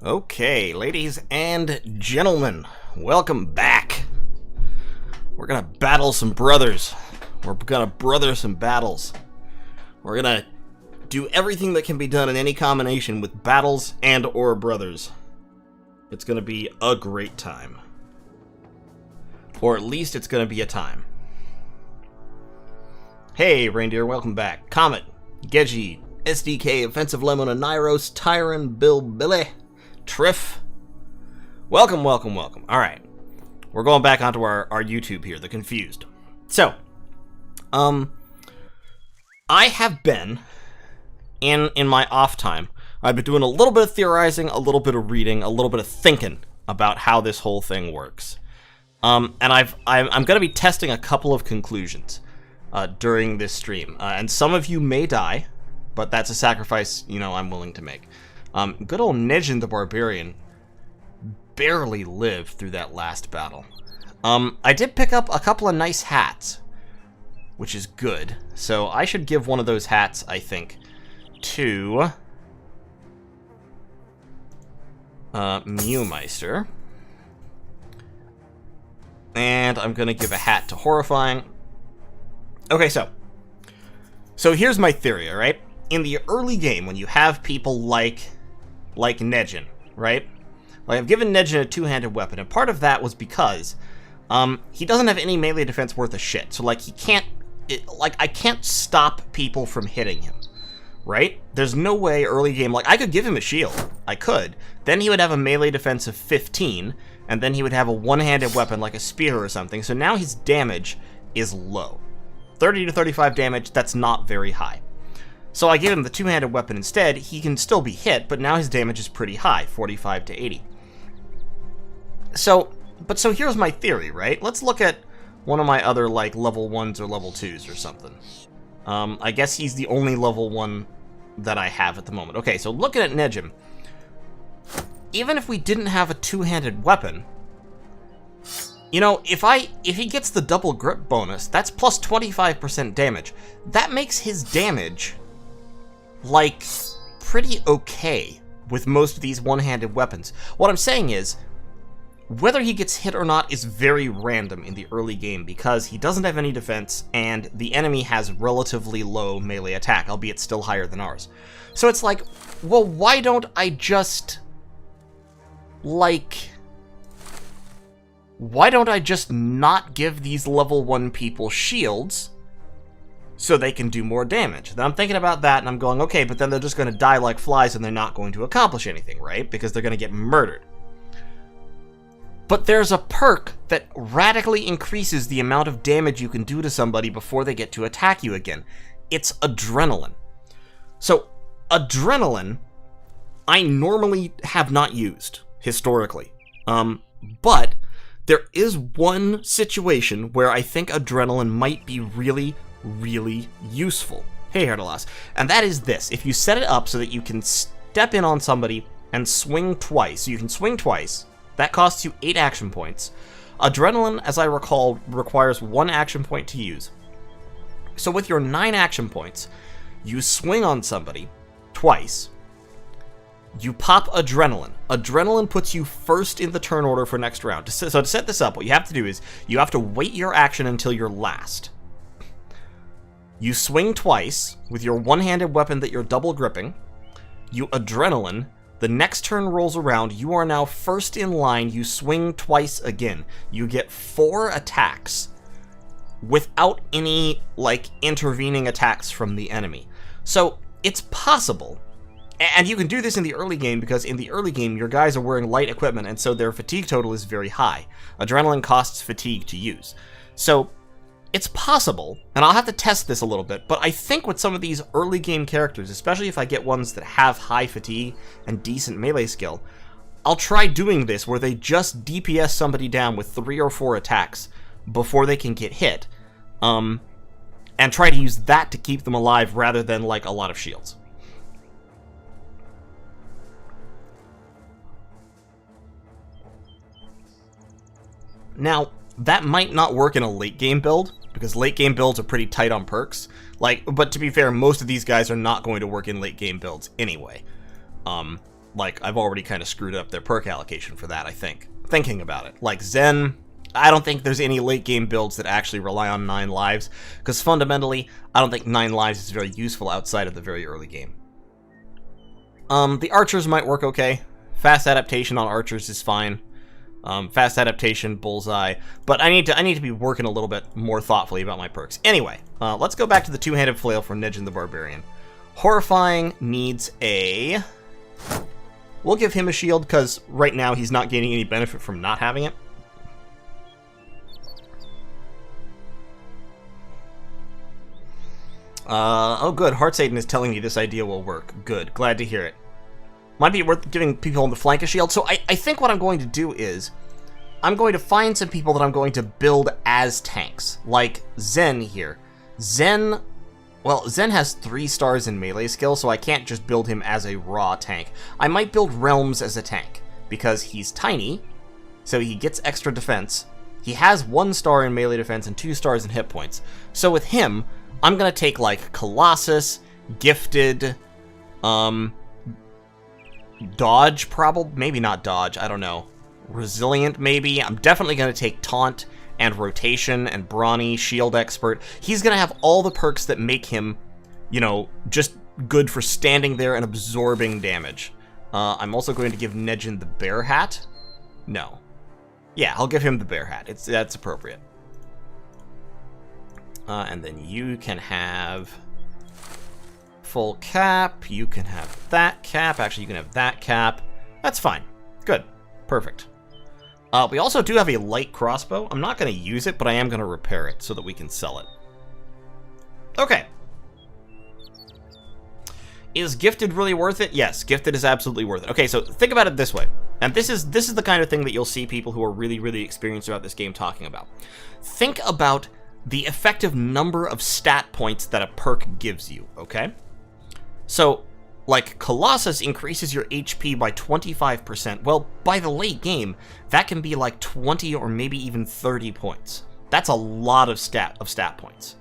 Okay, ladies and gentlemen, welcome back. We're gonna battle some brothers. We're gonna brother some battles. We're gonna do everything that can be done in any combination with battles and or brothers. It's gonna be a great time. Or at least it's gonna be a time. Hey, reindeer, welcome back. Comet, Geji, SDK, Offensive Lemon, Nyros, Tyron, Bill, Billy, Triff. Welcome. Alright. We're going back onto our YouTube here, The Confused. So, I have been, in my off time, I've been doing a little bit of theorizing, a little bit of reading, a little bit of thinking about how this whole thing works. And I'm going to be testing a couple of conclusions during this stream. And some of you may die, but that's a sacrifice, I'm willing to make. Good old Nejin the Barbarian barely lived through that last battle. I did pick up a couple of nice hats, which is good. So I should give one of those hats, I think, to Mewmeister. And I'm going to give a hat to Horrifying. Okay, so here's my theory, alright? In the early game, when you have people like Nejin, right? Like, I've given Nejin a two-handed weapon, and part of that was because he doesn't have any melee defense worth a shit. So, like, I can't stop people from hitting him, right? There's no way early game, like, I could give him a shield. I could. Then he would have a melee defense of 15, and then he would have a one-handed weapon like a spear or something. So now his damage is low. 30 to 35 damage, that's not very high. So I give him the two-handed weapon instead. He can still be hit, but now his damage is pretty high, 45 to 80. So here's my theory, right? Let's look at one of my other, like, level 1s or level 2s or something. I guess he's the only level 1 that I have at the moment. Okay, so looking at Nejin, even if we didn't have a two-handed weapon, if he gets the double grip bonus, that's plus 25% damage. That makes his damage, like, pretty okay with most of these one-handed weapons. What I'm saying is, whether he gets hit or not is very random in the early game because he doesn't have any defense and the enemy has relatively low melee attack, albeit still higher than ours. So it's like, well, why don't I just, not give these level 1 people shields so they can do more damage? Then I'm thinking about that and I'm going, okay, but then they're just going to die like flies and they're not going to accomplish anything, right? Because they're going to get murdered. But there's a perk that radically increases the amount of damage you can do to somebody before they get to attack you again. It's adrenaline. So, adrenaline, I normally have not used, historically. But there is one situation where I think adrenaline might be really, really useful. Hey, Herdalas. And that is this. If you set it up so that you can step in on somebody and swing twice, so you can swing twice, that costs you 8 action points. Adrenaline, as I recall, requires 1 action point to use. So with your 9 action points, you swing on somebody twice. You pop adrenaline. Adrenaline puts you first in the turn order for next round. So to set this up, what you have to do is you have to wait your action until you're last. You swing twice with your one-handed weapon that you're double gripping. You adrenaline. The next turn rolls around, you are now first in line, you swing twice again. You get 4 attacks without any, intervening attacks from the enemy. So, it's possible, and you can do this in the early game, because in the early game, your guys are wearing light equipment, and so their fatigue total is very high. Adrenaline costs fatigue to use. So, it's possible, and I'll have to test this a little bit, but I think with some of these early game characters, especially if I get ones that have high fatigue and decent melee skill, I'll try doing this where they just DPS somebody down with 3 or 4 attacks before they can get hit, and try to use that to keep them alive rather than, a lot of shields. Now, that might not work in a late game build, because late game builds are pretty tight on perks. But to be fair, most of these guys are not going to work in late game builds anyway. like, I've already kind of screwed up their perk allocation for that, I think. Thinking about it. Like, Zen, I don't think there's any late-game builds that actually rely on 9 lives, because fundamentally, I don't think 9 lives is very useful outside of the very early game. The archers might work okay. Fast adaptation on archers is fine. Fast adaptation, bullseye, but I need to be working a little bit more thoughtfully about my perks. Anyway, let's go back to the two-handed flail for Nejin the Barbarian. Horrifying needs a... We'll give him a shield, because right now he's not gaining any benefit from not having it. Oh good, Heartsaiden is telling me this idea will work. Good, glad to hear it. Might be worth giving people on the flank a shield. So I think what I'm going to do is, I'm going to find some people that I'm going to build as tanks. Like Zen here. Zen has 3 stars in melee skill, so I can't just build him as a raw tank. I might build Realms as a tank, because he's tiny, so he gets extra defense. He has 1 star in melee defense and 2 stars in hit points. So with him, I'm going to take, like, Colossus, Gifted, Dodge, probably, maybe not Dodge, I don't know. Resilient, maybe. I'm definitely going to take Taunt and Rotation and Brawny, Shield Expert. He's going to have all the perks that make him, you know, just good for standing there and absorbing damage. I'm also going to give Nejin the Bear Hat. No. Yeah, I'll give him the Bear Hat. That's appropriate. And then you can have... full cap, you can have that cap, actually you can have that cap. That's fine. Good. Perfect. We also do have a light crossbow. I'm not going to use it, but I am going to repair it so that we can sell it. Okay. Is Gifted really worth it? Yes, Gifted is absolutely worth it. Okay, so think about it this way. And this is the kind of thing that you'll see people who are really, really experienced about this game talking about. Think about the effective number of stat points that a perk gives you, okay? So, like, Colossus increases your HP by 25%. Well, by the late game, that can be like 20 or maybe even 30 points. That's a lot of stat points.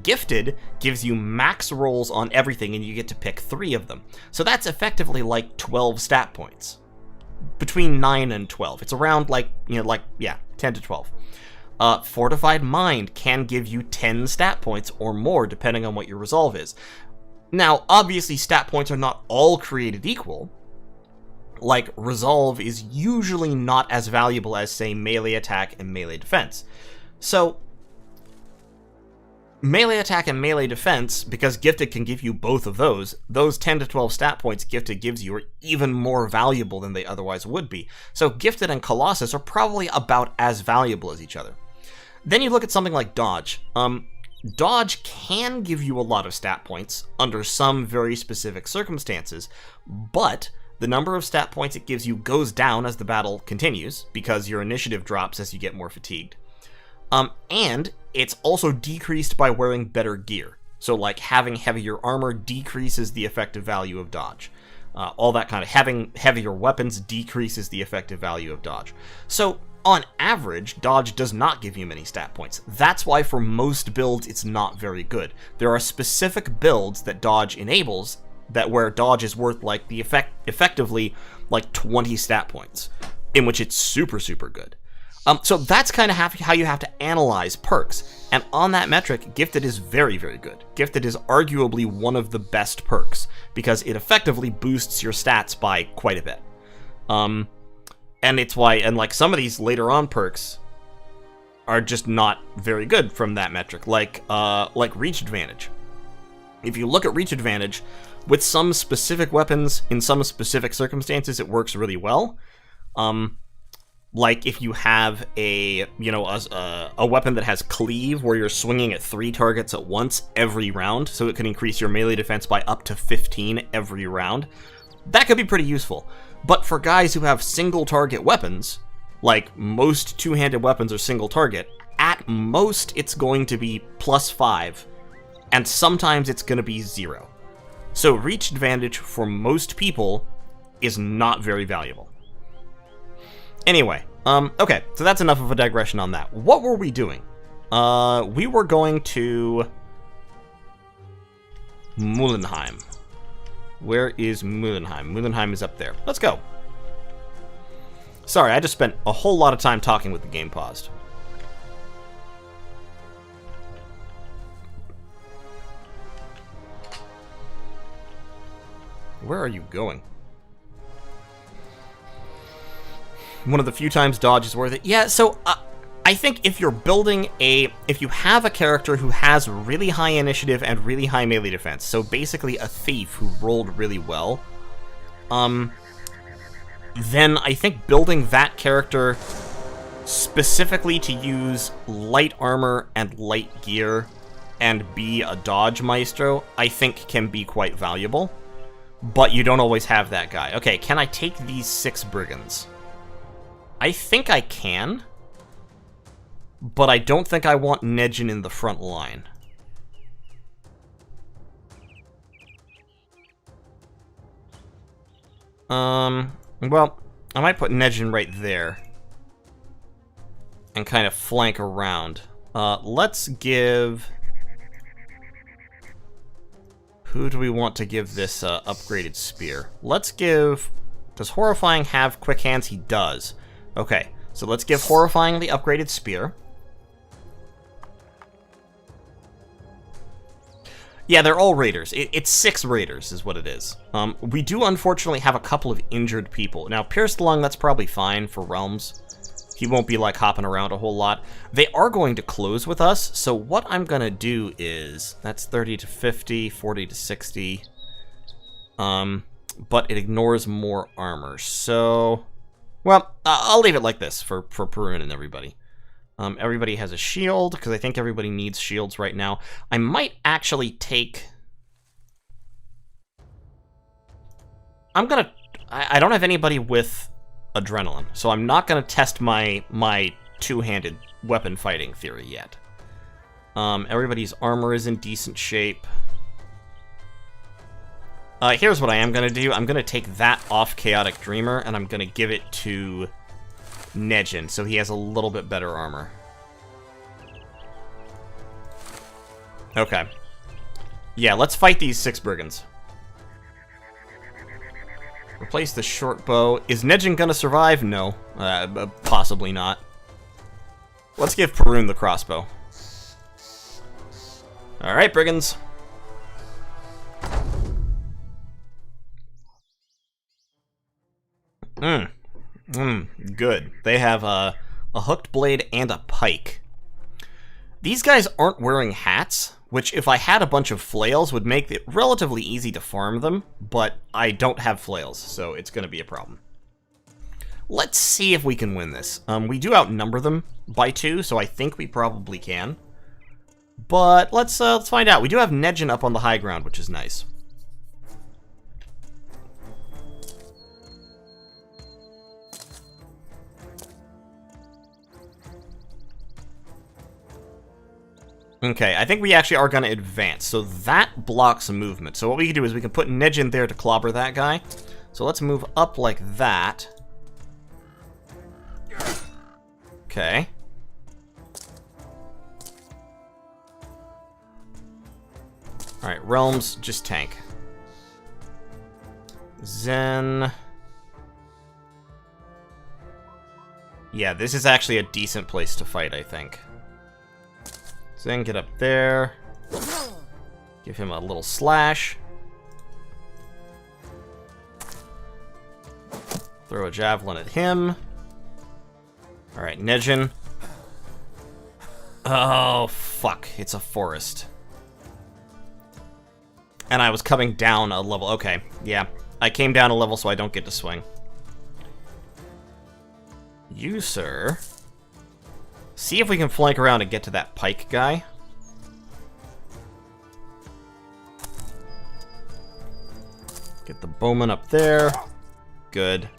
Gifted gives you max rolls on everything, and you get to pick 3 of them. So that's effectively like 12 stat points. Between 9 and 12. It's around, like, you know, yeah, 10 to 12. Fortified Mind can give you 10 stat points or more, depending on what your resolve is. Now, obviously, stat points are not all created equal. Like, resolve is usually not as valuable as, say, melee attack and melee defense. So, melee attack and melee defense, because Gifted can give you both of those 10 to 12 stat points Gifted gives you are even more valuable than they otherwise would be. So, Gifted and Colossus are probably about as valuable as each other. Then you look at something like Dodge. Dodge can give you a lot of stat points under some very specific circumstances, but the number of stat points it gives you goes down as the battle continues, because your initiative drops as you get more fatigued. And it's also decreased by wearing better gear. So, like, having heavier armor decreases the effective value of Dodge. All that kind of... Having heavier weapons decreases the effective value of Dodge. So, on average, Dodge does not give you many stat points. That's why for most builds it's not very good. There are specific builds that Dodge enables where Dodge is worth like the effectively like 20 stat points, in which it's super, super good. So that's kind of how you have to analyze perks. And on that metric, Gifted is very, very good. Gifted is arguably one of the best perks, because it effectively boosts your stats by quite a bit. And it's why, and like some of these later on perks are just not very good from that metric, like Reach Advantage. If you look at Reach Advantage, with some specific weapons, in some specific circumstances, it works really well. Like if you have a weapon that has Cleave, where you're swinging at 3 targets at once every round, so it can increase your melee defense by up to 15 every round. That could be pretty useful. But for guys who have single target weapons, like most two-handed weapons are single target, at most it's going to be +5, and sometimes it's going to be 0. So Reach Advantage for most people is not very valuable. Anyway, okay, so that's enough of a digression on that. What were we doing? We were going to Mullenheim. Where is Mulenheim? Mulenheim is up there. Let's go. Sorry, I just spent a whole lot of time talking with the game paused. Where are you going? One of the few times dodge is worth it. Yeah, so I think if you're building if you have a character who has really high initiative and really high melee defense, so basically a thief who rolled really well, then I think building that character specifically to use light armor and light gear and be a dodge maestro, I think can be quite valuable. But you don't always have that guy. Okay, can I take these 6 brigands? I think I can. But I don't think I want Nejin in the front line. Well, I might put Nejin right there. And kind of flank around. Let's give... Who do we want to give this upgraded spear? Let's give... Does Horrifying have quick hands? He does. Okay, so let's give Horrifying the upgraded spear. Yeah, they're all raiders. It's 6 raiders is what it is. We do unfortunately have a couple of injured people. Now, Pierced Lung, that's probably fine for Realms. He won't be, like, hopping around a whole lot. They are going to close with us, so what I'm going to do is... That's 30 to 50, 40 to 60. But it ignores more armor, so... Well, I'll leave it like this for Perun and everybody. Everybody has a shield, because I think everybody needs shields right now. I might actually take... I'm going to... I don't have anybody with... adrenaline, so I'm not going to test my two-handed weapon fighting theory yet. Everybody's armor is in decent shape. Here's what I am going to do. I'm going to take that off Chaotic Dreamer, and I'm going to give it to Nejin, so he has a little bit better armor. Okay. Yeah, let's fight these 6 brigands. Replace the short bow. Is Nejin gonna survive? No. Possibly not. Let's give Perun the crossbow. Alright, brigands. Good. They have a hooked blade and a pike. These guys aren't wearing hats, which if I had a bunch of flails would make it relatively easy to farm them, but I don't have flails, so it's going to be a problem. Let's see if we can win this. We do outnumber them by 2, so I think we probably can. But let's find out. We do have Nejin up on the high ground, which is nice. Okay, I think we actually are going to advance, so that blocks a movement. So what we can do is we can put Nejin there to clobber that guy. So let's move up like that. Okay. Alright, Realms, just tank. Zen... Yeah, this is actually a decent place to fight, I think. Zen, get up there. Give him a little slash. Throw a javelin at him. Alright, Nejin. Oh, fuck. It's a forest. And I was coming down a level. Okay, yeah. I came down a level so I don't get to swing. You, sir... See if we can flank around and get to that pike guy. Get the bowman up there. Good.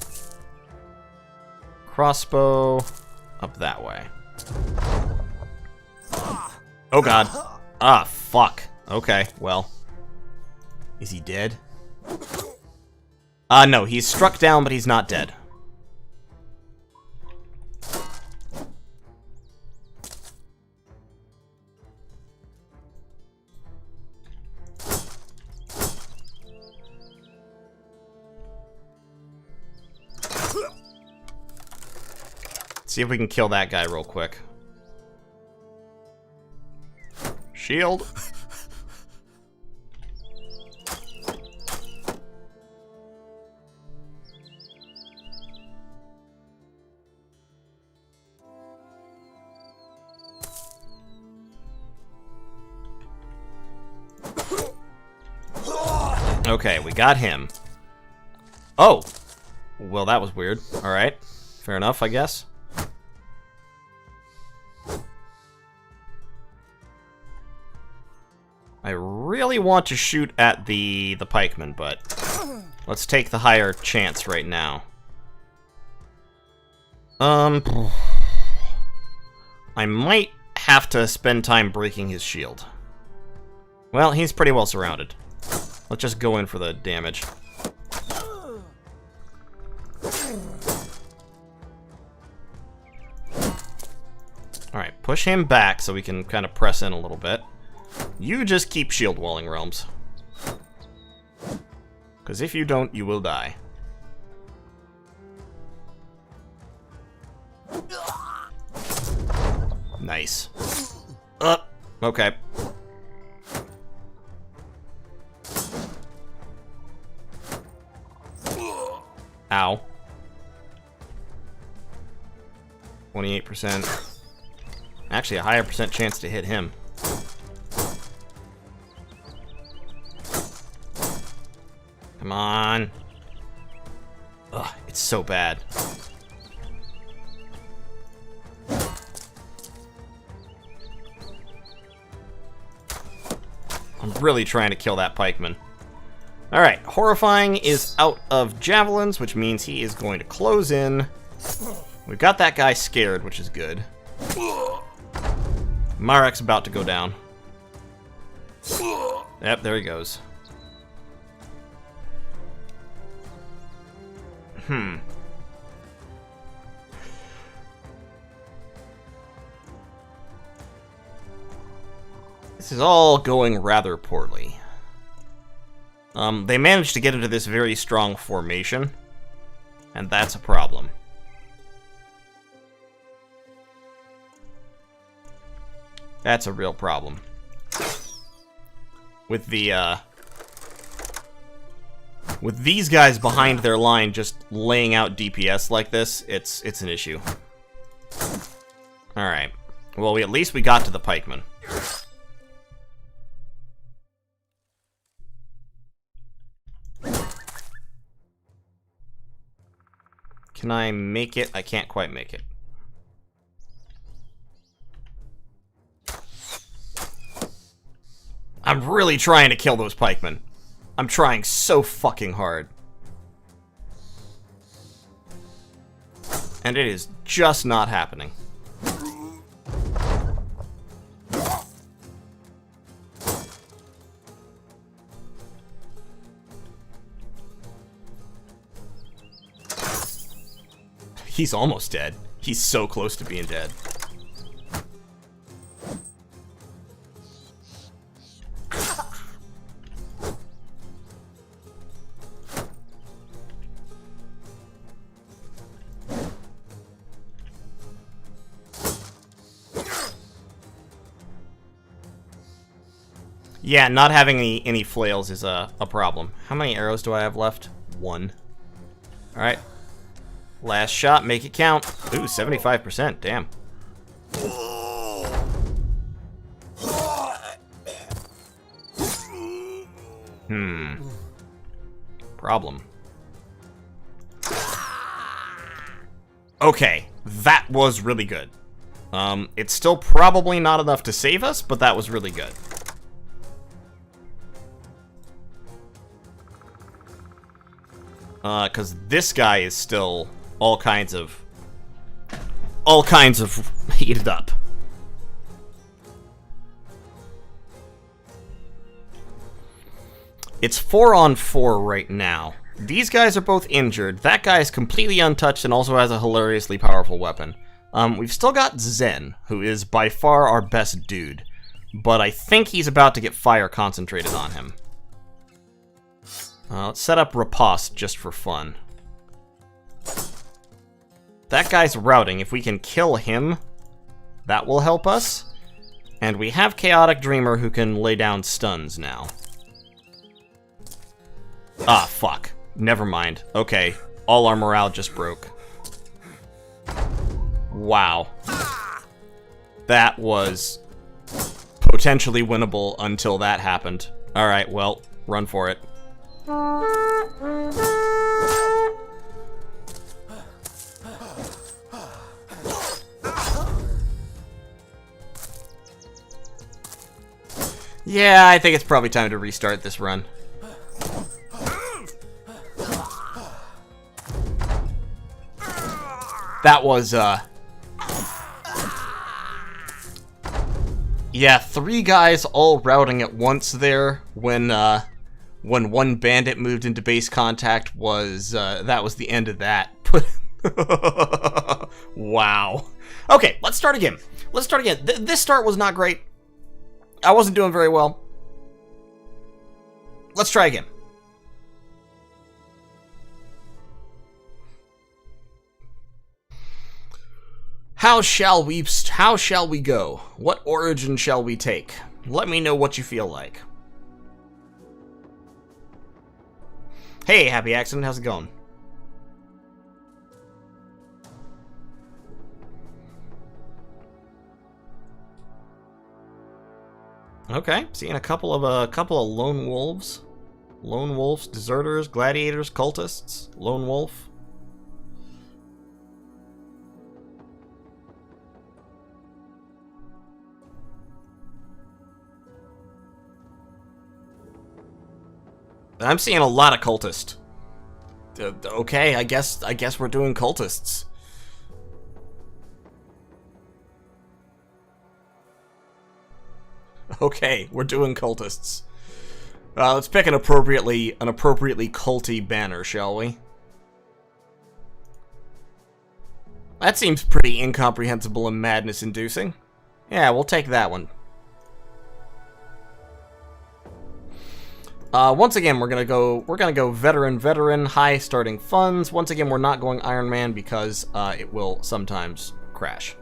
Crossbow up that way. Oh god. Ah, fuck. Okay, well. Is he dead? No, he's struck down, but he's not dead. See if we can kill that guy real quick. Shield. Okay, we got him. Oh! Well, that was weird. Alright. Fair enough, I guess. I really want to shoot at the pikeman, but let's take the higher chance right now. I might have to spend time breaking his shield. Well, he's pretty well surrounded. Let's just go in for the damage. Alright, push him back so we can kind of press in a little bit. You just keep shield walling, Realms. Because if you don't, you will die. Nice. Okay. Ow. 28%. Actually, a higher percent chance to hit him. Come on. Ugh, it's so bad. I'm really trying to kill that pikeman. Alright, Horrifying is out of javelins, which means he is going to close in. We've got that guy scared, which is good. Marek's about to go down. Yep, there he goes. This is all going rather poorly. They managed to get into this very strong formation, and that's a problem. That's a real problem. With these guys behind their line just laying out DPS like this, it's an issue. Alright. Well, at least we got to the pikeman. Can I make it? I can't quite make it. I'm really trying to kill those pikemen. I'm trying so fucking hard. And it is just not happening. He's almost dead. He's so close to being dead. Yeah, not having any flails is a problem. How many arrows do I have left? 1. Alright. Last shot, make it count. Ooh, 75%, damn. Problem. Okay, that was really good. It's still probably not enough to save us, but that was really good. Because this guy is still all kinds of heated up. It's 4-on-4 right now. These guys are both injured. That guy is completely untouched and also has a hilariously powerful weapon. We've still got Zen, who is by far our best dude, but I think he's about to get fire concentrated on him. Let's set up Riposte just for fun. That guy's routing. If we can kill him, that will help us. And we have Chaotic Dreamer who can lay down stuns now. Ah, fuck. Never mind. Okay. All our morale just broke. Wow. That was potentially winnable until that happened. Alright, well, run for it. Yeah, I think it's probably time to restart this run. That was, yeah, 3 guys all routing at once there when one bandit moved into base contact was, that was the end of that. Wow. Okay, let's start again. Let's start again. This start was not great. I wasn't doing very well. Let's try again. How shall we go? What origin shall we take? Let me know what you feel like. Hey, Happy Accident, how's it going? Okay, seeing a couple of lone wolves. Lone wolves, deserters, gladiators, cultists, lone wolf. I'm seeing a lot of cultist. Okay, I guess we're doing cultists. Okay, we're doing cultists. Let's pick an appropriately culty banner, shall we? That seems pretty incomprehensible and madness-inducing. Yeah, we'll take that one. Once again, we're gonna go veteran, high starting funds. Once again, we're not going Iron Man because it will sometimes crash.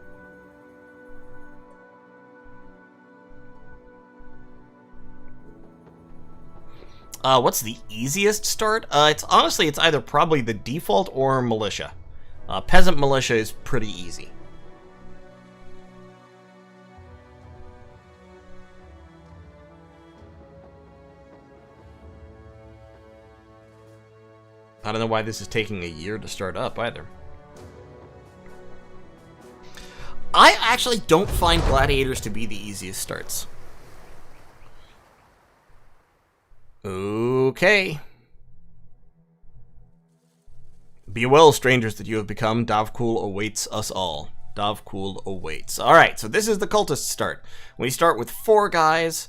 What's the easiest start? It's either probably the default or militia. Peasant militia is pretty easy. I don't know why this is taking a year to start up, either. I actually don't find gladiators to be the easiest starts. Okay. Be well, strangers that you have become. Davkul awaits us all. Davkul awaits. Alright, so this is the cultist start. We start with 4 guys.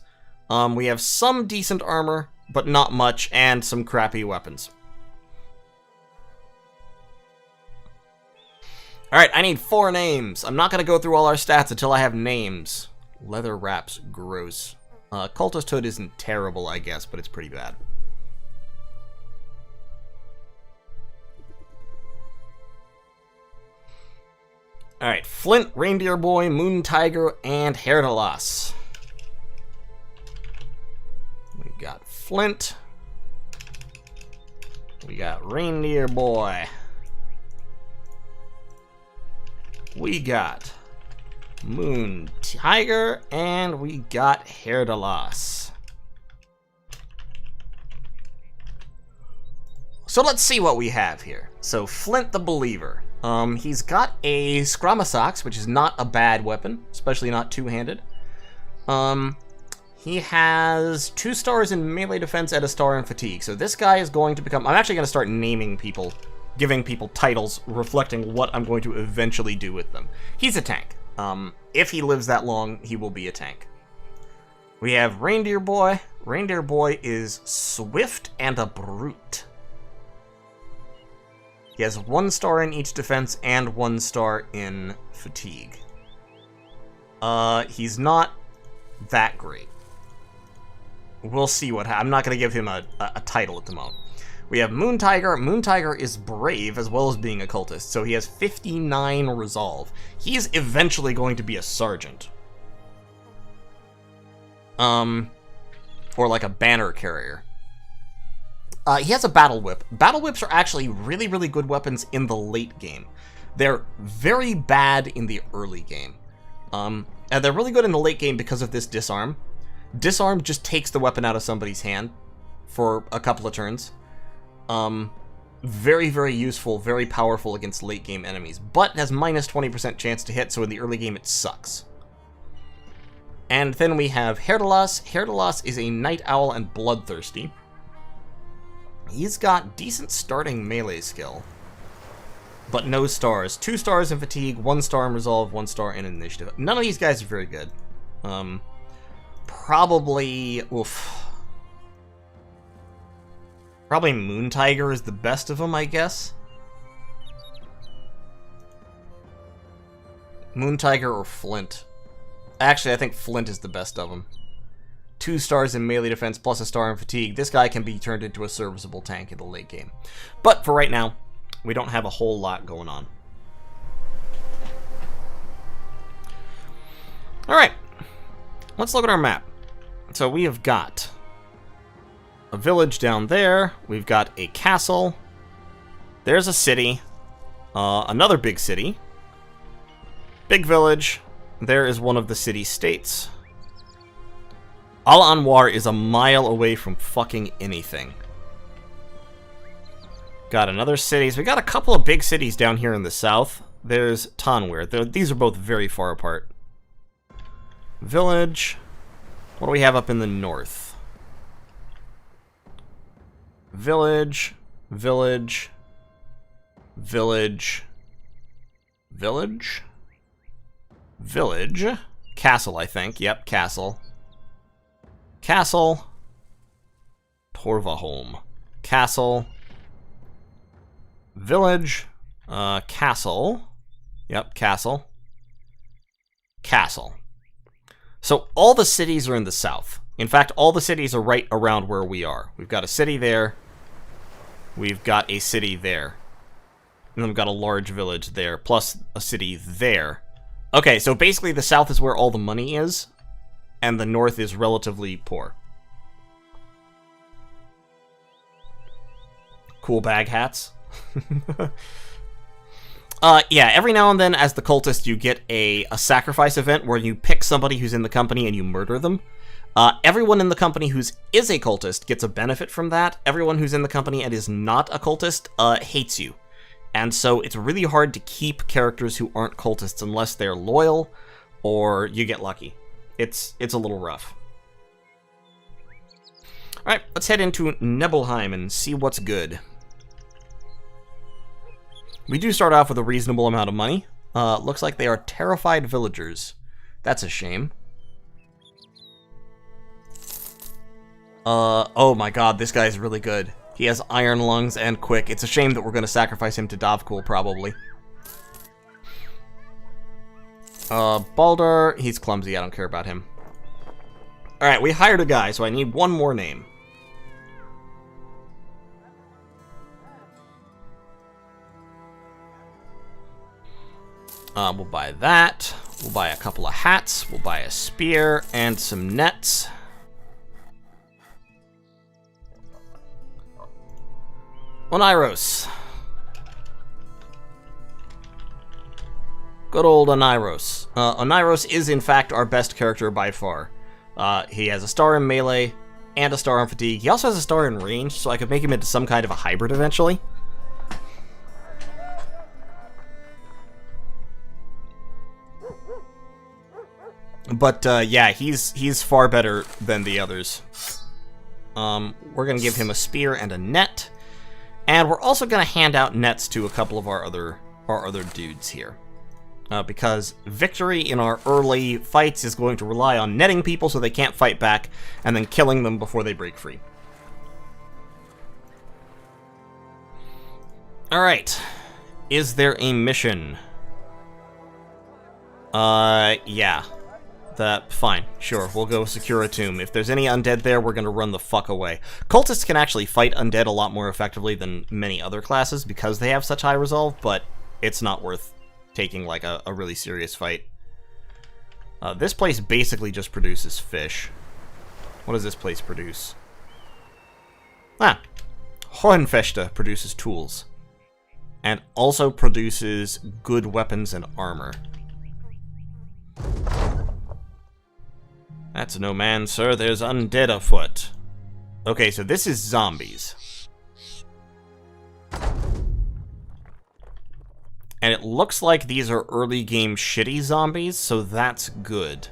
We have some decent armor, but not much, and some crappy weapons. Alright, I need 4 names. I'm not going to go through all our stats until I have names. Leather wraps, gross. Cultist hood isn't terrible, I guess, but it's pretty bad. Alright, Flint, Reindeer Boy, Moon Tiger, and Herdalas. We got Flint. We got Reindeer Boy. We got Moon Tiger, and we got Herdalas. So let's see what we have here. So Flint the Believer. He's got a Scramasax, which is not a bad weapon, especially not two-handed. He has 2 stars in melee defense and a star in fatigue. So this guy is going to become... I'm actually going to start naming people, giving people titles reflecting what I'm going to eventually do with them. He's a tank. If he lives that long, he will be a tank. We have Reindeer Boy. Reindeer Boy is swift and a brute. He has 1 star in each defense and 1 star in fatigue. He's not that great. We'll see what happens. I'm not going to give him a title at the moment. We have Moon Tiger. Moon Tiger is brave as well as being a cultist, so he has 59 resolve. He is eventually going to be a sergeant. Or like a banner carrier. He has a battle whip. Battle whips are actually really, really good weapons in the late game. They're very bad in the early game. And they're really good in the late game because of this disarm. Disarm just takes the weapon out of somebody's hand for a couple of turns. Very, very useful, very powerful against late game enemies, but has minus 20% chance to hit, so in the early game it sucks. And then we have Herdalas. Herdalas is a night owl and bloodthirsty. He's got decent starting melee skill, but no stars. 2 stars in fatigue, 1 star in resolve, 1 star in initiative. None of these guys are very good. Probably Moon Tiger is the best of them, I guess. Moon Tiger or Flint. Actually, I think Flint is the best of them. 2 stars in melee defense plus a star in fatigue. This guy can be turned into a serviceable tank in the late game. But for right now, we don't have a whole lot going on. Alright, let's look at our map. So we have got a village down there. We've got a castle. There's a city. Another big city. Big village. There is one of the city-states. Al-Anwar is a mile away from fucking anything. Got another city. So we got a couple of big cities down here in the south. There's Tanwir. These are both very far apart. Village. What do we have up in the north? Village. Village. Village. Village. Village. Castle, I think. Yep, castle. Castle. Torvaholm. Castle. Village. Castle. Yep, castle. Castle. So all the cities are in the south. In fact, all the cities are right around where we are. We've got a city there. We've got a city there. And then we've got a large village there, plus a city there. Okay, so basically the south is where all the money is, and the north is relatively poor. Cool bag hats. Yeah, every now and then as the cultist you get a sacrifice event where you pick somebody who's in the company and you murder them. Everyone in the company who is a cultist gets a benefit from that. Everyone who's in the company and is not a cultist hates you. And so it's really hard to keep characters who aren't cultists unless they're loyal or you get lucky. It's a little rough. Alright, let's head into Nebelheim and see what's good. We do start off with a reasonable amount of money. Looks like they are terrified villagers. That's a shame. Oh my god, this guy's really good. He has iron lungs and quick. It's a shame that we're going to sacrifice him to Davkul, probably. Baldur, he's clumsy. I don't care about him. Alright, we hired a guy, so I need one more name. We'll buy that. We'll buy a couple of hats. We'll buy a spear and some nets. Oneiros. Good old Oneiros. Oneiros is, in fact, our best character by far. He has a star in melee and a star in fatigue. He also has a star in range, so I could make him into some kind of a hybrid eventually. But, yeah, he's far better than the others. We're gonna give him a spear and a net. And we're also going to hand out nets to a couple of our other dudes here. Because victory in our early fights is going to rely on netting people so they can't fight back, and then killing them before they break free. Alright. Is there a mission? Yeah. that. Fine, sure, we'll go secure a tomb. If there's any undead there, we're gonna run the fuck away. Cultists can actually fight undead a lot more effectively than many other classes because they have such high resolve, but it's not worth taking, like, a really serious fight. This place basically just produces fish. What does this place produce? Ah, Hohenfechte produces tools. And also produces good weapons and armor. That's no man, sir. There's undead afoot. Okay, so this is zombies. And it looks like these are early game shitty zombies, so that's good.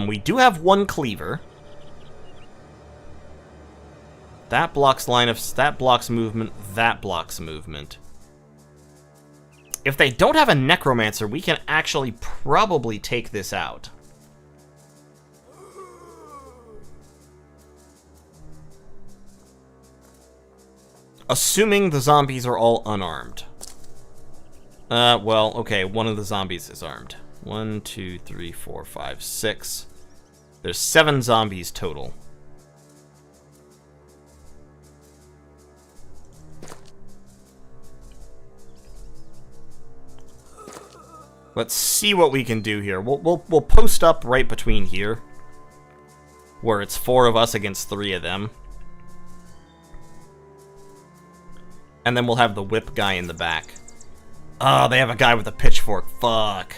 We do have one cleaver. That blocks that blocks movement, that blocks movement. If they don't have a necromancer, we can actually probably take this out. Assuming the zombies are all unarmed. Well, okay, one of the zombies is armed. 1, 2, 3, 4, 5, 6. There's 7 zombies total. Let's see what we can do here. We'll post up right between here, where it's 4 of us against 3 of them. And then we'll have the whip guy in the back. Oh, they have a guy with a pitchfork. Fuck.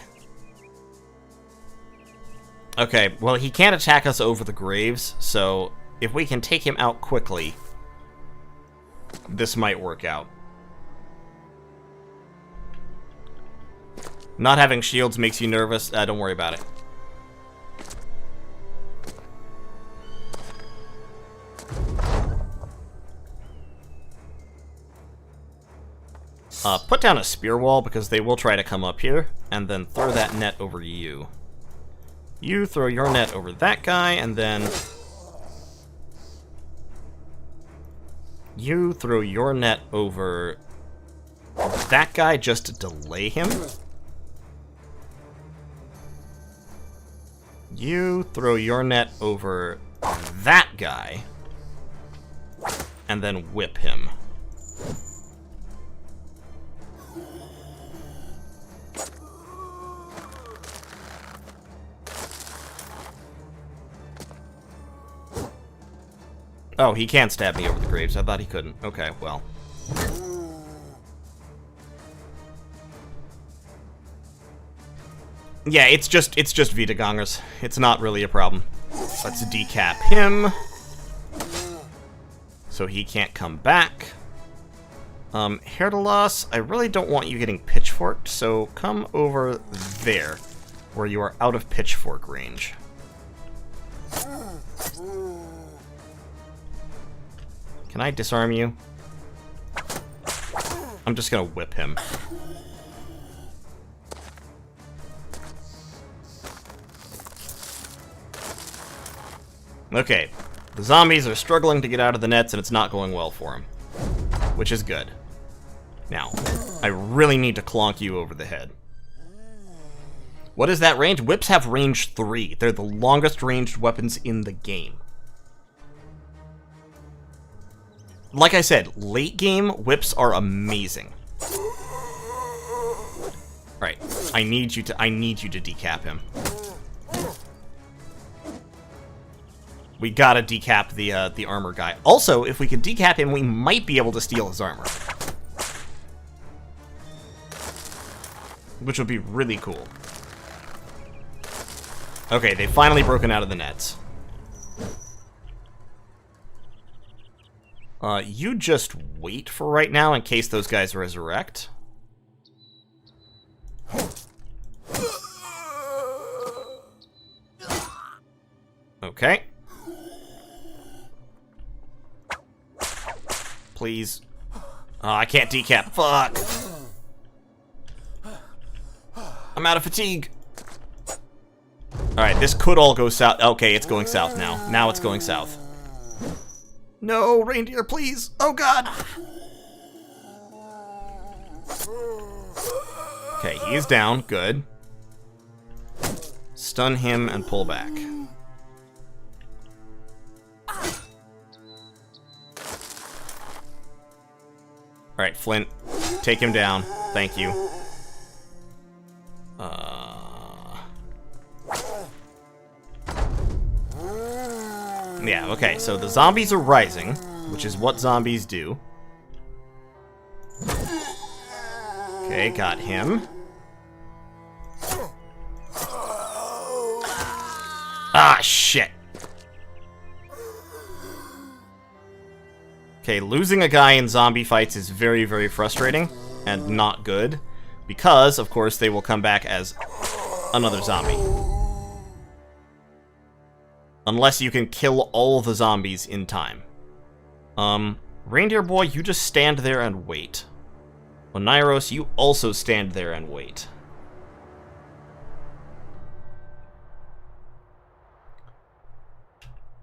Okay, well, he can't attack us over the graves, so if we can take him out quickly, this might work out. Not having shields makes you nervous. Don't worry about it. Put down a spear wall, because they will try to come up here, and then throw that net over you. You throw your net over that guy, and then you throw your net over that guy just to delay him. You throw your net over that guy, and then whip him. Oh, he can't stab me over the graves. I thought he couldn't. Okay, well. Yeah, it's just Vitagangers. It's not really a problem. Let's decap him. So he can't come back. Herdalos, I really don't want you getting pitchforked, so come over there, where you are out of pitchfork range. Can I disarm you? I'm just gonna whip him. Okay, the zombies are struggling to get out of the nets, and it's not going well for them. Which is good. Now, I really need to clonk you over the head. What is that range? Whips have range 3. They're the longest ranged weapons in the game. Like I said, late game whips are amazing. Right, I need you to decap him. We gotta decap the armor guy. Also, if we can decap him, we might be able to steal his armor, which would be really cool. Okay, they've finally broken out of the nets. You just wait for right now in case those guys resurrect. Okay. Please. Oh, I can't decap. Fuck. I'm out of fatigue. Alright, this could all go south. Okay, it's going south now. Now it's going south. No, reindeer, please. Oh, God. Okay, he's down. Good. Stun him and pull back. Alright, Flint. Take him down. Thank you. Yeah, okay, so the zombies are rising, which is what zombies do. Okay, got him. Ah, shit. Okay, losing a guy in zombie fights is very, very frustrating and not good, because, of course, they will come back as another zombie. Unless you can kill all the zombies in time. Reindeer Boy, you just stand there and wait. Oneiros, you also stand there and wait.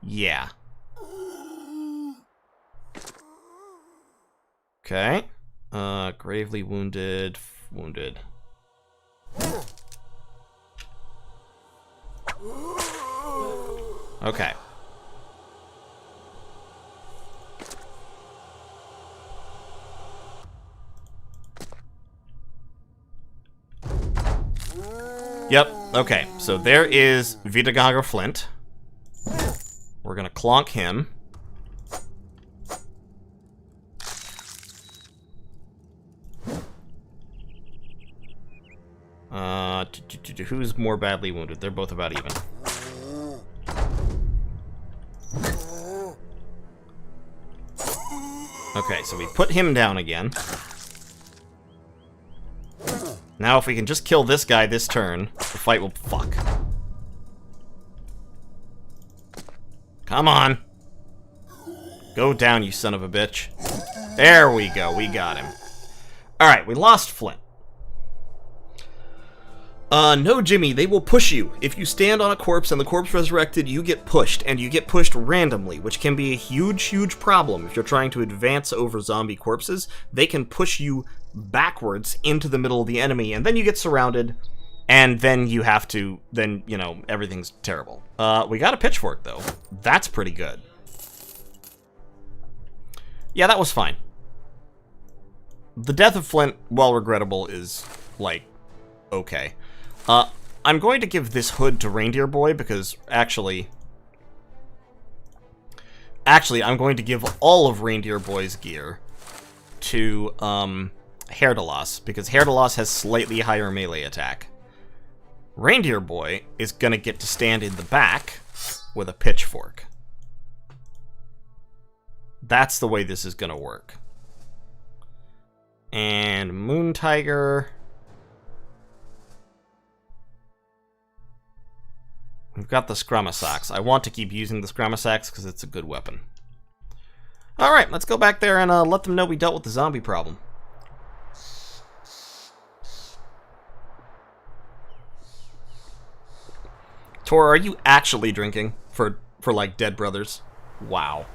Yeah. Okay. Gravely wounded. Wounded. Okay. Yep, okay. So there is Vidagaga Flint. We're gonna clonk him. Who's more badly wounded? They're both about even. Okay, so we put him down again. Now if we can just kill this guy this turn, the fight will... Fuck. Come on. Go down, you son of a bitch. There we go, we got him. Alright, we lost Flint. No, Jimmy, they will push you. If you stand on a corpse and the corpse resurrected, you get pushed, and you get pushed randomly, which can be a huge, huge problem if you're trying to advance over zombie corpses. They can push you backwards into the middle of the enemy, and then you get surrounded, and then you have to, then, you know, everything's terrible. We got a pitchfork, though. That's pretty good. Yeah, that was fine. The death of Flint, while regrettable, is, like, okay. I'm going to give this hood to Reindeer Boy because, actually, I'm going to give all of Reindeer Boy's gear to, Herdalos, because Herdalos has slightly higher melee attack. Reindeer Boy is gonna get to stand in the back with a pitchfork. That's the way this is gonna work. And Moon Tiger... We've got the Scramasax. I want to keep using the Scramasax because it's a good weapon. Alright, let's go back there and let them know we dealt with the zombie problem. Tor, are you actually drinking for like Dead Brothers? Wow.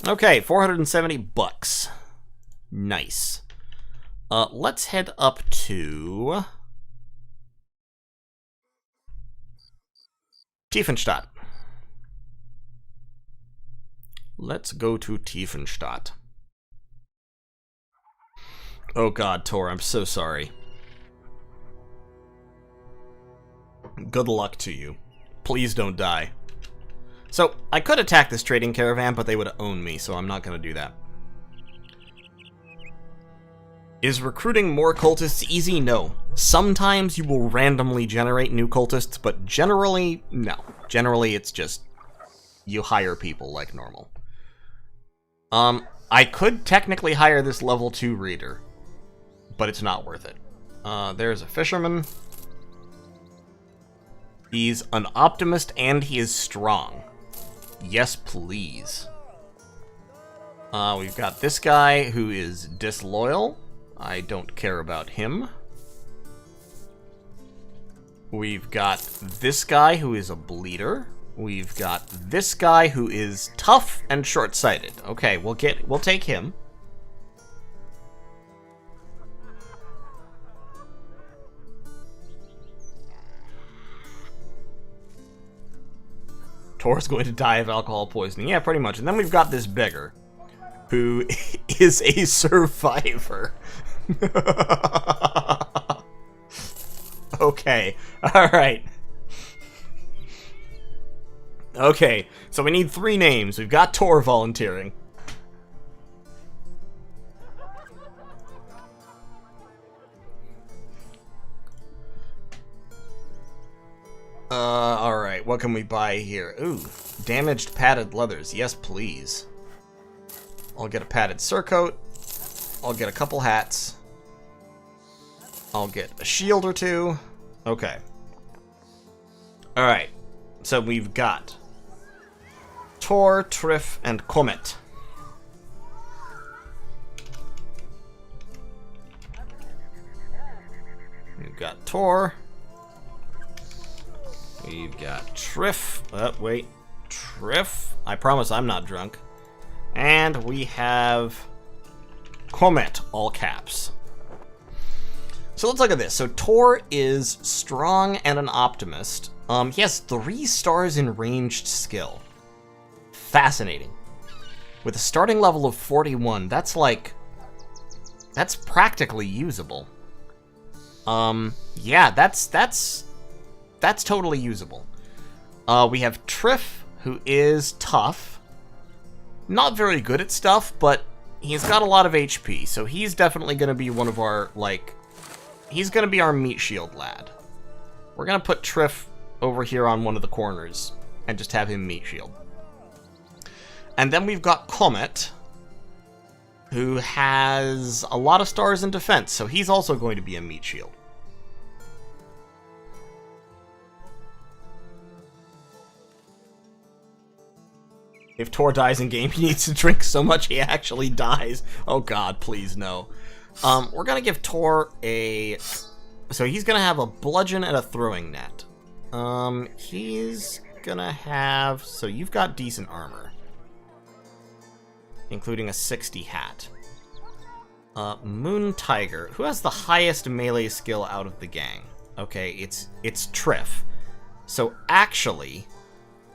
Okay, 470 bucks. Nice. Let's head up to Tiefenstadt. Let's go to Tiefenstadt. Oh god, Tor, I'm so sorry. Good luck to you. Please don't die. So, I could attack this trading caravan, but they would own me, so I'm not gonna do that. Is recruiting more cultists easy? No. Sometimes you will randomly generate new cultists, but generally, no. Generally, it's just you hire people like normal. I could technically hire this level 2 reader, but it's not worth it. There's a fisherman. He's an optimist and he is strong. Yes, please. We've got this guy who is disloyal. I don't care about him. We've got this guy who is a bleeder. We've got this guy who is tough and short-sighted. Okay, we'll take him. Tor's going to die of alcohol poisoning. Yeah, pretty much. And then we've got this beggar, who is a survivor. Okay. Alright. Okay, so we need 3 names. We've got Tor volunteering. Alright, what can we buy here? Ooh, damaged padded leathers. Yes, please. I'll get a padded surcoat. I'll get a couple hats. I'll get a shield or 2. Okay. Alright, so we've got Tor, Triff, and Comet. We've got Tor. We've got Triff. Wait. Triff. I promise I'm not drunk. And we have Comet, all caps. So let's look at this. So Tor is strong and an optimist. He has 3 stars in ranged skill. Fascinating. With a starting level of 41, that's practically usable. Yeah, that's totally usable. We have Triff, who is tough. Not very good at stuff, but he's got a lot of HP, so he's definitely going to be one of our, he's going to be our meat shield lad. We're going to put Triff over here on one of the corners and just have him meat shield. And then we've got Comet, who has a lot of stars in defense, so he's also going to be a meat shield. If Tor dies in game, he needs to drink so much he actually dies. Oh god, please no. We're gonna give Tor a... So he's gonna have a bludgeon and a throwing net. He's gonna have... So you've got decent armor, including a 60 hat. Moon Tiger. Who has the highest melee skill out of the gang? Okay, it's Triff. So actually,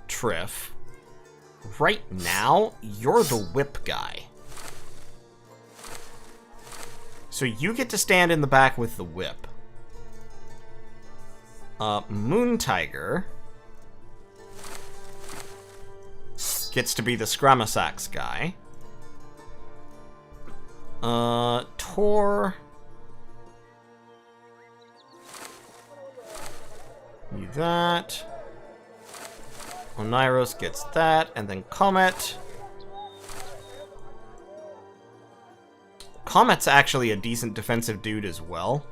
Triff... Right now, you're the whip guy. So you get to stand in the back with the whip. Moon Tiger gets to be the Scramasax guy. Tor... Do that. Oneiros gets that, and then Comet. Comet's actually a decent defensive dude as well,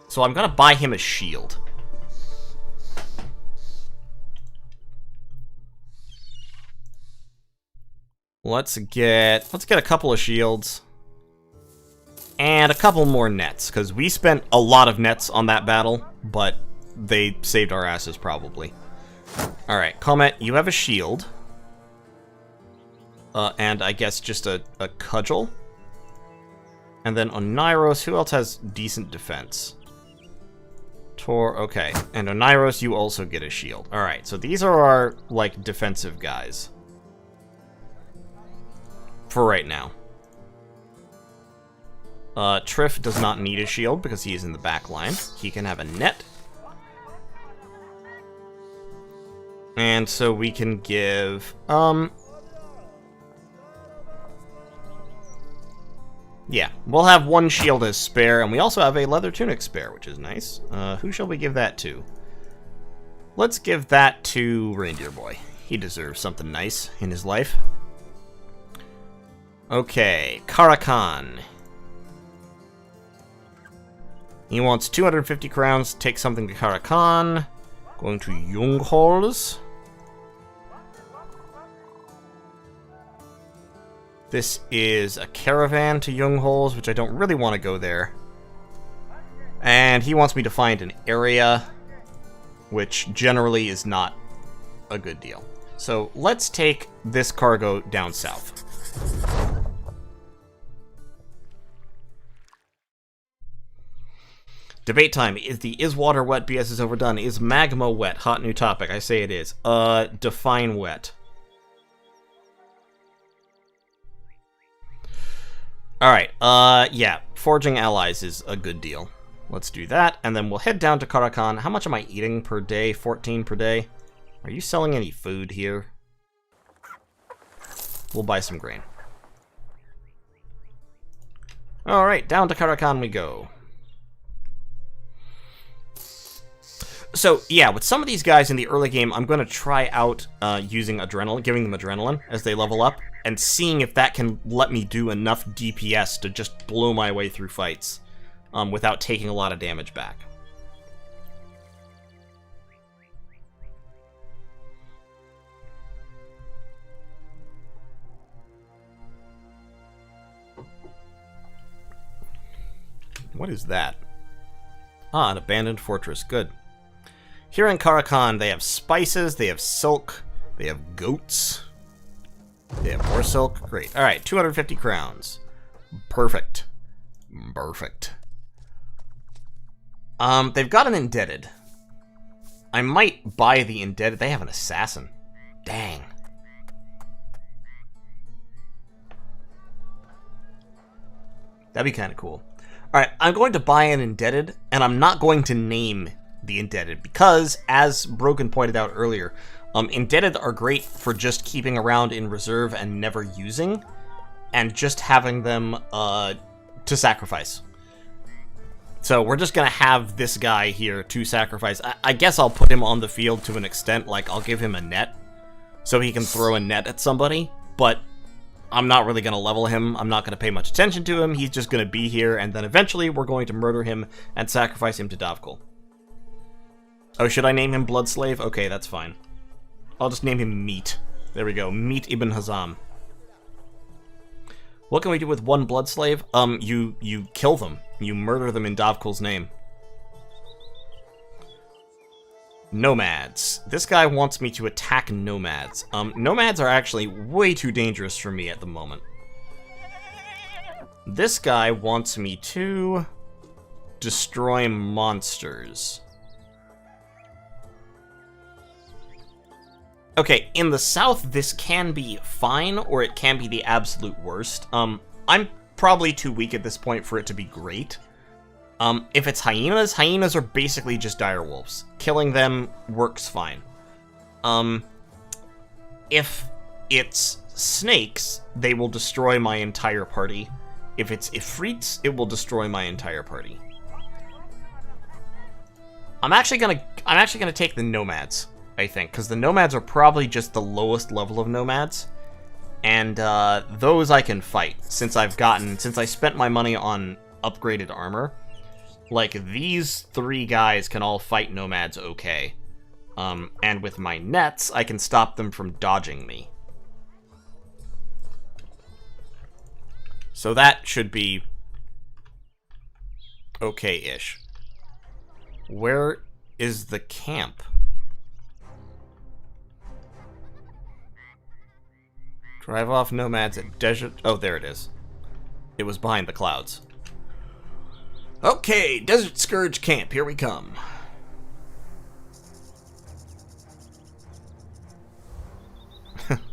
so I'm gonna buy him a shield. Let's get a couple of shields and a couple more nets, because we spent a lot of nets on that battle, but they saved our asses probably. Alright, Comet, you have a shield. And I guess just a cudgel. And then Oneiros, who else has decent defense? Tor, okay. And Oneiros, you also get a shield. Alright, so these are our, defensive guys. For right now. Triff does not need a shield because he is in the back line. He can have a net. And so we can give, yeah, we'll have 1 shield as spare, and we also have a leather tunic spare, which is nice. Who shall we give that to? Let's give that to Reindeer Boy. He deserves something nice in his life. Okay, Karakan. He wants 250 crowns to take something to Karakan. Going to Jungholz. This is a caravan to Jungholz, which I don't really want to go there. And he wants me to find an area, which generally is not a good deal. So let's take this cargo down south. Debate time. Is water wet? BS is overdone. Is magma wet? Hot new topic. I say it is. Define wet. Alright, yeah. Forging allies is a good deal. Let's do that, and then we'll head down to Karakan. How much am I eating per day? 14 per day? Are you selling any food here? We'll buy some grain. Alright, down to Karakan we go. So, yeah, with some of these guys in the early game, I'm going to try out using adrenaline, giving them adrenaline as they level up, and seeing if that can let me do enough DPS to just blow my way through fights without taking a lot of damage back. What is that? Ah, an abandoned fortress. Good. Here in Karakan, they have spices, they have silk, they have goats, they have more silk. Great. Alright, 250 crowns. Perfect. Perfect. They've got an indebted. I might buy the indebted. They have an assassin. Dang. That'd be kind of cool. Alright, I'm going to buy an indebted, and I'm not going to name the indebted, because, as Broken pointed out earlier, indebted are great for just keeping around in reserve and never using, and just having them to sacrifice. So we're just going to have this guy here to sacrifice. I guess I'll put him on the field to an extent, like I'll give him a net, so he can throw a net at somebody, but I'm not really going to level him. I'm not going to pay much attention to him. He's just going to be here, and then eventually we're going to murder him and sacrifice him to Davkul. Oh, should I name him Blood Slave? Okay, that's fine. I'll just name him Meat. There we go. Meat Ibn Hazam. What can we do with one Blood Slave? You kill them. You murder them in Davkul's name. Nomads. This guy wants me to attack nomads. Nomads are actually way too dangerous for me at the moment. This guy wants me to destroy monsters. Okay, in the south, this can be fine, or it can be the absolute worst. I'm probably too weak at this point for it to be great. If it's hyenas, hyenas are basically just direwolves. Killing them works fine. If it's snakes, they will destroy my entire party. If it's ifrits, it will destroy my entire party. I'm actually gonna take the nomads, I think, because the nomads are probably just the lowest level of nomads, and those I can fight since I spent my money on upgraded armor. Like, these three guys can all fight nomads okay. And with my nets, I can stop them from dodging me. So that should be okay-ish. Where is the camp? Drive off nomads at desert... Oh, there it is. It was behind the clouds. Okay, Desert Scourge Camp, here we come.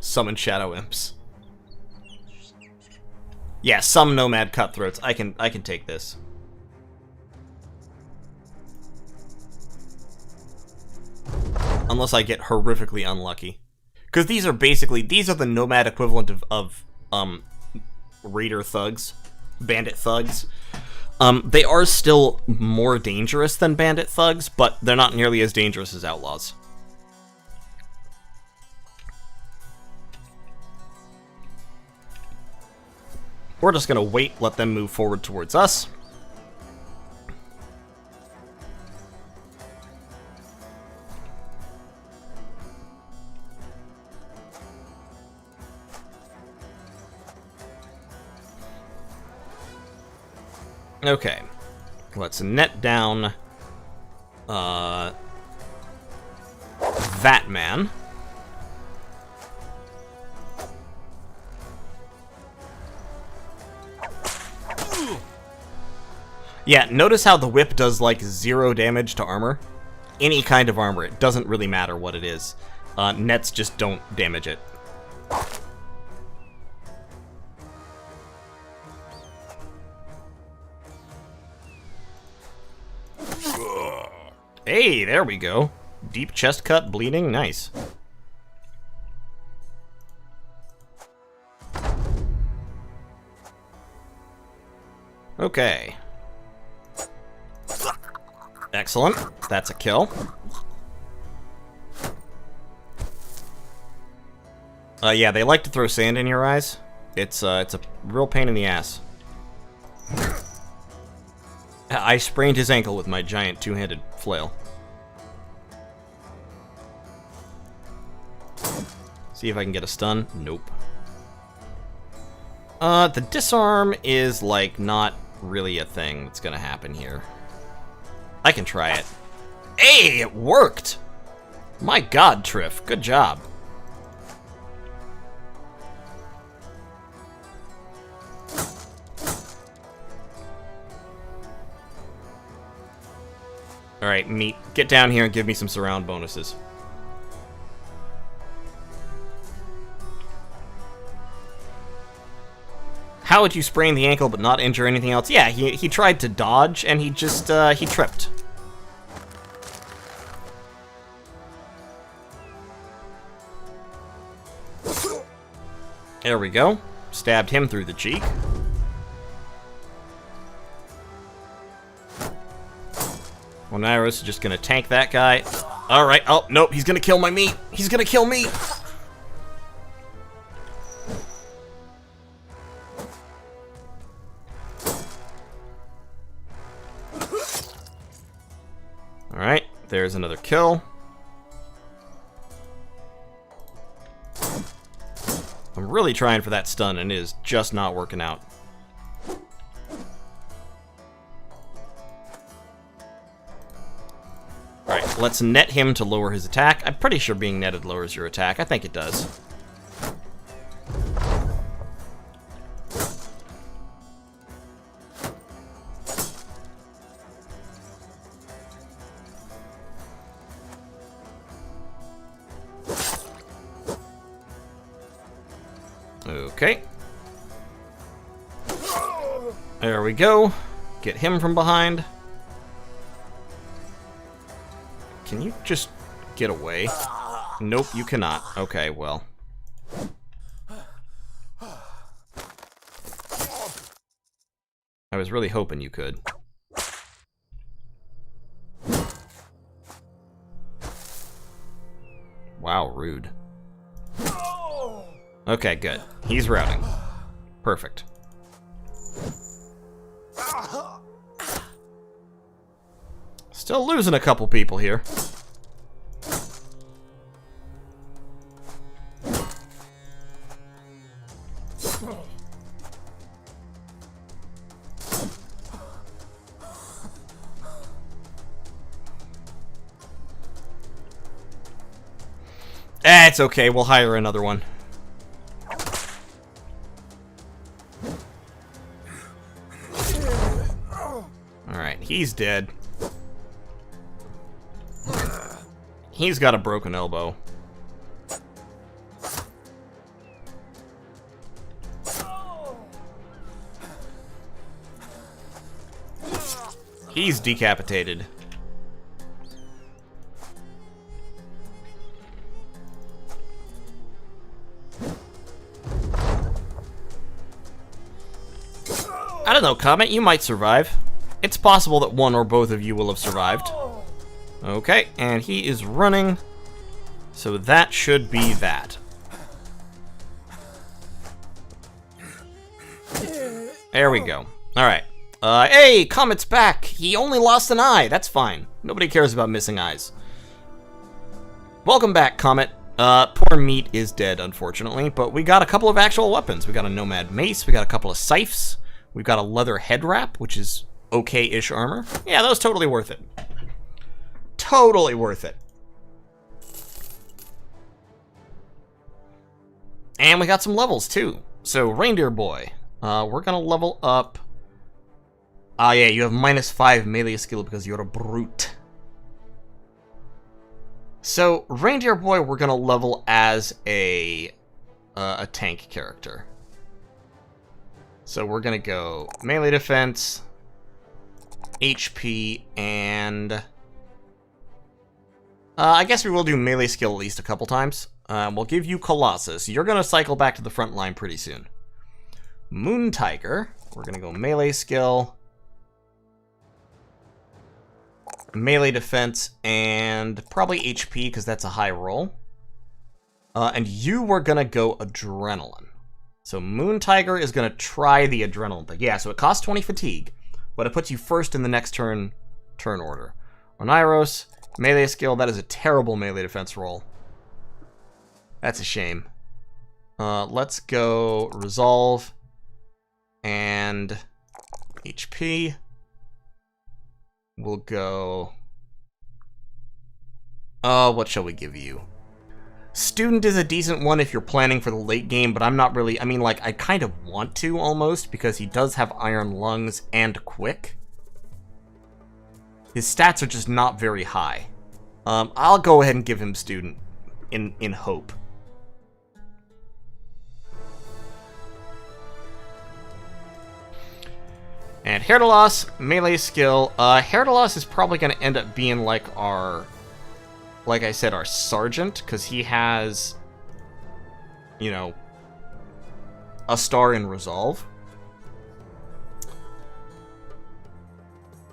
Summon Shadow Imps. Yeah, some Nomad Cutthroats. I can take this. Unless I get horrifically unlucky. Because these are the Nomad equivalent of Raider Thugs. Bandit Thugs. They are still more dangerous than Bandit Thugs, but they're not nearly as dangerous as Outlaws. We're just gonna wait, let them move forward towards us. Okay, let's net down that man. Yeah, notice how the whip does, like, 0 damage to armor? Any kind of armor, it doesn't really matter what it is. Nets just don't damage it. Hey, there we go. Deep chest cut, bleeding, nice. Okay. Excellent. That's a kill. Yeah, they like to throw sand in your eyes. It's a real pain in the ass. I sprained his ankle with my giant two-handed flail. See if I can get a stun. Nope. The disarm is, like, not really a thing that's gonna happen here. I can try it. Hey, it worked! My god, Triff, good job. Alright, Meat, get down here and give me some surround bonuses. How would you sprain the ankle but not injure anything else? Yeah, he tried to dodge and he just, he tripped. There we go. Stabbed him through the cheek. Oneiros is just gonna tank that guy. Alright, oh, nope, he's gonna kill my meat. He's gonna kill me! Alright, there's another kill. I'm really trying for that stun and it is just not working out. Alright, let's net him to lower his attack. I'm pretty sure being netted lowers your attack. I think it does. Okay. There we go. Get him from behind. Can you just get away? Nope, you cannot. Okay, well. I was really hoping you could. Wow, rude. Okay, good. He's routing. Perfect. Still losing a couple people here. It's okay, we'll hire another one. Alright, he's dead. He's got a broken elbow. He's decapitated. I don't know, Comet, you might survive. It's possible that one or both of you will have survived. Okay, and he is running, so that should be that. There we go. Alright. Hey, Comet's back! He only lost an eye, that's fine. Nobody cares about missing eyes. Welcome back, Comet. Poor Meat is dead, unfortunately, but we got a couple of actual weapons. We got a Nomad mace, we got a couple of scythes, we've got a leather head wrap, which is okay-ish armor. Yeah, that was totally worth it. Totally worth it. And we got some levels, too. So, Reindeer Boy. We're gonna level up... Ah, yeah, you have -5 melee skill because you're a brute. So, Reindeer Boy, we're gonna level as a tank character. So we're gonna go melee defense, HP, and I guess we will do melee skill at least a couple times. We'll give you Colossus. You're gonna cycle back to the front line pretty soon. Moon Tiger, we're gonna go melee skill, melee defense, and probably HP, because that's a high roll. And you were gonna go Adrenaline. So Moon Tiger is gonna try the Adrenaline thing. Yeah, so it costs 20 fatigue, but it puts you first in the next turn order. Oneiros, melee skill, that is a terrible melee defense roll. That's a shame. Let's go Resolve and HP. We'll go... what shall we give you? Student is a decent one if you're planning for the late game, but I'm not really... I mean, like, I kind of want to, almost, because he does have Iron Lungs and Quick. His stats are just not very high. I'll go ahead and give him Student, in hope. And Herdalos, melee skill. Herdalos is probably going to end up being like our... Like I said, our sergeant, because he has, you know, a star in Resolve.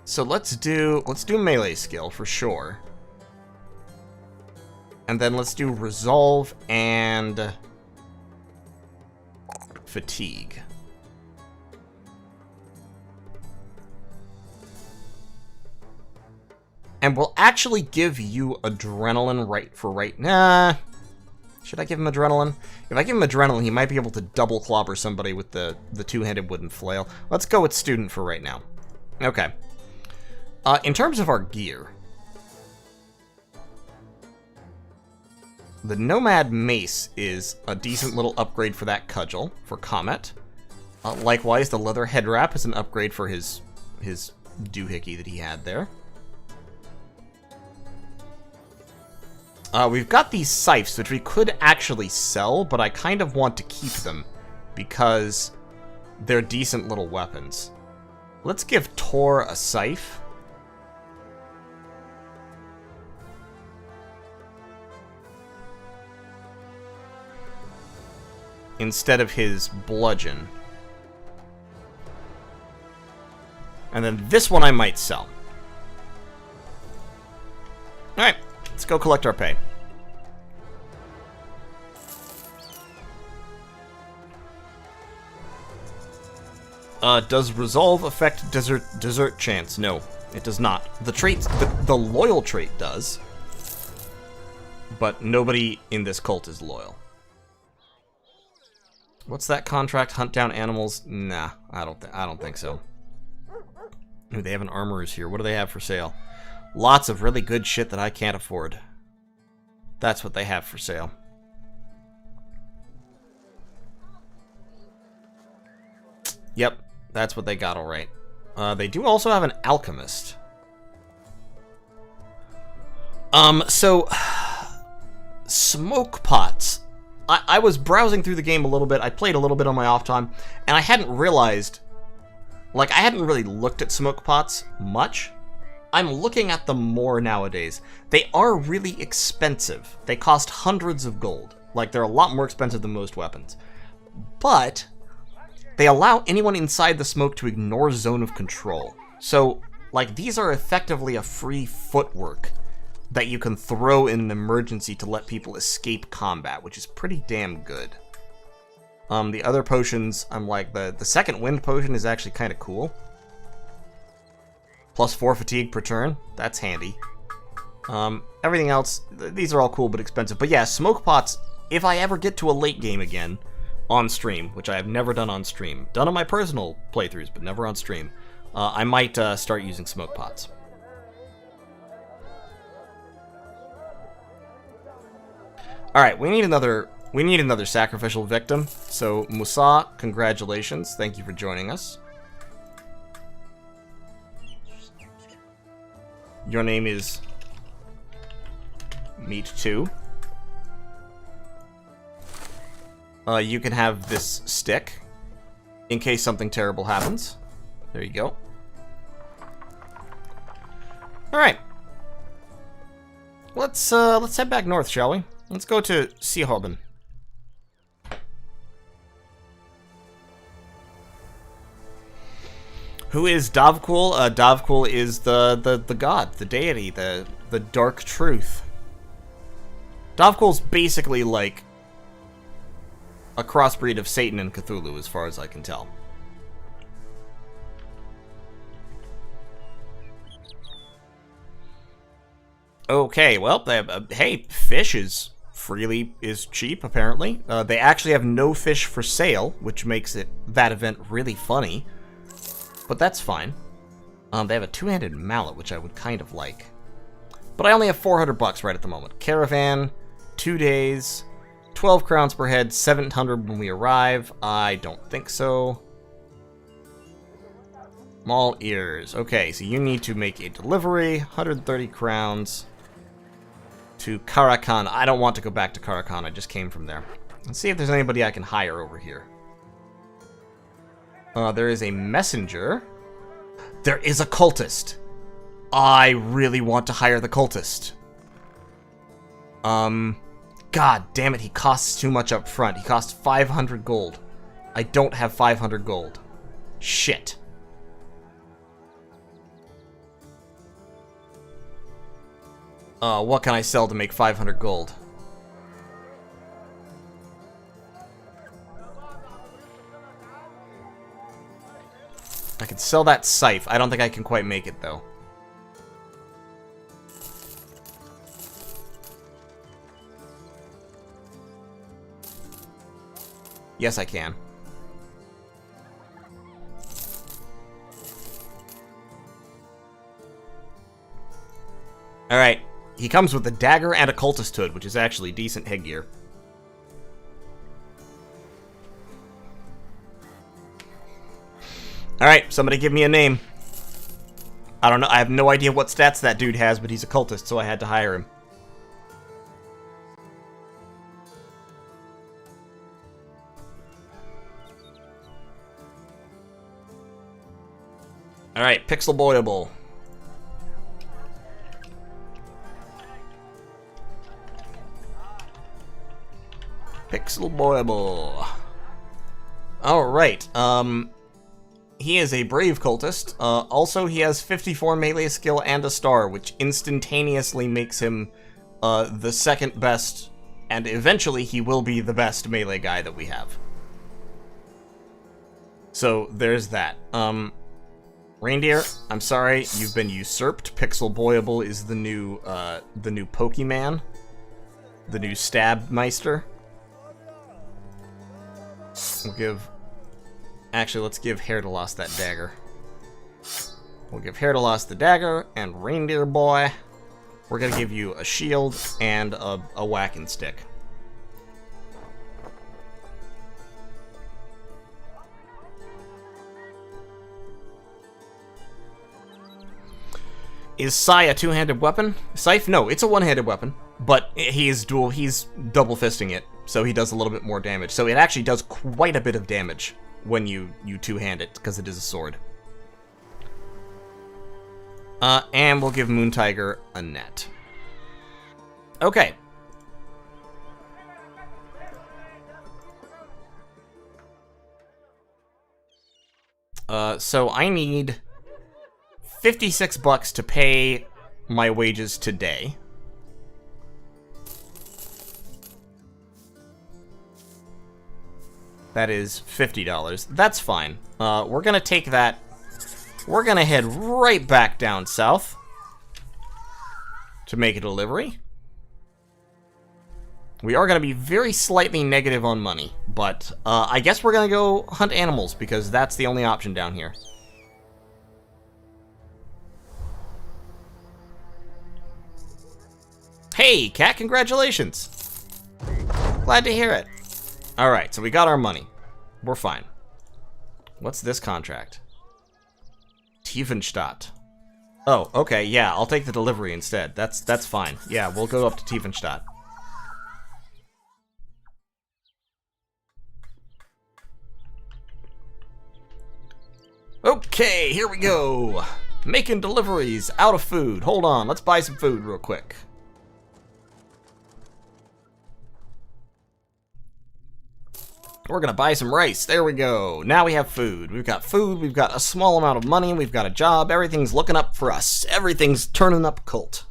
So let's do melee skill for sure. And then let's do Resolve and Fatigue. And we'll actually give you Adrenaline Nah. Should I give him Adrenaline? If I give him Adrenaline, he might be able to double clobber somebody with the two-handed wooden flail. Let's go with Student for right now. Okay. In terms of our gear, the Nomad Mace is a decent little upgrade for that cudgel, for Comet. Likewise, the leather head wrap is an upgrade for his doohickey that he had there. We've got these scythes, which we could actually sell, but I kind of want to keep them, because they're decent little weapons. Let's give Tor a scythe. Instead of his bludgeon. And then this one I might sell. Alright. Let's go collect our pay. Does Resolve affect desert chance? No, it does not. The traits, the loyal trait does, but nobody in this cult is loyal. What's that contract? Hunt down animals? Nah, I don't think so. Ooh, they have an armorer's here. What do they have for sale? Lots of really good shit that I can't afford. That's what they have for sale. Yep, that's what they got, alright. They do also have an alchemist. So... Smoke pots. I was browsing through the game a little bit. I played a little bit on my off time, and I hadn't realized... Like, I hadn't really looked at smoke pots much. I'm looking at them more nowadays. They are really expensive. They cost hundreds of gold. Like, they're a lot more expensive than most weapons. But they allow anyone inside the smoke to ignore zone of control. So, like, these are effectively a free footwork that you can throw in an emergency to let people escape combat, which is pretty damn good. The other potions, I'm like, the second wind potion is actually kind of cool. +4 fatigue per turn. That's handy. Everything else, these are all cool but expensive. But yeah, smoke pots, if I ever get to a late game again on stream, which I have never done on stream, done on my personal playthroughs, but never on stream, I might start using smoke pots. Alright, we need another sacrificial victim. So, Musa, congratulations. Thank you for joining us. Your name is Meat 2. You can have this stick in case something terrible happens. There you go. Alright. Let's head back north, shall we? Let's go to Seehoben. Who is Davkul? Davkul is the god, the deity, the dark truth. Davkul's basically like a crossbreed of Satan and Cthulhu, as far as I can tell. Okay, well, hey, fish is cheap, apparently. They actually have no fish for sale, which makes that event really funny. But that's fine. They have a two-handed mallet, which I would kind of like. But I only have 400 bucks right at the moment. Caravan, 2 days, 12 crowns per head, 700 when we arrive. I don't think so. Mall ears. Okay, so you need to make a delivery. 130 crowns to Karakan. I don't want to go back to Karakan. I just came from there. Let's see if there's anybody I can hire over here. There is a messenger. There is a cultist. I really want to hire the cultist. God damn it, he costs too much up front. He costs 500 gold. I don't have 500 gold. Shit. What can I sell to make 500 gold? I could sell that scythe. I don't think I can quite make it, though. Yes, I can. Alright. He comes with a dagger and a cultist hood, which is actually decent headgear. Alright, somebody give me a name. I don't know, I have no idea what stats that dude has, but he's a cultist, so I had to hire him. Alright, Pixel Boyable. Pixel Boyable. Alright, he is a brave cultist. Also, he has 54 melee skill and a star, which instantaneously makes him the second best, and eventually he will be the best melee guy that we have. So, there's that. Reindeer, I'm sorry, you've been usurped. Pixel Boyable is the new Pokemon. The new Stab Meister. We'll give... Actually, let's give Hairdalos that dagger. We'll give Hairdalos the dagger, and Reindeer Boy, we're gonna give you a shield and a whacking stick. Is Sai a two-handed weapon? Scythe? No, it's a one-handed weapon, but he's double fisting it, so he does a little bit more damage. So it actually does quite a bit of damage when you two-hand it, because it is a sword. And we'll give Moon Tiger a net. Okay. So I need 56 bucks to pay my wages today. That is $50. That's fine. We're gonna take that. We're gonna head right back down south to make a delivery. We are gonna be very slightly negative on money, but I guess we're gonna go hunt animals because that's the only option down here. Hey, Cat, congratulations! Glad to hear it. Alright, so we got our money. We're fine. What's this contract? Tiefenstadt. Oh, okay, yeah, I'll take the delivery instead. That's fine. Yeah, we'll go up to Tiefenstadt. Okay, here we go. Making deliveries out of food. Hold on, let's buy some food real quick. We're gonna buy some rice. There we go. Now we have food. We've got food, we've got a small amount of money, we've got a job. Everything's looking up for us. Everything's turning up cult.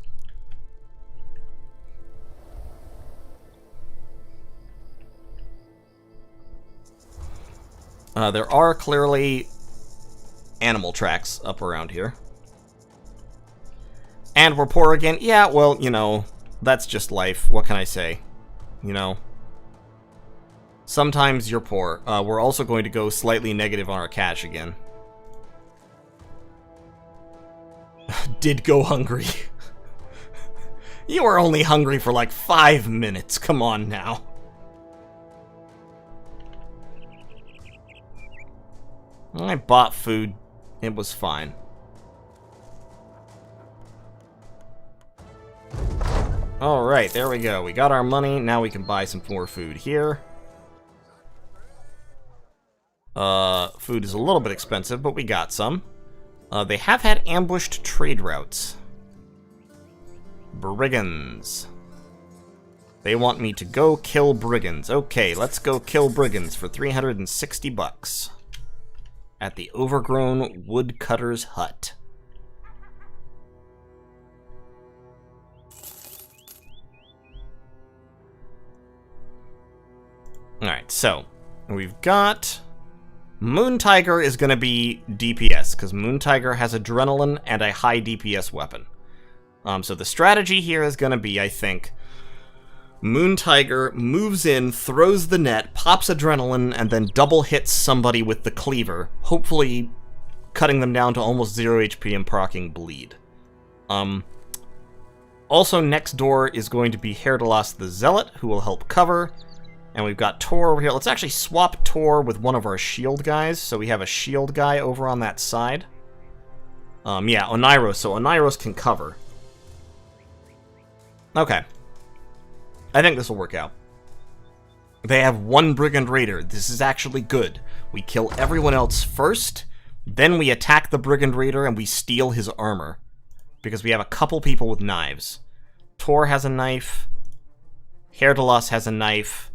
There are clearly animal tracks up around here. And we're poor again. Yeah, well, you know, that's just life. What can I say? You know? Sometimes you're poor. We're also going to go slightly negative on our cash again. Did go hungry. You were only hungry for like 5 minutes. Come on now. I bought food. It was fine. Alright, there we go. We got our money. Now we can buy some more food here. Food is a little bit expensive, but we got some. They have had ambushed trade routes. Brigands. They want me to go kill brigands. Okay, let's go kill brigands for 360 bucks. At the overgrown woodcutter's hut. Alright, so we've got... Moon Tiger is going to be DPS, because Moon Tiger has adrenaline and a high DPS weapon. So the strategy here is going to be, I think, Moon Tiger moves in, throws the net, pops adrenaline, and then double hits somebody with the cleaver, hopefully cutting them down to almost 0 HP and proccing bleed. Also next door is going to be Herdalas the Zealot, who will help cover. And we've got Tor over here. Let's actually swap Tor with one of our shield guys. So we have a shield guy over on that side. Yeah, Oneiros. So Oneiros can cover. Okay. I think this will work out. They have one Brigand Raider. This is actually good. We kill everyone else first, then we attack the Brigand Raider and we steal his armor. Because we have a couple people with knives. Tor has a knife. Herdalas has a knife.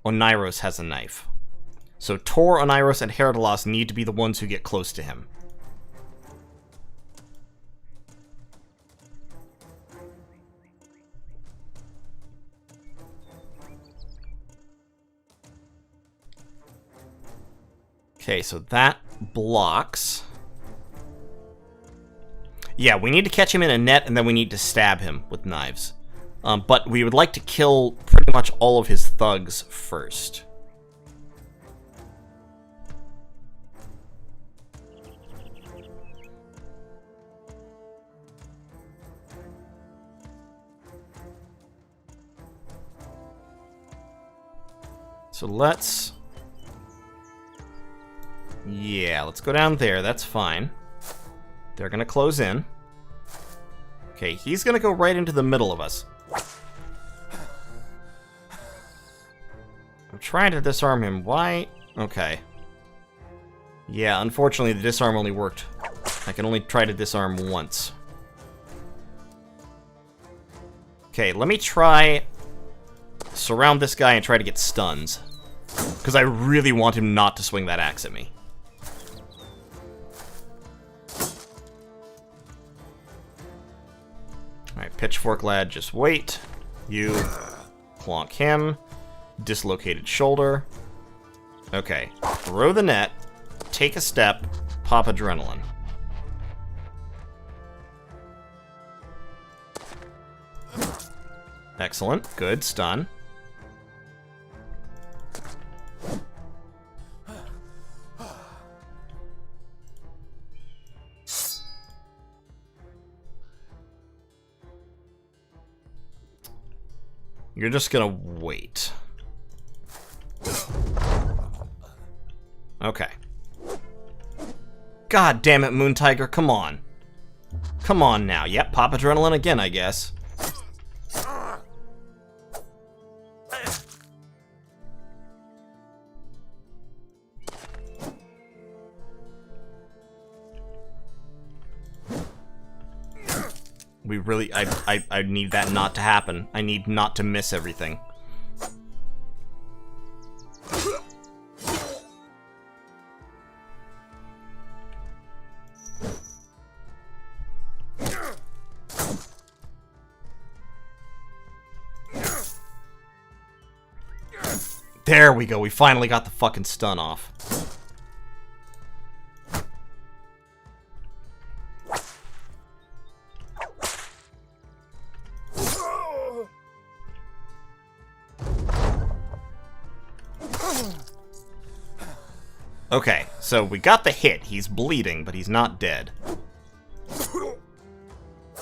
Oneiros has a knife. So Tor, Oneiros, and Herdalas need to be the ones who get close to him. Okay, so that blocks. Yeah, we need to catch him in a net, and then we need to stab him with knives. But we would like to kill pretty much all of his thugs first. So let's... Yeah, let's go down there. That's fine. They're gonna close in. Okay, he's gonna go right into the middle of us. I'm trying to disarm him. Why? Okay. Yeah, unfortunately the disarm only worked. I can only try to disarm once. Okay, let me try... surround this guy and try to get stuns. Because I really want him not to swing that axe at me. Alright, Pitchfork Lad, just wait. You plonk him. Dislocated shoulder. Okay, throw the net, take a step, pop adrenaline. Excellent, good, stun. You're just gonna wait. Okay. God damn it, Moon Tiger, come on. Come on now. Yep, pop adrenaline again, I guess. We really, I need that not to happen. I need not to miss everything. There we go, we finally got the fucking stun off. Okay, so we got the hit. He's bleeding, but he's not dead.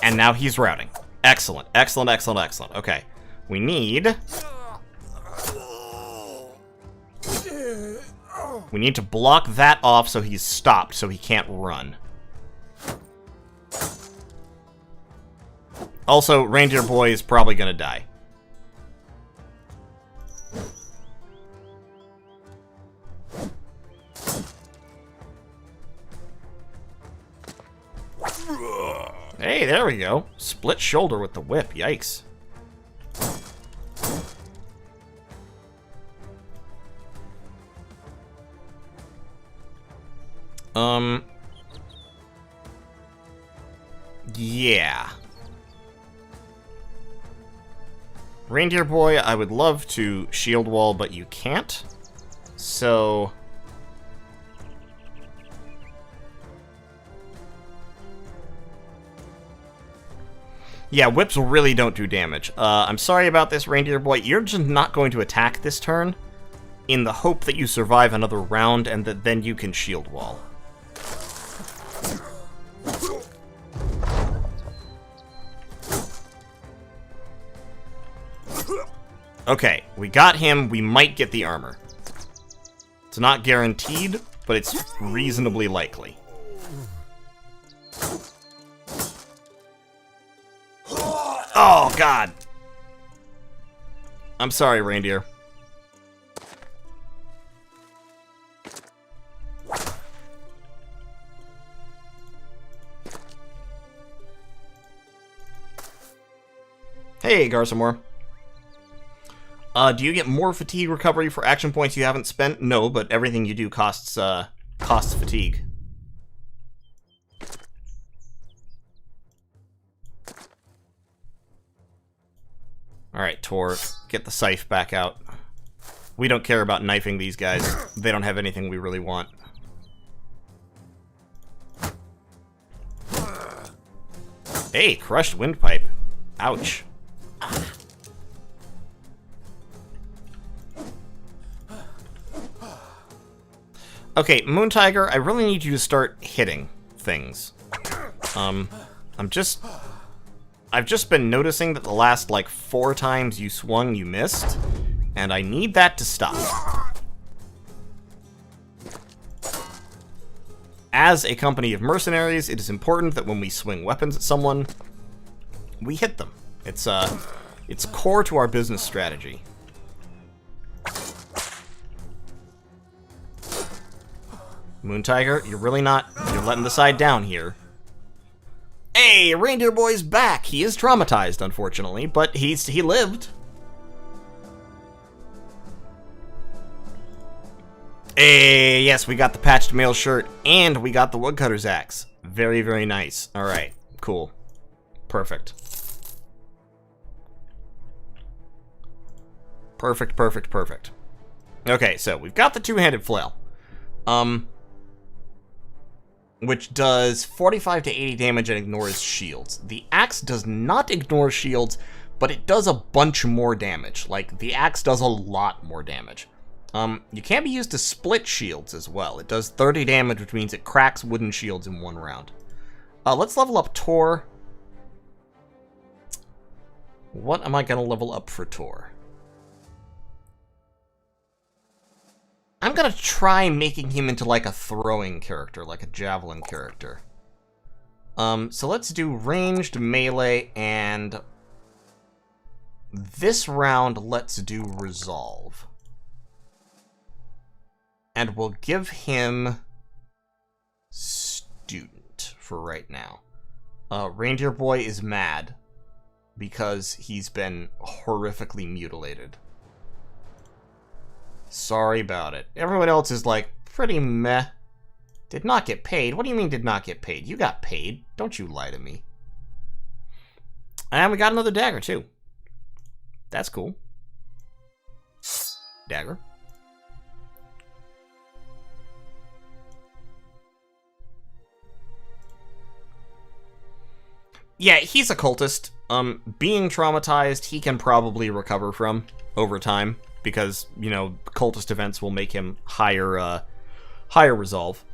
And now he's routing. Excellent, excellent, excellent, excellent. Okay, we need... We need to block that off so he's stopped, so he can't run. Also, Reindeer Boy is probably gonna die. Hey, there we go. Split shoulder with the whip. Yikes. Yeah. Reindeer Boy, I would love to shield wall, but you can't. So... yeah, whips really don't do damage. I'm sorry about this, Reindeer Boy. You're just not going to attack this turn in the hope that you survive another round and that then you can shield wall. Okay, we got him. We might get the armor. It's not guaranteed, but it's reasonably likely. Oh, God. I'm sorry, reindeer. Hey, Garsamore. Do you get more fatigue recovery for action points you haven't spent? No, but everything you do costs fatigue. Alright, Tor, get the scythe back out. We don't care about knifing these guys. They don't have anything we really want. Hey, crushed windpipe. Ouch. Okay, Moon Tiger, I really need you to start hitting things. I've just been noticing that the last, like, 4 times you swung, you missed, and I need that to stop. As a company of mercenaries, it is important that when we swing weapons at someone, we hit them. It's core to our business strategy. Moon Tiger, you're really not... you're letting the side down here. Hey, Reindeer Boy's back! He is traumatized, unfortunately, but he lived. Hey, yes, we got the patched mail shirt, and we got the woodcutter's axe. Very, very nice. Alright, cool. Perfect. Perfect, perfect, perfect. Okay, so we've got the two-handed flail. Which does 45 to 80 damage and ignores shields. The axe does not ignore shields, but it does a bunch more damage. Like, the axe does a lot more damage. You can be used to split shields as well. It does 30 damage, which means it cracks wooden shields in 1 round. Let's level up Tor. What am I going to level up for Tor? I'm going to try making him into like a throwing character, like a javelin character. So let's do ranged, melee, and this round let's do resolve. And we'll give him student for right now. Reindeer Boy is mad because he's been horrifically mutilated. Sorry about it. Everyone else is like, pretty meh. Did not get paid? What do you mean did not get paid? You got paid. Don't you lie to me. And we got another dagger, too. That's cool. Dagger. Yeah, he's a cultist. Being traumatized, he can probably recover from over time. Because, you know, cultist events will make him higher resolve.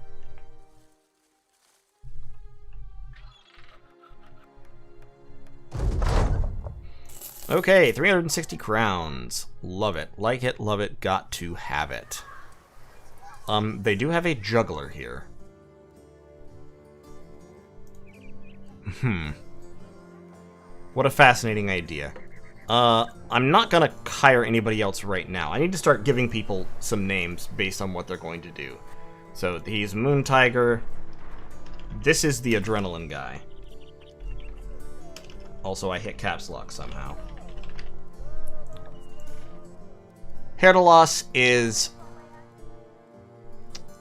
Okay, 360 crowns. Love it. Like it, love it, got to have it. They do have a juggler here. What a fascinating idea. I'm not gonna hire anybody else right now. I need to start giving people some names based on what they're going to do. So, he's Moon Tiger. This is the adrenaline guy. Also, I hit caps lock somehow. Herdalos is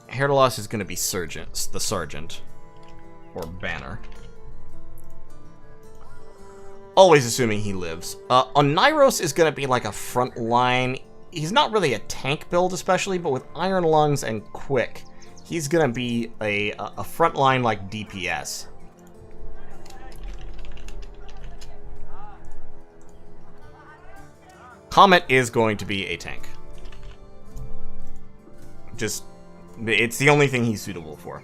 going to be the sergeant, or banner. Always assuming he lives. Oniros is going to be like a front line. He's not really a tank build especially, but with Iron Lungs and Quick, he's going to be a front line like DPS. Comet is going to be a tank. It's the only thing he's suitable for.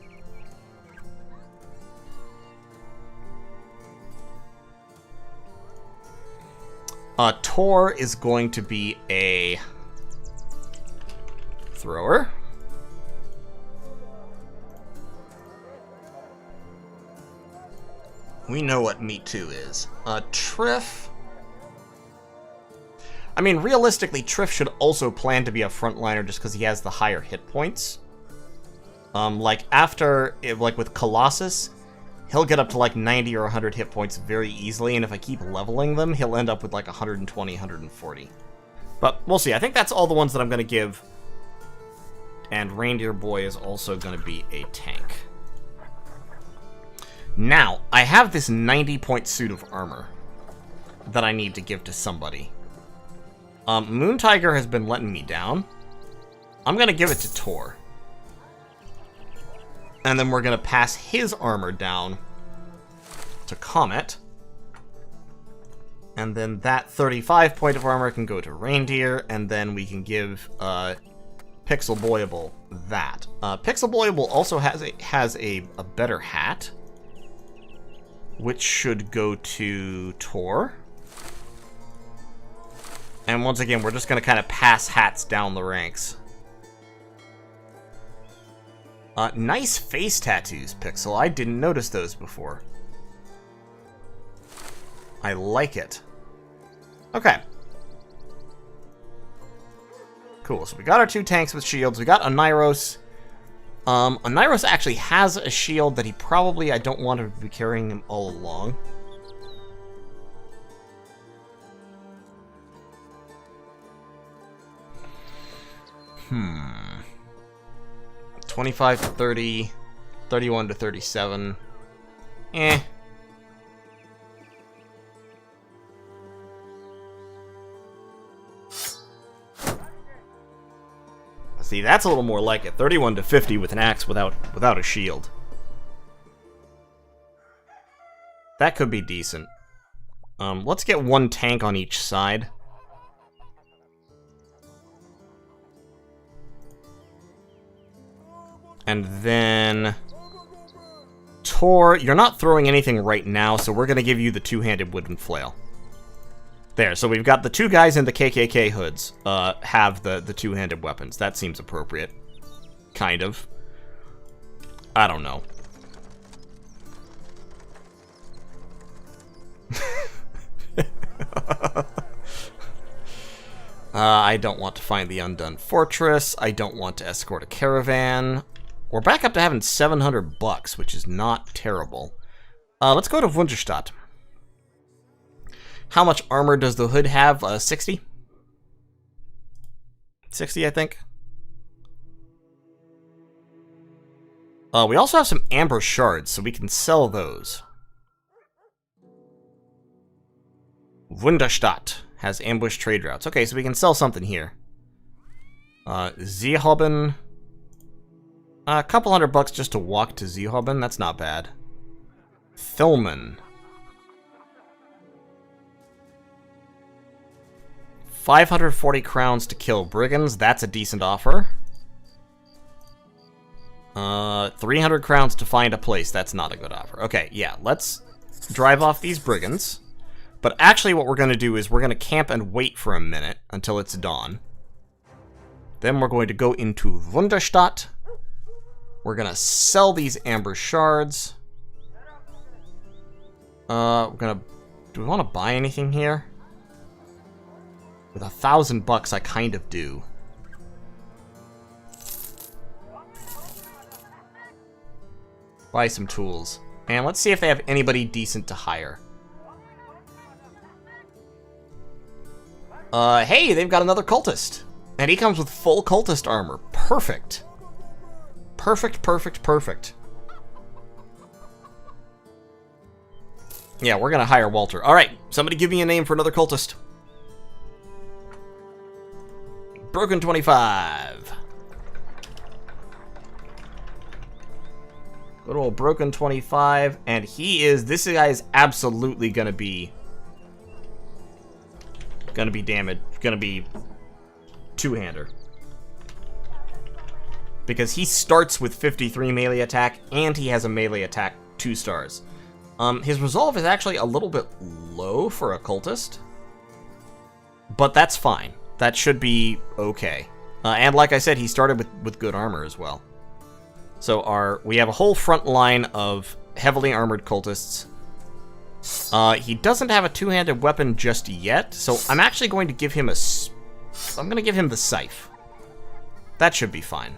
Tor is going to be a thrower. We know what Me Too is. Triff. I mean, realistically, Triff should also plan to be a frontliner just because he has the higher hit points. Like with Colossus, he'll get up to like 90 or 100 hit points very easily, and if I keep leveling them, he'll end up with like 120, 140. But we'll see. I think that's all the ones that I'm going to give. And Reindeer Boy is also going to be a tank. Now, I have this 90-point suit of armor that I need to give to somebody. Moon Tiger has been letting me down. I'm going to give it to Tor. And then we're going to pass his armor down to Comet. And then that 35 point of armor can go to Reindeer, and then we can give Pixel Boyable that. Pixel Boyable also has a better hat, which should go to Tor. And once again, we're just going to kind of pass hats down the ranks. Nice face tattoos, Pixel. I didn't notice those before. I like it. Okay. Cool, so we got our two tanks with shields. We got Oniros. Oniros actually has a shield that I don't want to be carrying him all along. 25 to 30, 31 to 37. Eh. See, that's a little more like it. 31 to 50 with an axe without a shield. That could be decent. Let's get one tank on each side. And then Tor, you're not throwing anything right now, so we're going to give you the two-handed wooden flail. There, so we've got the two guys in the KKK hoods have the two-handed weapons. That seems appropriate. Kind of. I don't know. I don't want to find the undone fortress. I don't want to escort a caravan. We're back up to having 700 bucks, which is not terrible. Let's go to Wunderstadt. How much armor does the hood have? 60? 60, I think. We also have some amber shards, so we can sell those. Wunderstadt has ambush trade routes. Okay, so we can sell something here. Seehoben. A couple $100 just to walk to Seehoben. That's not bad. Thilman. 540 crowns to kill brigands. That's a decent offer. 300 crowns to find a place. That's not a good offer. Okay, yeah, let's drive off these brigands. But actually what we're going to do is we're going to camp and wait for a minute until it's dawn. Then we're going to go into Wunderstadt. We're going to sell these amber shards. We're going to... Do we want to buy anything here? With $1,000, I kind of do. Buy some tools. And let's see if they have anybody decent to hire. Hey, they've got another cultist. And he comes with full cultist armor. Perfect. Perfect, perfect, perfect. Yeah, we're gonna hire Walter. Alright, somebody give me a name for another cultist. Broken 25. Good old Broken 25. And this guy is absolutely gonna be damaged. Gonna be two-hander. Because he starts with 53 melee attack, and he has a melee attack 2 stars. His resolve is actually a little bit low for a cultist. But that's fine. That should be okay. And like I said, he started with good armor as well. So we have a whole front line of heavily armored cultists. He doesn't have a two-handed weapon just yet, so I'm actually going to give him I'm going to give him the scythe. That should be fine.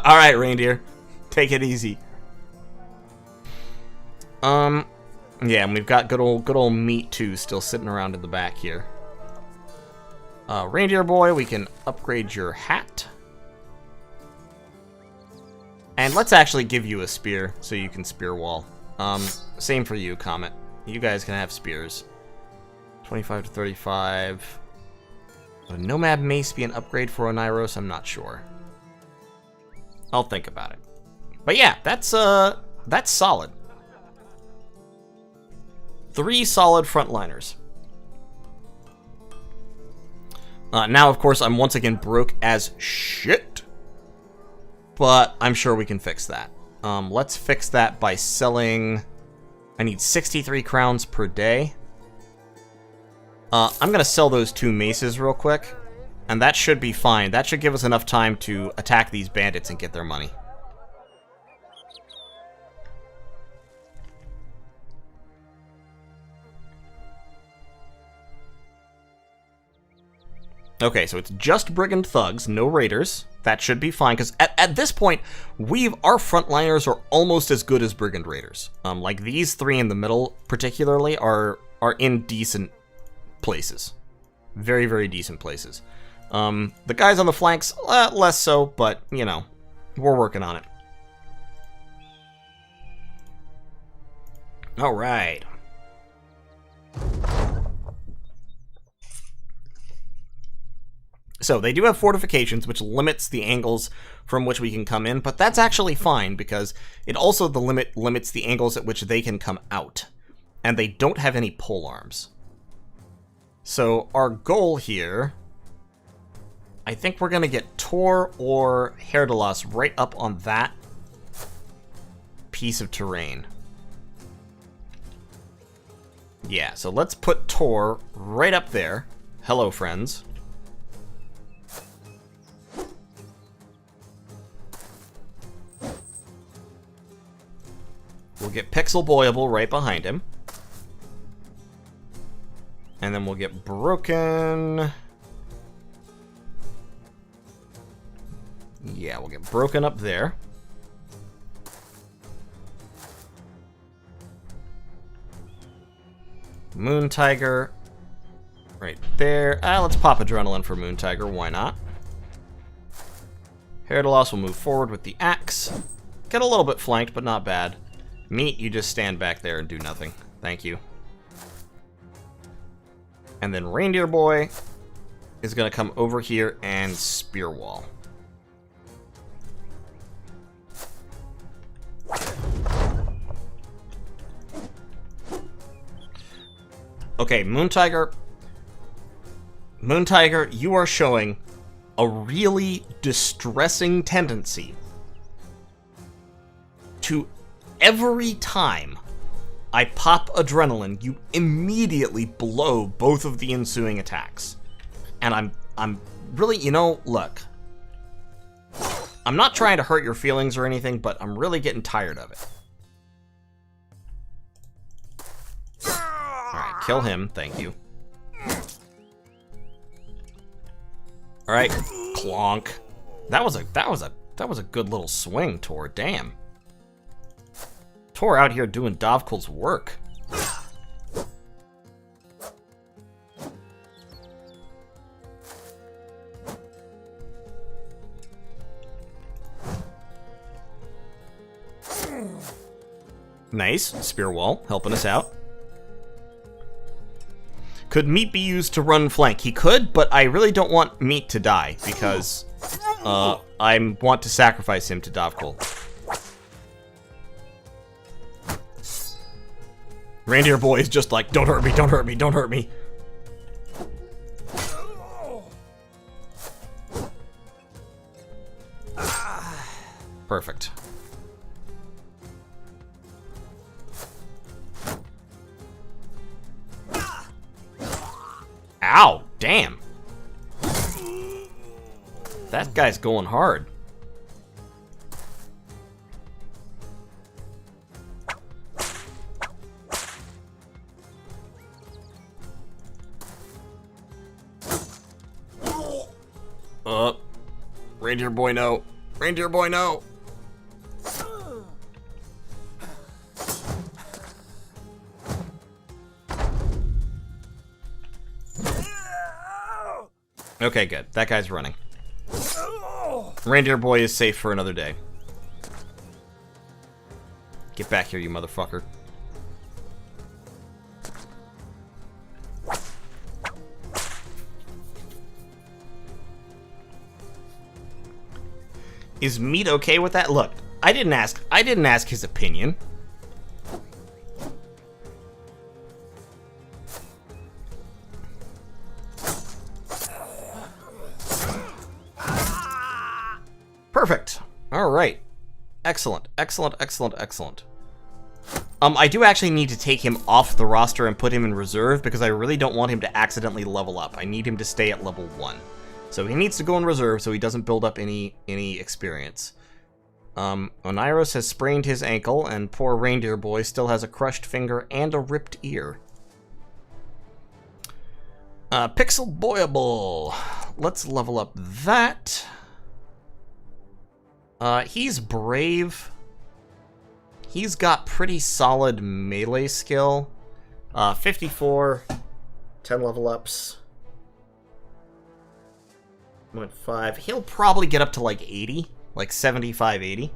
Alright, reindeer. Take it easy. Yeah, and we've got good old meat too still sitting around in the back here. Reindeer boy, we can upgrade your hat. And let's actually give you a spear so you can spear wall. Same for you, Comet. You guys can have spears. 25 to 35. Would a Nomad mace be an upgrade for Oniros? I'm not sure. I'll think about it. But yeah, that's solid. 3 solid frontliners. Now, of course, I'm once again broke as shit. But I'm sure we can fix that. Let's fix that by selling... I need 63 crowns per day. I'm going to sell those 2 maces real quick. And that should be fine. That should give us enough time to attack these bandits and get their money. Okay, so it's just brigand thugs, no raiders. That should be fine, because at this point, our frontliners are almost as good as brigand raiders. Like these 3 in the middle, particularly, are in decent places. Very, very decent places. The guys on the flanks, less so, but, you know, we're working on it. Alright. So, they do have fortifications, which limits the angles from which we can come in, but that's actually fine, because it also limits the angles at which they can come out. And they don't have any pole arms. So, our goal here... I think we're going to get Tor or Herdalas right up on that piece of terrain. Yeah, so let's put Tor right up there. Hello, friends. get Pixel Boyable right behind him. And then we'll get Broken. Yeah, we'll get Broken up there. Moon Tiger right there. Let's pop Adrenaline for Moon Tiger. Why not? Herdalos will move forward with the axe. Get a little bit flanked, but not bad. Meat, you just stand back there and do nothing. Thank you. And then Reindeer Boy is going to come over here and Spear Wall. Okay, Moon Tiger. Moon Tiger, you are showing a really distressing tendency to every time I pop Adrenaline, you immediately blow both of the ensuing attacks. And I'm really, you know, look. I'm not trying to hurt your feelings or anything, but I'm really getting tired of it. Alright, kill him, thank you. Alright, clonk. That was a good little swing, Tor, damn. Tor out here doing Dovkul's work. Nice, Spear Wall, helping us out. Could Meat be used to run flank? He could, but I really don't want Meat to die, because I want to sacrifice him to Dovkul. Reindeer Boy is just like, don't hurt me, don't hurt me, don't hurt me. Perfect. Ow, damn. That guy's going hard. Reindeer Boy, no. Reindeer Boy, no. Okay, good. That guy's running. Reindeer Boy is safe for another day. Get back here, you motherfucker. Is Meat okay with that? Look, I didn't ask his opinion. Perfect. All right. Excellent. Excellent, excellent, excellent. I do actually need to take him off the roster and put him in reserve because I really don't want him to accidentally level up. I need him to stay at level 1. So he needs to go in reserve so he doesn't build up any experience. Oneiros has sprained his ankle, and poor Reindeer Boy still has a crushed finger and a ripped ear. Pixel Boyable. Let's level up that. He's brave. He's got pretty solid melee skill. 54, 10 level ups. 0.5. He'll probably get up to like 80, like 75, 80.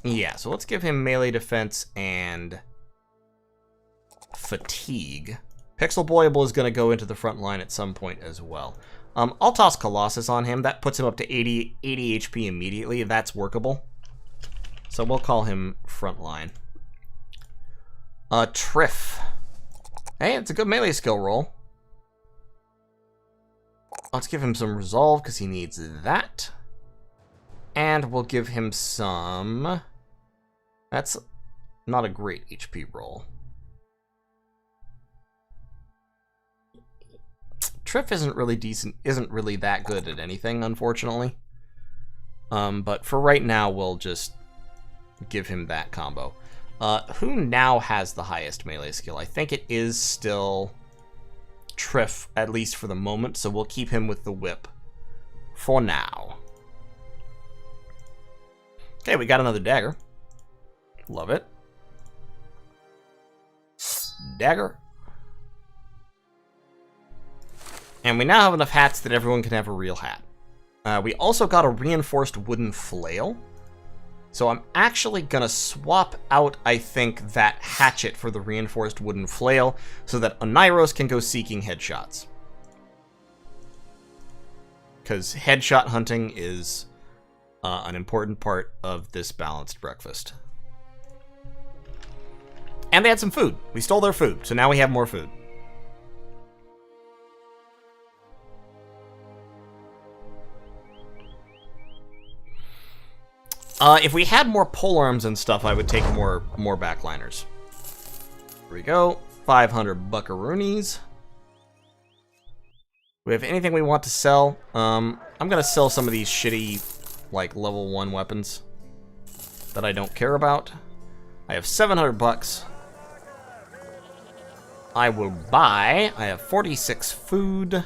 Yeah, so let's give him melee defense and fatigue. Pixel Boyable is going to go into the front line at some point as well. I'll toss Colossus on him. That puts him up to 80 HP immediately. That's workable. So we'll call him front line. Triff. Hey, it's a good melee skill roll. Let's give him some resolve because he needs that. And we'll give him some... That's not a great HP roll. Triff isn't really decent, isn't really that good at anything, unfortunately. But for right now, we'll just give him that combo. Who now has the highest melee skill? I think it is still Triff, at least for the moment, so we'll keep him with the whip for now. Okay, we got another dagger. Love it. Dagger. And we now have enough hats that everyone can have a real hat. We also got a reinforced wooden flail. So I'm actually going to swap out, I think, that hatchet for the reinforced wooden flail so that Oneiros can go seeking headshots. Because headshot hunting is an important part of this balanced breakfast. And they had some food. We stole their food, so now we have more food. If we had more polearms and stuff, I would take more backliners. Here we go. 500 buckaroonies. We have anything we want to sell? I'm gonna sell some of these shitty, like, level 1 weapons that I don't care about. I have 700 bucks. I will buy. I have 46 food.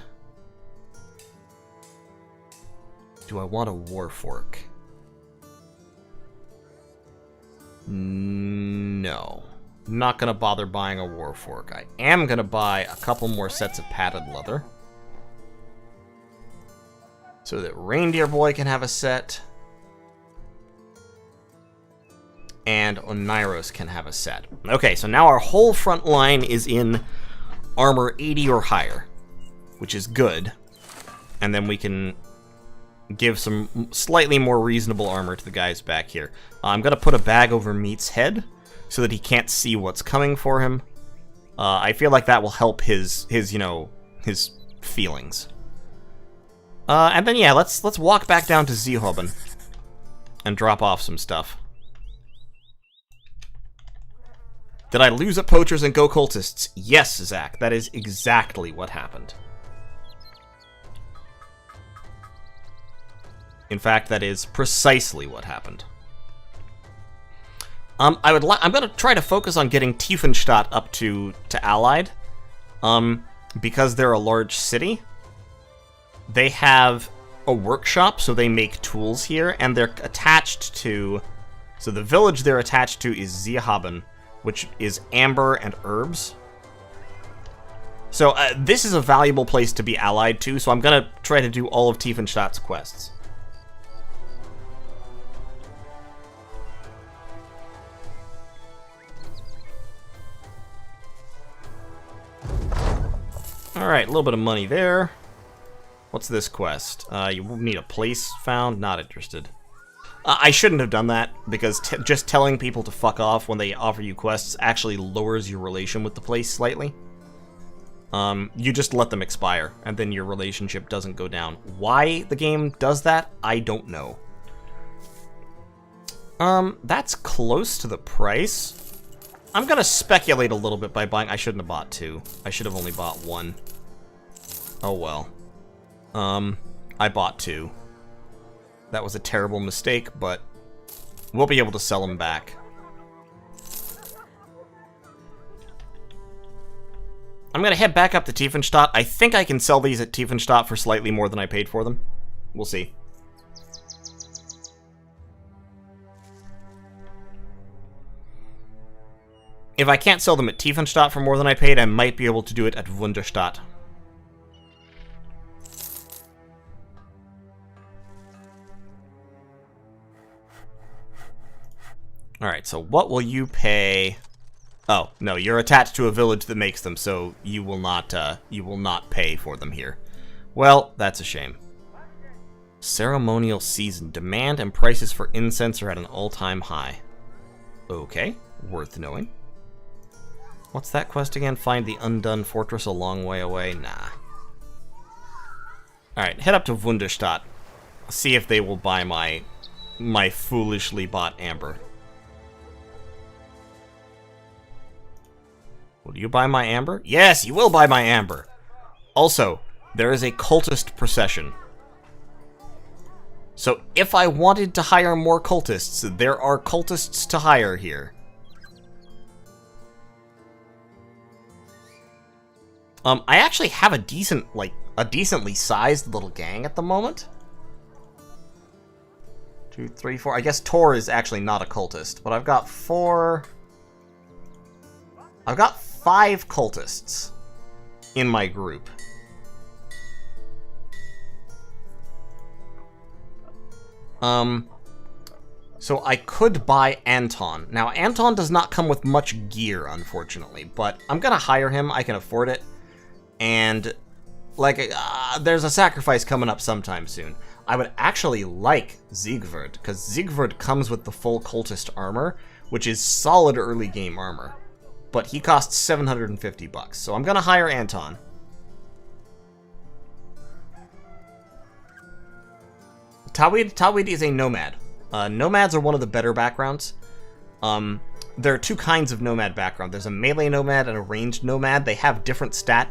Do I want a war fork? No. Not gonna bother buying a war fork. I am gonna buy a couple more sets of padded leather, so that Reindeer Boy can have a set, and Oneiros can have a set. Okay, so now our whole front line is in armor 80 or higher, which is good. And then we can give some slightly more reasonable armor to the guys back here. I'm going to put a bag over Meat's head so that he can't see what's coming for him. I feel like that will help his feelings. And then, yeah, let's walk back down to Seehoben and drop off some stuff. Did I lose at poachers and go cultists? Yes, Zach, that is exactly what happened. In fact, that is precisely what happened. I'm gonna try to focus on getting Tiefenstadt up to Allied, because they're a large city. They have a workshop, so they make tools here, and they're attached to... So the village they're attached to is Seehoben, which is amber and herbs. So this is a valuable place to be allied to, so I'm gonna try to do all of Tiefenstadt's quests. Alright, a little bit of money there. What's this quest? You need a place found? Not interested. I shouldn't have done that, because just telling people to fuck off when they offer you quests actually lowers your relation with the place slightly. You just let them expire, and then your relationship doesn't go down. Why the game does that, I don't know. That's close to the price. I'm gonna speculate a little bit by buying... I shouldn't have bought 2. I should have only bought 1. Oh well. I bought 2. That was a terrible mistake, but we'll be able to sell them back. I'm gonna head back up to Tiefenstadt. I think I can sell these at Tiefenstadt for slightly more than I paid for them. We'll see. If I can't sell them at Tiefenstadt for more than I paid, I might be able to do it at Wunderstadt. Alright, so what will you pay? Oh, no, you're attached to a village that makes them, so you will not pay for them here. Well, that's a shame. Ceremonial season. Demand and prices for incense are at an all-time high. Okay, worth knowing. What's that quest again? Find the undone fortress a long way away? Nah. Alright, head up to Wunderstadt. See if they will buy my foolishly bought amber. Will you buy my amber? Yes, you will buy my amber. Also, there is a cultist procession. So if I wanted to hire more cultists, there are cultists to hire here. I actually have a decently sized little gang at the moment. 2, 3, 4. I guess Tor is actually not a cultist, but I've got 4. I've got 5 cultists in my group. So I could buy Anton. Now, Anton does not come with much gear, unfortunately, but I'm gonna hire him. I can afford it. And, like, there's a sacrifice coming up sometime soon. I would actually like Siegward, because Siegward comes with the full cultist armor, which is solid early game armor. But he costs 750 bucks, so I'm gonna hire Anton. Tawid is a nomad. Nomads are one of the better backgrounds. There are 2 kinds of nomad background. There's a melee nomad and a ranged nomad. They have different stat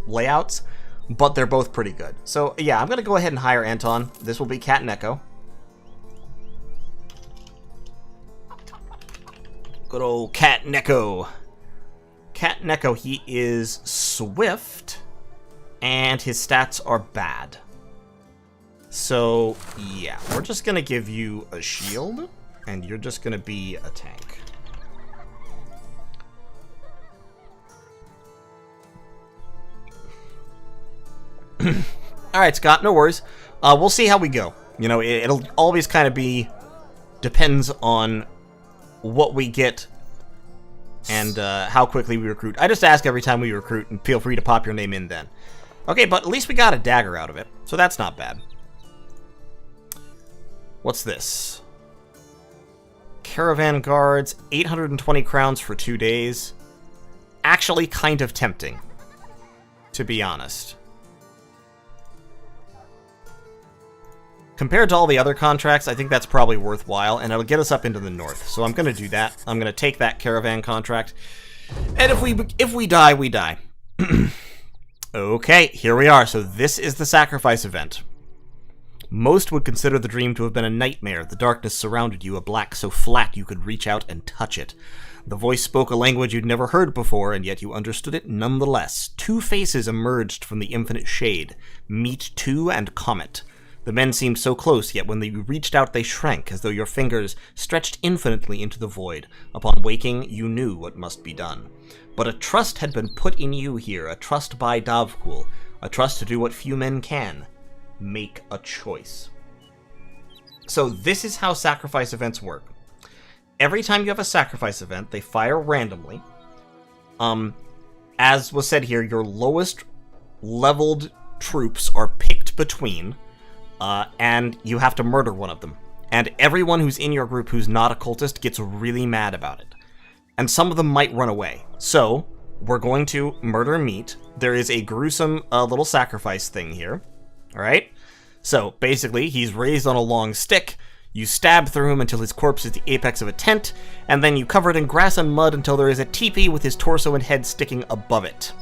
layouts, but they're both pretty good. So yeah, I'm gonna go ahead and hire Anton. This will be Cat and Echo. Good old Cat and Echo. Cat and Echo, he is swift, and his stats are bad. So yeah, we're just gonna give you a shield, and you're just gonna be a tank. Alright, Scott, no worries. We'll see how we go. You know, it'll always kind of be... depends on what we get and how quickly we recruit. I just ask every time we recruit, and feel free to pop your name in then. Okay, but at least we got a dagger out of it, so that's not bad. What's this? Caravan guards, 820 crowns for 2 days. Actually kind of tempting, to be honest. Compared to all the other contracts, I think that's probably worthwhile, and it'll get us up into the north. So I'm going to do that. I'm going to take that caravan contract. And if we die, we die. Okay, here we are. So this is the sacrifice event. Most would consider the dream to have been a nightmare. The darkness surrounded you, a black so flat you could reach out and touch it. The voice spoke a language you'd never heard before, and yet you understood it nonetheless. 2 faces emerged from the infinite shade. Meet 2 and Comet. The men seemed so close, yet when you reached out they shrank, as though your fingers stretched infinitely into the void. Upon waking, you knew what must be done. But a trust had been put in you here, a trust by Davkul, a trust to do what few men can. Make a choice. So this is how sacrifice events work. Every time you have a sacrifice event, they fire randomly. As was said here, your lowest leveled troops are picked between, and you have to murder one of them. And everyone who's in your group who's not a cultist gets really mad about it. And some of them might run away. So, we're going to murder meat. There is a gruesome little sacrifice thing here. Alright? So, basically, he's raised on a long stick. You stab through him until his corpse is the apex of a tent, and then you cover it in grass and mud until there is a teepee with his torso and head sticking above it.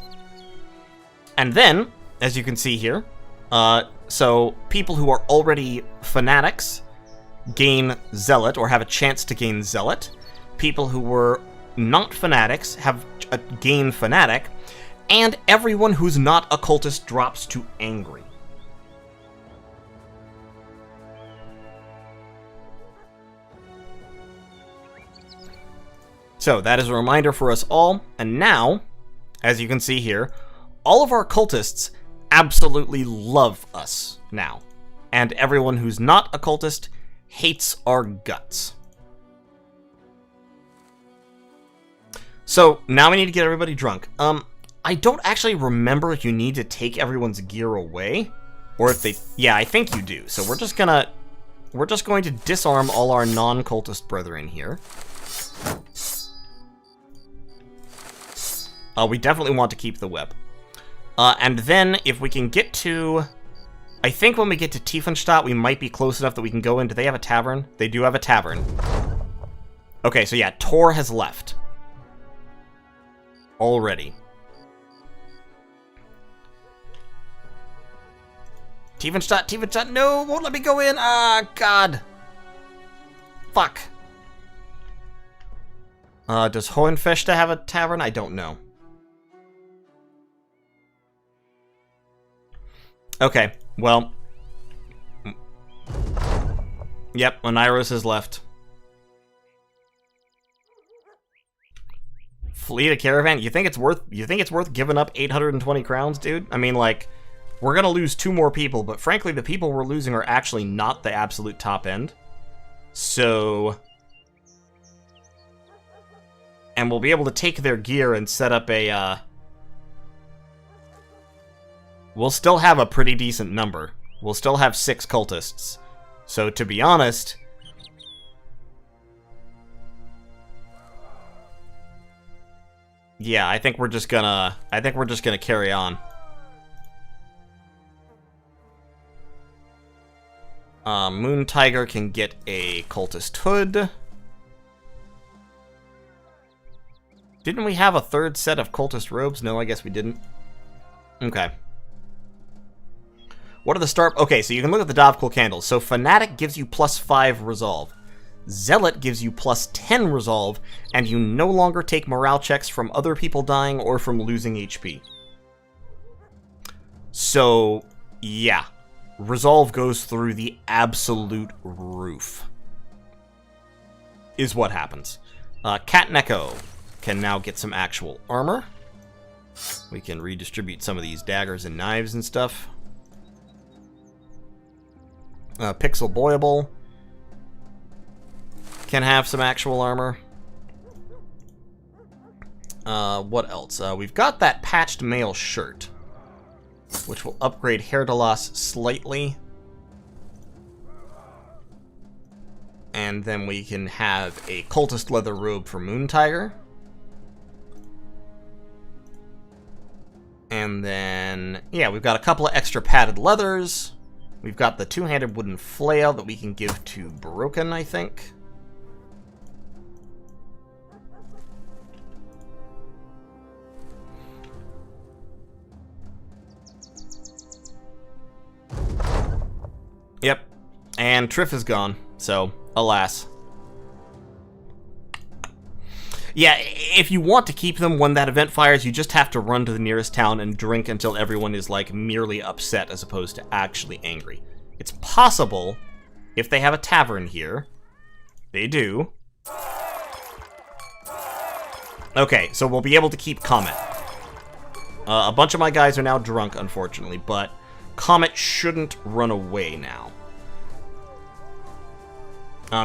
And then, as you can see here, so people who are already fanatics gain Zealot, or have a chance to gain Zealot. People who were not fanatics have a gain Fanatic, and everyone who's not a cultist drops to Angry. So that is a reminder for us all, and now, as you can see here, all of our cultists absolutely love us now, and everyone who's not a cultist hates our guts. So now we need to get everybody drunk. I don't actually remember if you need to take everyone's gear away, or if they... Yeah, I think you do. So we're just going to disarm all our non-cultist brethren here. We definitely want to keep the web. And then, if we can get to... I think when we get to Tiefenstadt, we might be close enough that we can go in. Do they have a tavern? They do have a tavern. Okay, so yeah, Tor has left. Already. Tiefenstadt, no, won't let me go in. Ah, God. Fuck. Does Hohenfeste have a tavern? I don't know. Okay, well. Yep, Oniros has left. Fleet a caravan? You think it's worth giving up 820 crowns, dude? I mean, like, we're gonna lose 2 more people, but frankly, the people we're losing are actually not the absolute top end. So... And we'll be able to take their gear and set up a, We'll still have a pretty decent number. We'll still have 6 cultists. So, to be honest... Yeah, I think we're just gonna carry on. Moon Tiger can get a cultist hood. Didn't we have a 3rd set of cultist robes? No, I guess we didn't. Okay. What are the start... Okay, so you can look at the Dovkul candles. So Fanatic gives you +5 resolve. Zealot gives you +10 resolve, and you no longer take morale checks from other people dying or from losing HP. So, yeah. Resolve goes through the absolute roof. Is what happens. Cat and Echo can now get some actual armor. We can redistribute some of these daggers and knives and stuff. Pixel Boyable can have some actual armor. What else? We've got that patched mail shirt, which will upgrade Hairdalos slightly. And then we can have a cultist leather robe for Moon Tiger. And then, yeah, we've got a couple of extra padded leathers. We've got the 2-handed wooden flail that we can give to Broken, I think. Yep. And Triff is gone, so, alas. Yeah, if you want to keep them when that event fires, you just have to run to the nearest town and drink until everyone is, like, merely upset as opposed to actually angry. It's possible, if they have a tavern here. They do. Okay, so we'll be able to keep Comet. A bunch of my guys are now drunk, unfortunately, but Comet shouldn't run away now.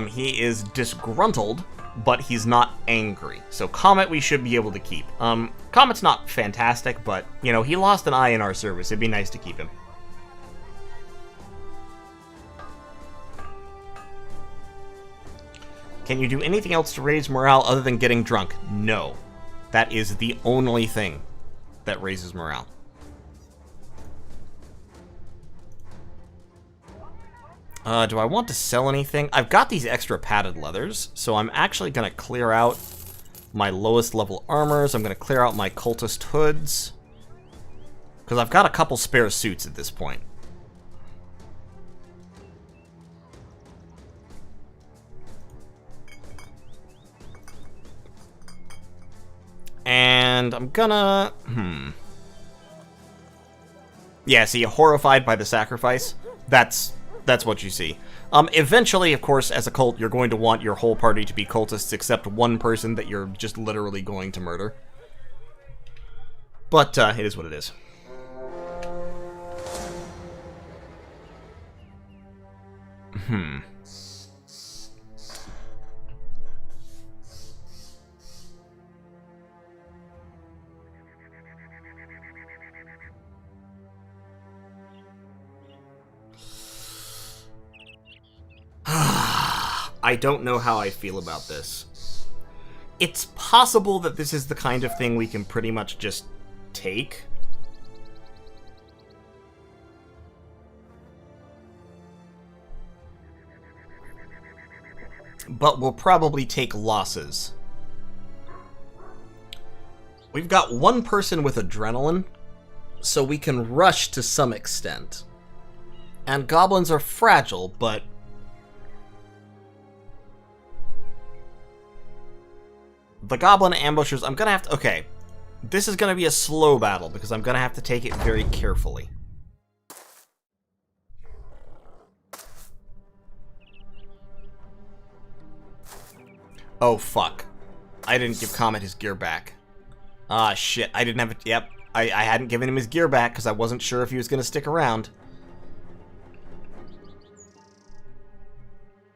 He is disgruntled, but he's not angry. So Comet we should be able to keep. Comet's not fantastic, but, you know, he lost an eye in our service. It'd be nice to keep him. Can you do anything else to raise morale other than getting drunk? No. That is the only thing that raises morale. Do I want to sell anything? I've got these extra padded leathers, so I'm actually going to clear out my lowest level armors. I'm going to clear out my cultist hoods, because I've got a couple spare suits at this point. And I'm gonna... Yeah, see, horrified by the sacrifice. That's what you see. Eventually, of course, as a cult, you're going to want your whole party to be cultists except one person that you're just literally going to murder. But, it is what it is. I don't know how I feel about this. It's possible that this is the kind of thing we can pretty much just take. But we'll probably take losses. We've got one person with adrenaline, so we can rush to some extent. And goblins are fragile, but... the goblin ambushers, I'm gonna have to... okay. This is gonna be a slow battle, because I'm gonna have to take it very carefully. Oh, fuck. I didn't give Comet his gear back. Ah, shit. I didn't have it... yep. I hadn't given him his gear back, because I wasn't sure if he was gonna stick around.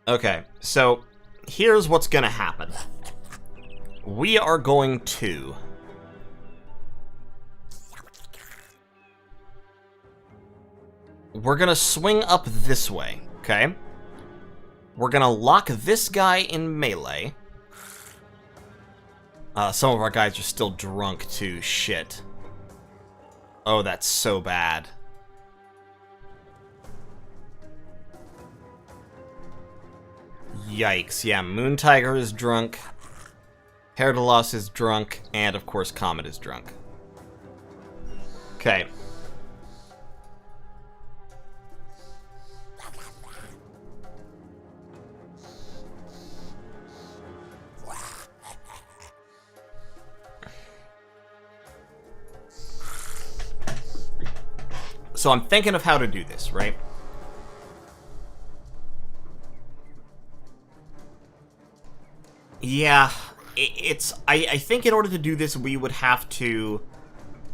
Okay, so here's what's gonna happen. We are going to... we're gonna swing up this way, okay? We're gonna lock this guy in melee. Some of our guys are still drunk, too. Shit. Oh, that's so bad. Yikes. Yeah, Moon Tiger is drunk. Herdalos is drunk. And, of course, Comet is drunk. Okay. So I'm thinking of how to do this, right? Yeah, I think in order to do this, we would have to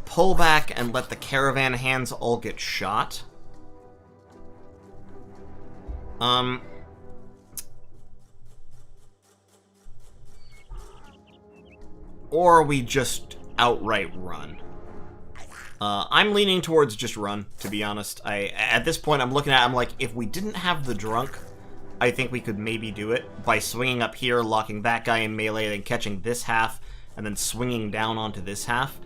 pull back and let the caravan hands all get shot. Or we just outright run. I'm leaning towards just run, to be honest. At this point, I'm looking at it, I'm like, if we didn't have the drunk, I think we could maybe do it by swinging up here, locking that guy in melee, then catching this half, and then swinging down onto this half.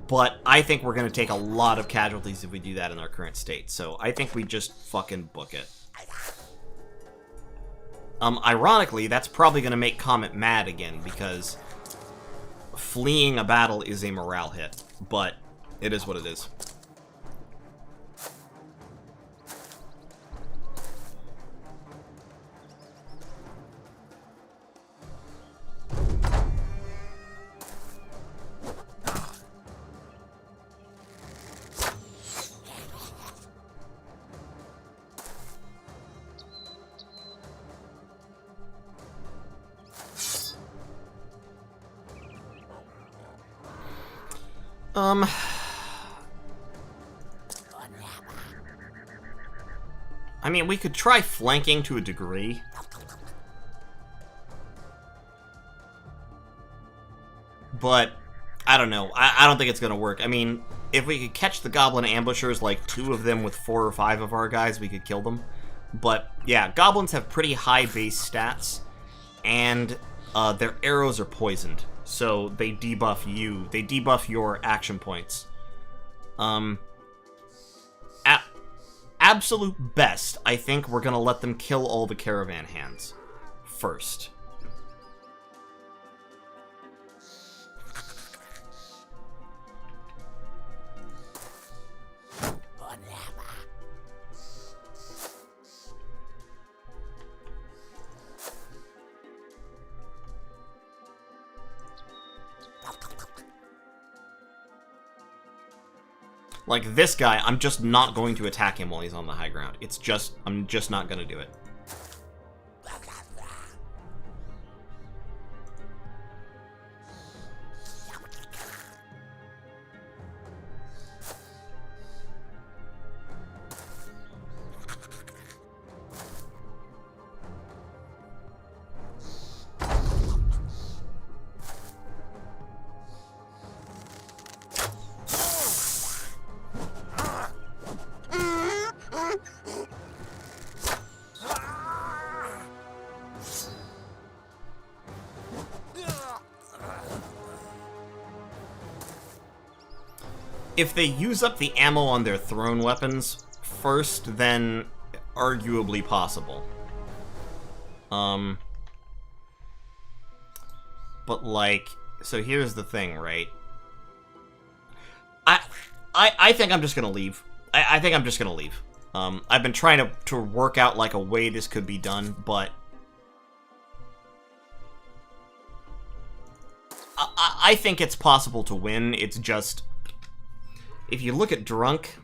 But I think we're going to take a lot of casualties if we do that in our current state, so I think we just fucking book it. Ironically, that's probably going to make Comet mad again, because fleeing a battle is a morale hit, but it is what it is. I mean, we could try flanking to a degree. But, I don't know. I don't think it's gonna work. I mean, if we could catch the goblin ambushers, like 2 of them with 4 or 5 of our guys, we could kill them. But, yeah, goblins have pretty high base stats, and their arrows are poisoned. So they debuff you. They debuff your action points. At absolute best, I think we're gonna let them kill all the caravan hands first. Like, this guy, I'm just not going to attack him while he's on the high ground. It's just, I'm just not going to do it. If they use up the ammo on their thrown weapons first, then arguably possible. But like, so here's the thing, right? I think I'm just gonna leave. I think I'm just gonna leave. I've been trying to work out, like, a way this could be done, but I think it's possible to win. It's just, if you look at Drunk,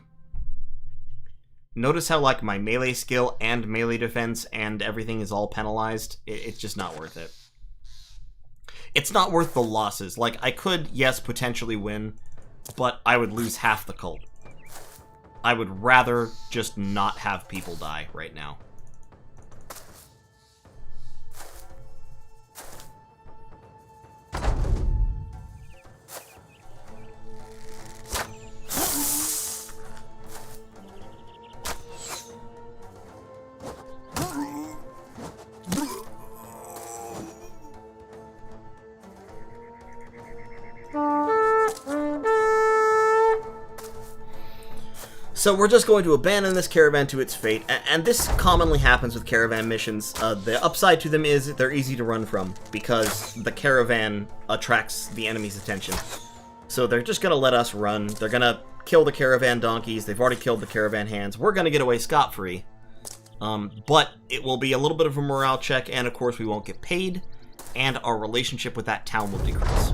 notice how, like, my melee skill and melee defense and everything is all penalized? It's just not worth it. It's not worth the losses. Like, I could, yes, potentially win, but I would lose half the cult. I would rather just not have people die right now. So we're just going to abandon this caravan to its fate, and this commonly happens with caravan missions. The upside to them is they're easy to run from, because the caravan attracts the enemy's attention. So they're just going to let us run. They're going to kill the caravan donkeys. They've already killed the caravan hands. We're going to get away scot-free. But it will be a little bit of a morale check, and of course we won't get paid, and our relationship with that town will decrease.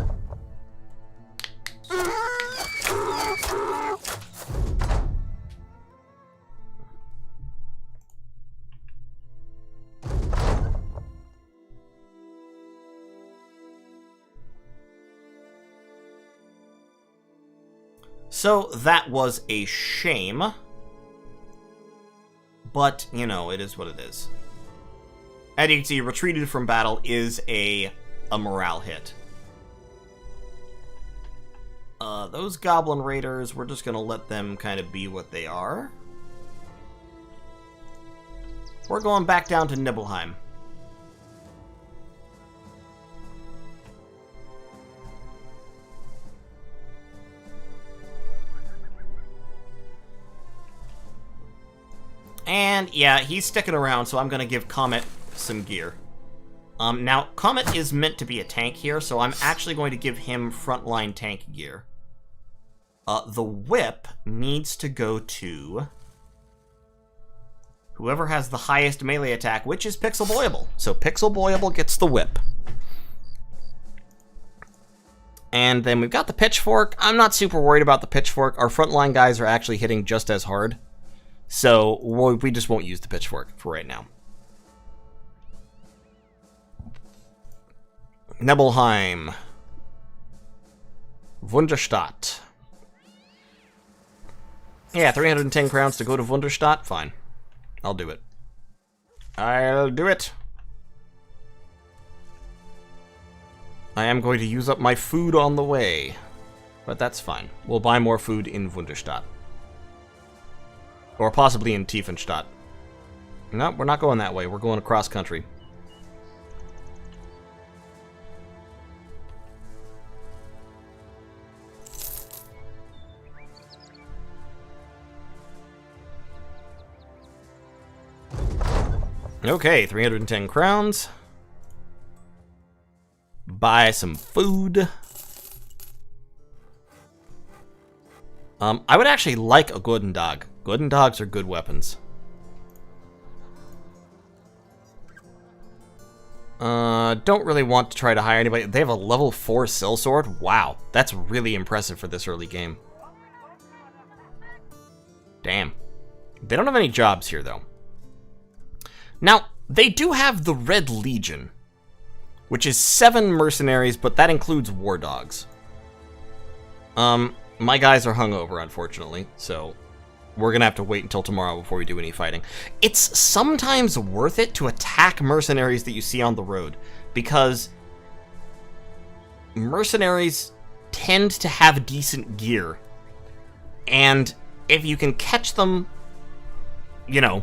So, that was a shame. But, you know, it is what it is. As you can see, retreated from battle is a morale hit. Those Goblin Raiders, we're just gonna let them kind of be what they are. We're going back down to Nibelheim. And, yeah, he's sticking around, so I'm going to give Comet some gear. Now, Comet is meant to be a tank here, so I'm actually going to give him frontline tank gear. The whip needs to go to whoever has the highest melee attack, which is Pixel Boyable. So Pixel Boyable gets the whip. And then we've got the pitchfork. I'm not super worried about the pitchfork. Our frontline guys are actually hitting just as hard. So we just won't use the pitchfork for right now. Nibelheim. Wunderstadt. Yeah, 310 crowns to go to Wunderstadt? Fine. I'll do it. I'll do it. I am going to use up my food on the way. But that's fine. We'll buy more food in Wunderstadt. Or possibly in Tiefenstadt. No, we're not going that way. We're going across country. Okay, 310 crowns. Buy some food. I would actually like a Guten Dog. Guten Dogs are good weapons. Don't really want to try to hire anybody. They have a level 4 sellsword? Wow, that's really impressive for this early game. Damn. They don't have any jobs here, though. Now, they do have the Red Legion, which is 7 mercenaries, but that includes war dogs. My guys are hungover, unfortunately, so we're gonna have to wait until tomorrow before we do any fighting. It's sometimes worth it to attack mercenaries that you see on the road, because mercenaries tend to have decent gear, and if you can catch them, you know,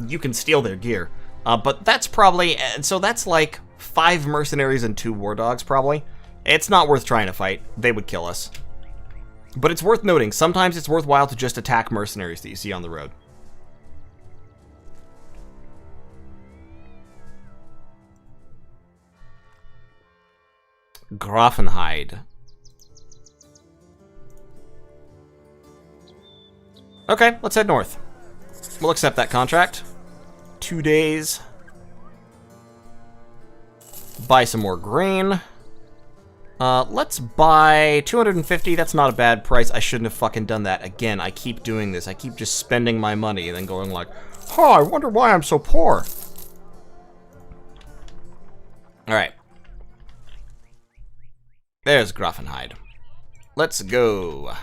you can steal their gear. But that's probably, so that's like 5 mercenaries and 2 war dogs, probably. It's not worth trying to fight. They would kill us. But it's worth noting, sometimes it's worthwhile to just attack mercenaries that you see on the road. Grafenheid. Okay, let's head north. We'll accept that contract. 2 days. Buy some more grain. Let's buy 250. That's not a bad price. I shouldn't have fucking done that. Again, I keep doing this. I keep just spending my money and then going like, oh, I wonder why I'm so poor. Alright. There's Grafenheid. Let's go.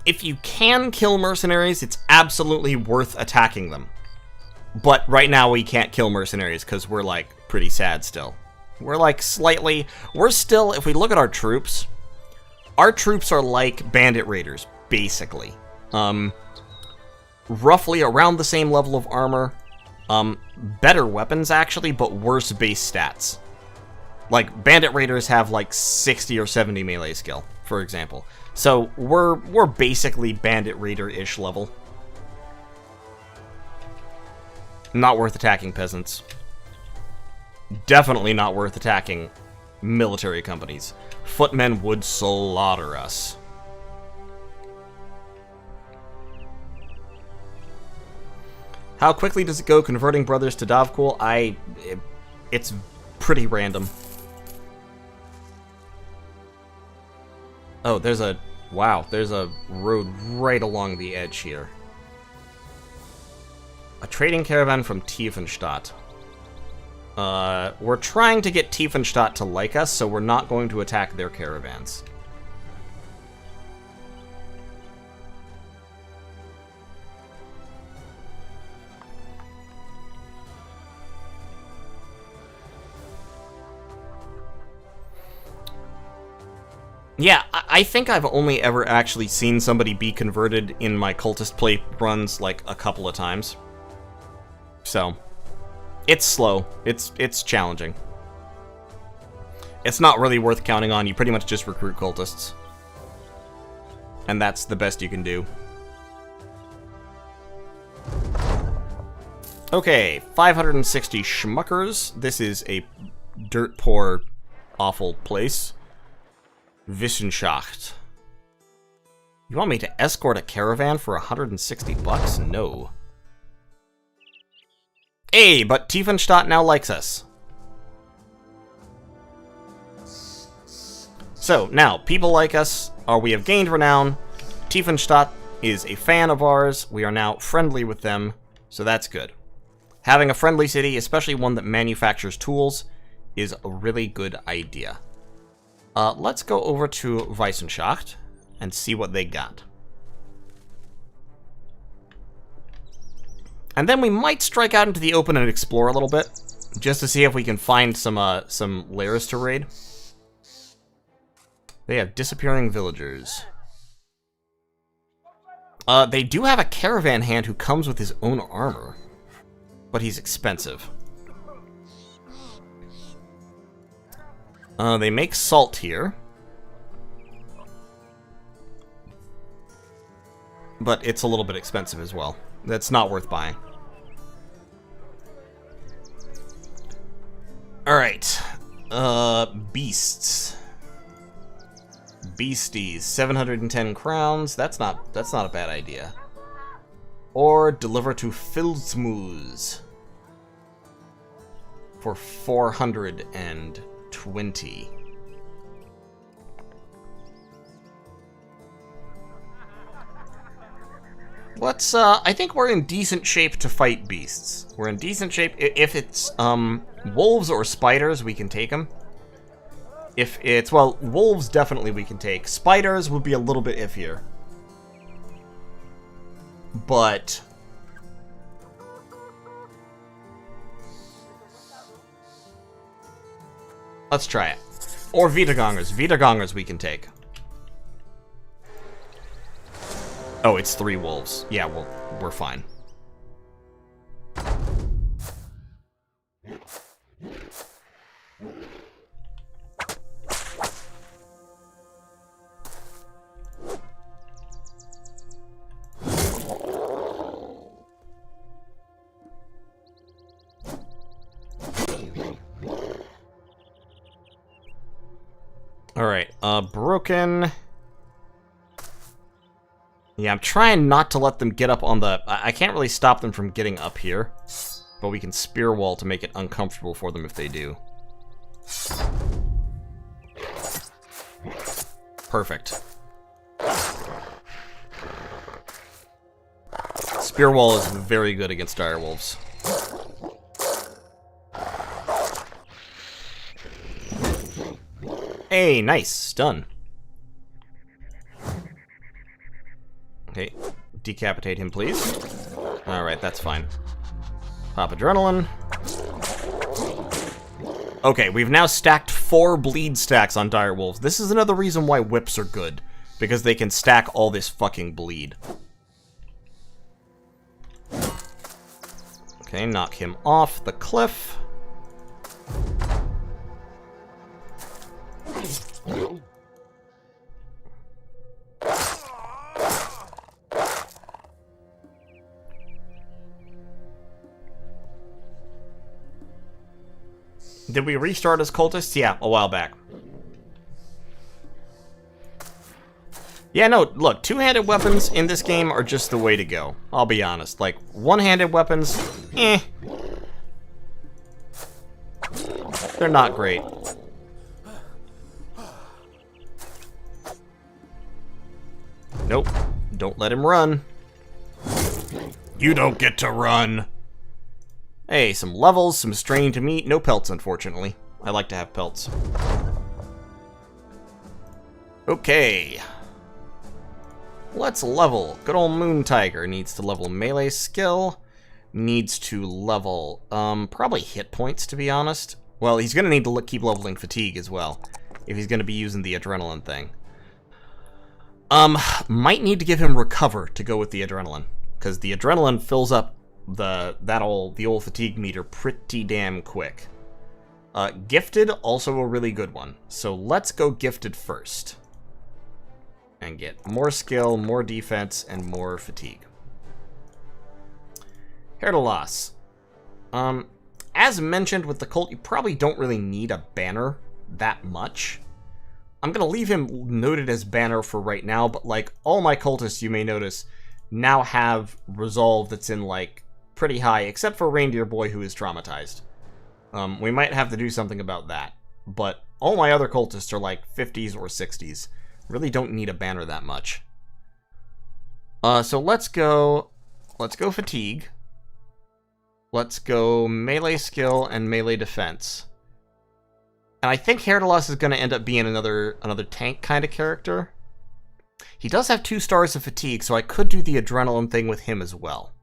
If you can kill mercenaries, it's absolutely worth attacking them. But right now we can't kill mercenaries because we're, like, pretty sad still. We're, like, slightly... We're still... If we look at our troops are like bandit raiders, basically. Roughly around the same level of armor. Better weapons, actually, but worse base stats. Like, bandit raiders have, like, 60 or 70 melee skill, for example. So, we're basically bandit raider-ish level. Not worth attacking peasants. Definitely not worth attacking military companies. Footmen would slaughter us. How quickly does it go converting brothers to Dovkul? It's pretty random. Oh, there's a... Wow, there's a road right along the edge here. A trading caravan from Tiefenstadt. We're trying to get Tiefenstadt to like us, so we're not going to attack their caravans. Yeah, I think I've only ever actually seen somebody be converted in my cultist play runs, like, a couple of times. So, it's slow. It's challenging. It's not really worth counting on. You pretty much just recruit cultists. And that's the best you can do. Okay, 560 schmuckers. This is a dirt poor, awful place. Wissenschaft. You want me to escort a caravan for 160 bucks? No. Hey, but Tiefenstadt now likes us. So, now, people like us, or we have gained renown. Tiefenstadt is a fan of ours. We are now friendly with them, so that's good. Having a friendly city, especially one that manufactures tools, is a really good idea. Let's go over to Wissenschaft and see what they got. And then we might strike out into the open and explore a little bit, just to see if we can find some lairs to raid. They have disappearing villagers. They do have a caravan hand who comes with his own armor, but he's expensive. They make salt here. But it's a little bit expensive as well. That's not worth buying. Alright. Beasts. Beasties. 710 crowns. That's not a bad idea. Or deliver to Filzmuz for 420. Let's, I think we're in decent shape to fight beasts. We're in decent shape. If it's, wolves or spiders, we can take them. If it's, well, wolves definitely we can take. Spiders would be a little bit iffier. But... let's try it. Or Wiedergangers. Wiedergangers we can take. Oh, it's 3 wolves. Yeah, well, we're fine. Alright. broken. Yeah, I'm trying not to let them get up on the... I can't really stop them from getting up here, but we can spear wall to make it uncomfortable for them if they do. Perfect. Spear wall is very good against direwolves. Hey, nice. Done. Okay, decapitate him, please. Alright, that's fine. Pop adrenaline. Okay, we've now stacked 4 bleed stacks on direwolves. This is another reason why whips are good, because they can stack all this fucking bleed. Okay, knock him off the cliff. Did we restart as cultists? Yeah, a while back. Yeah, no, look, two-handed weapons in this game are just the way to go. I'll be honest. Like, one-handed weapons, eh. They're not great. Nope. Don't let him run. You don't get to run. Hey, some levels, some strain to meet. No pelts, unfortunately. I like to have pelts. Okay. Let's level. Good old Moon Tiger needs to level melee skill. Needs to level, probably hit points, to be honest. Well, he's gonna need to keep leveling fatigue as well, if he's gonna be using the adrenaline thing. Might need to give him recover to go with the adrenaline, because the adrenaline fills up the old fatigue meter pretty damn quick. Gifted, also a really good one. So let's go gifted first. And get more skill, more defense, and more fatigue. Here to loss. As mentioned with the cult, you probably don't really need a banner that much. I'm gonna leave him noted as banner for right now, but like all my cultists, you may notice, now have resolve that's in like pretty high, except for Reindeer Boy, who is traumatized. We might have to do something about that, but all my other cultists are like 50s or 60s. Really don't need a banner that much. So let's go fatigue. Let's go melee skill and melee defense. And I think Herdalos is going to end up being another tank kind of character. He does have 2 stars of fatigue, so I could do the adrenaline thing with him as well.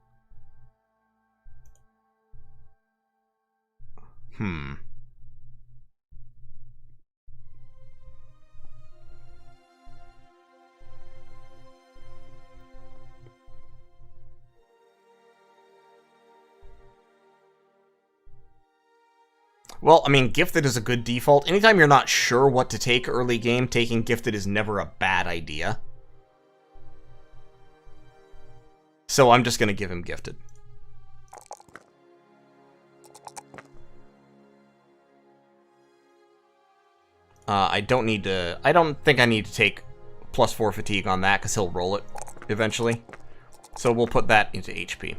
Well, I mean, Gifted is a good default. Anytime you're not sure what to take early game, taking Gifted is never a bad idea. So I'm just going to give him Gifted. I don't think I need to take +4 fatigue on that, because he'll roll it eventually. So we'll put that into HP.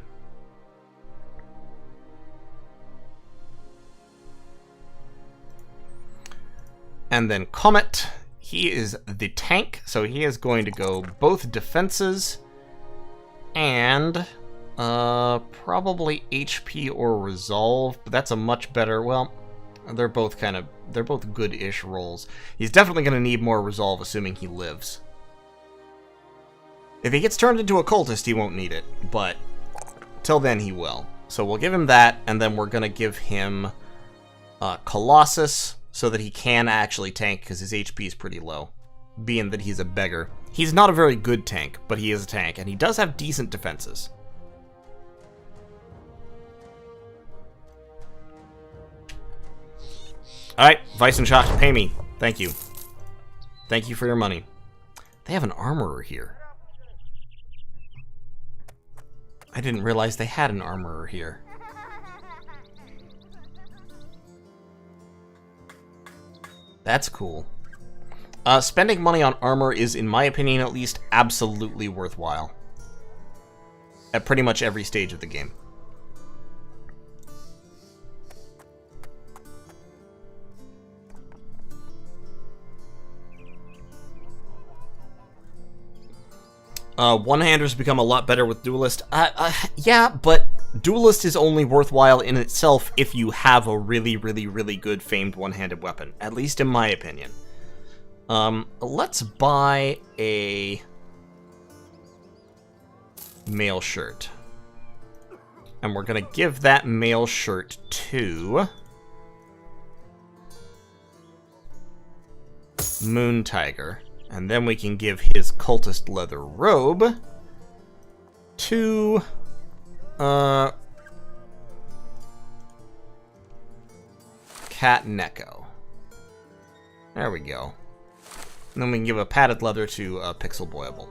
And then Comet, he is the tank, so he is going to go both defenses and probably HP or resolve, but that's a much better, well, they're both good-ish rolls. He's definitely going to need more resolve, assuming he lives. If he gets turned into a cultist, he won't need it, but till then he will. So we'll give him that, and then we're going to give him Colossus, so that he can actually tank, because his HP is pretty low, being that he's a beggar. He's not a very good tank, but he is a tank, and he does have decent defenses. Alright, Weissenschacht, pay me. Thank you. Thank you for your money. They have an armorer here. I didn't realize they had an armorer here. That's cool. Spending money on armor is, in my opinion at least, absolutely worthwhile. At pretty much every stage of the game. One-handers become a lot better with duelist. Yeah, but duelist is only worthwhile in itself if you have a really, really, really good famed one-handed weapon. At least in my opinion. Let's buy a mail shirt. And we're gonna give that mail shirt to Moon Tiger. And then we can give his cultist leather robe to Cat Neko. There we go. And then we can give a padded leather to Pixel Boyable.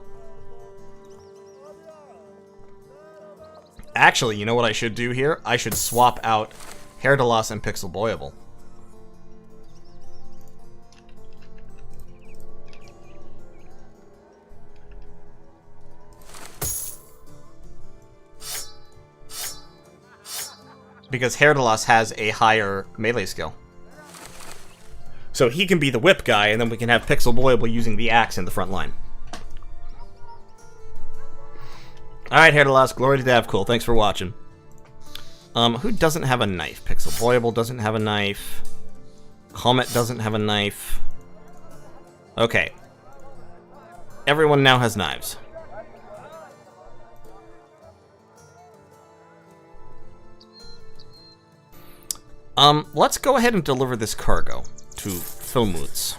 Actually, you know what I should do here? I should swap out Hair de Loss and Pixel Boyable. Because Hair de Loss has a higher melee skill. So he can be the whip guy, and then we can have Pixel Boyable using the axe in the front line. Alright, Hair de Loss, glory to Dav, cool, thanks for watching. Who doesn't have a knife? Pixel Boyable doesn't have a knife. Comet doesn't have a knife. Okay. Everyone now has knives. Let's go ahead and deliver this cargo to Filmuts.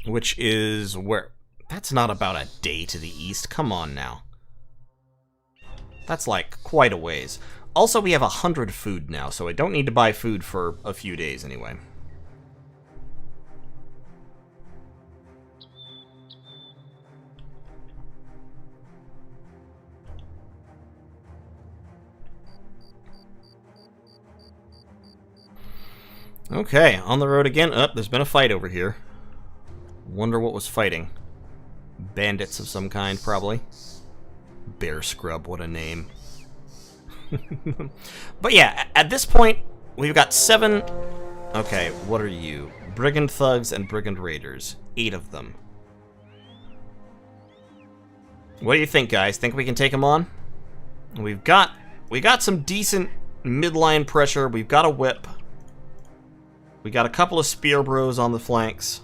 Which is where... That's not about a day to the east. Come on now. That's like quite a ways. Also, we have 100 food now, so I don't need to buy food for a few days anyway. Okay, on the road again. Oh, there's been a fight over here. Wonder what was fighting. Bandits of some kind, probably. Bear Scrub, what a name. But yeah, at this point, we've got 7... Okay, what are you? Brigand Thugs and Brigand Raiders. 8 of them. What do you think, guys? Think we can take them on? We got some decent midline pressure. We've got a whip. We got a couple of spear bros on the flanks.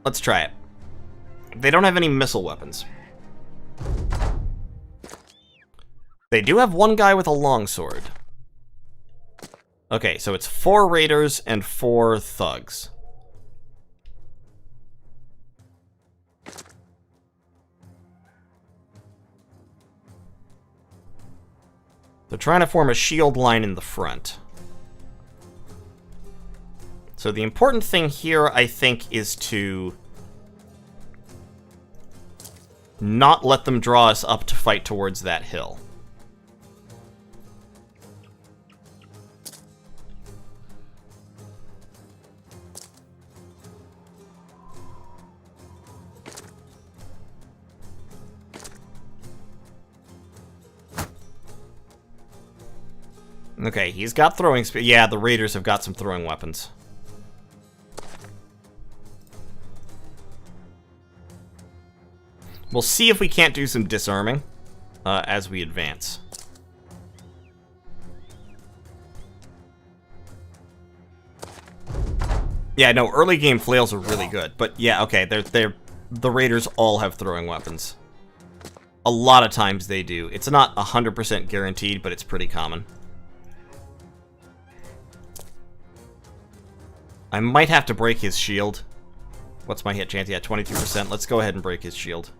Let's try it. They don't have any missile weapons. They do have one guy with a longsword. Okay, so it's 4 raiders and 4 thugs. They're trying to form a shield line in the front. So the important thing here, I think, is to not let them draw us up to fight towards that hill. Okay, he's got throwing spear. Yeah, the raiders have got some throwing weapons. We'll see if we can't do some disarming as we advance. Yeah, no, early game flails are really good, but yeah, okay, the raiders all have throwing weapons. A lot of times they do. It's not 100% guaranteed, but it's pretty common. I might have to break his shield. What's my hit chance? Yeah, 23%. Let's go ahead and break his shield.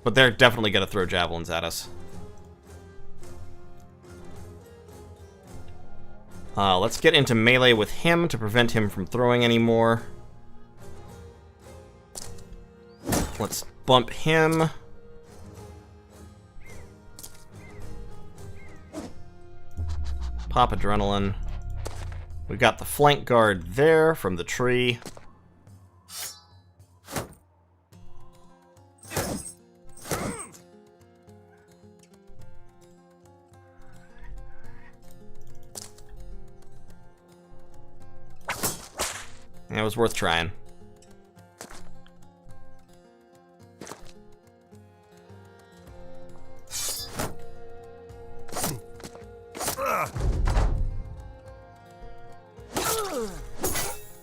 But they're definitely going to throw javelins at us. Let's get into melee with him to prevent him from throwing anymore. Let's bump him. Pop adrenaline. We've got the flank guard there from the tree. It was worth trying.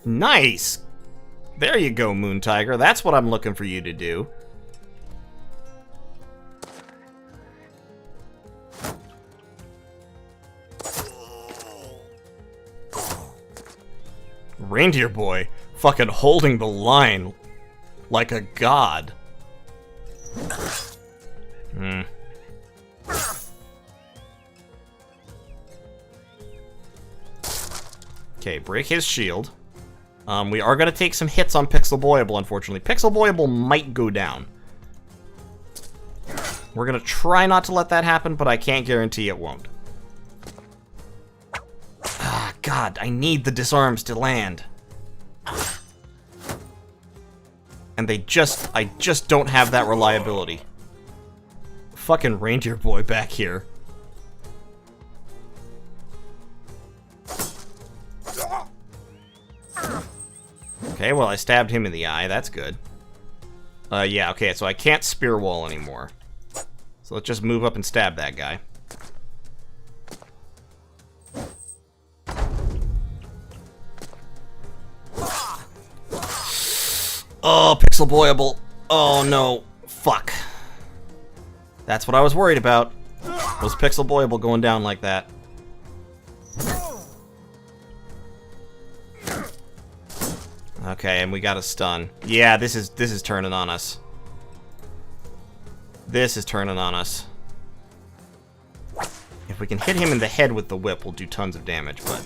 Nice! There you go, Moon Tiger. That's what I'm looking for you to do. Reindeer boy, fucking holding the line like a god. Okay, break his shield. We are going to take some hits on Pixel Boyable, unfortunately. Pixel Boyable might go down. We're going to try not to let that happen, but I can't guarantee it won't. Ah, God, I need the disarms to land. And I just don't have that reliability. Fucking Reindeer Boy back here. Okay, well, I stabbed him in the eye. That's good. Yeah, okay, so I can't spear wall anymore. So let's just move up and stab that guy. Oh, Pixel Boyable. Oh, no. Fuck. That's what I was worried about. Was Pixel Boyable going down like that. Okay, and we got a stun. Yeah, this is turning on us. This is turning on us. If we can hit him in the head with the whip, we'll do tons of damage, but...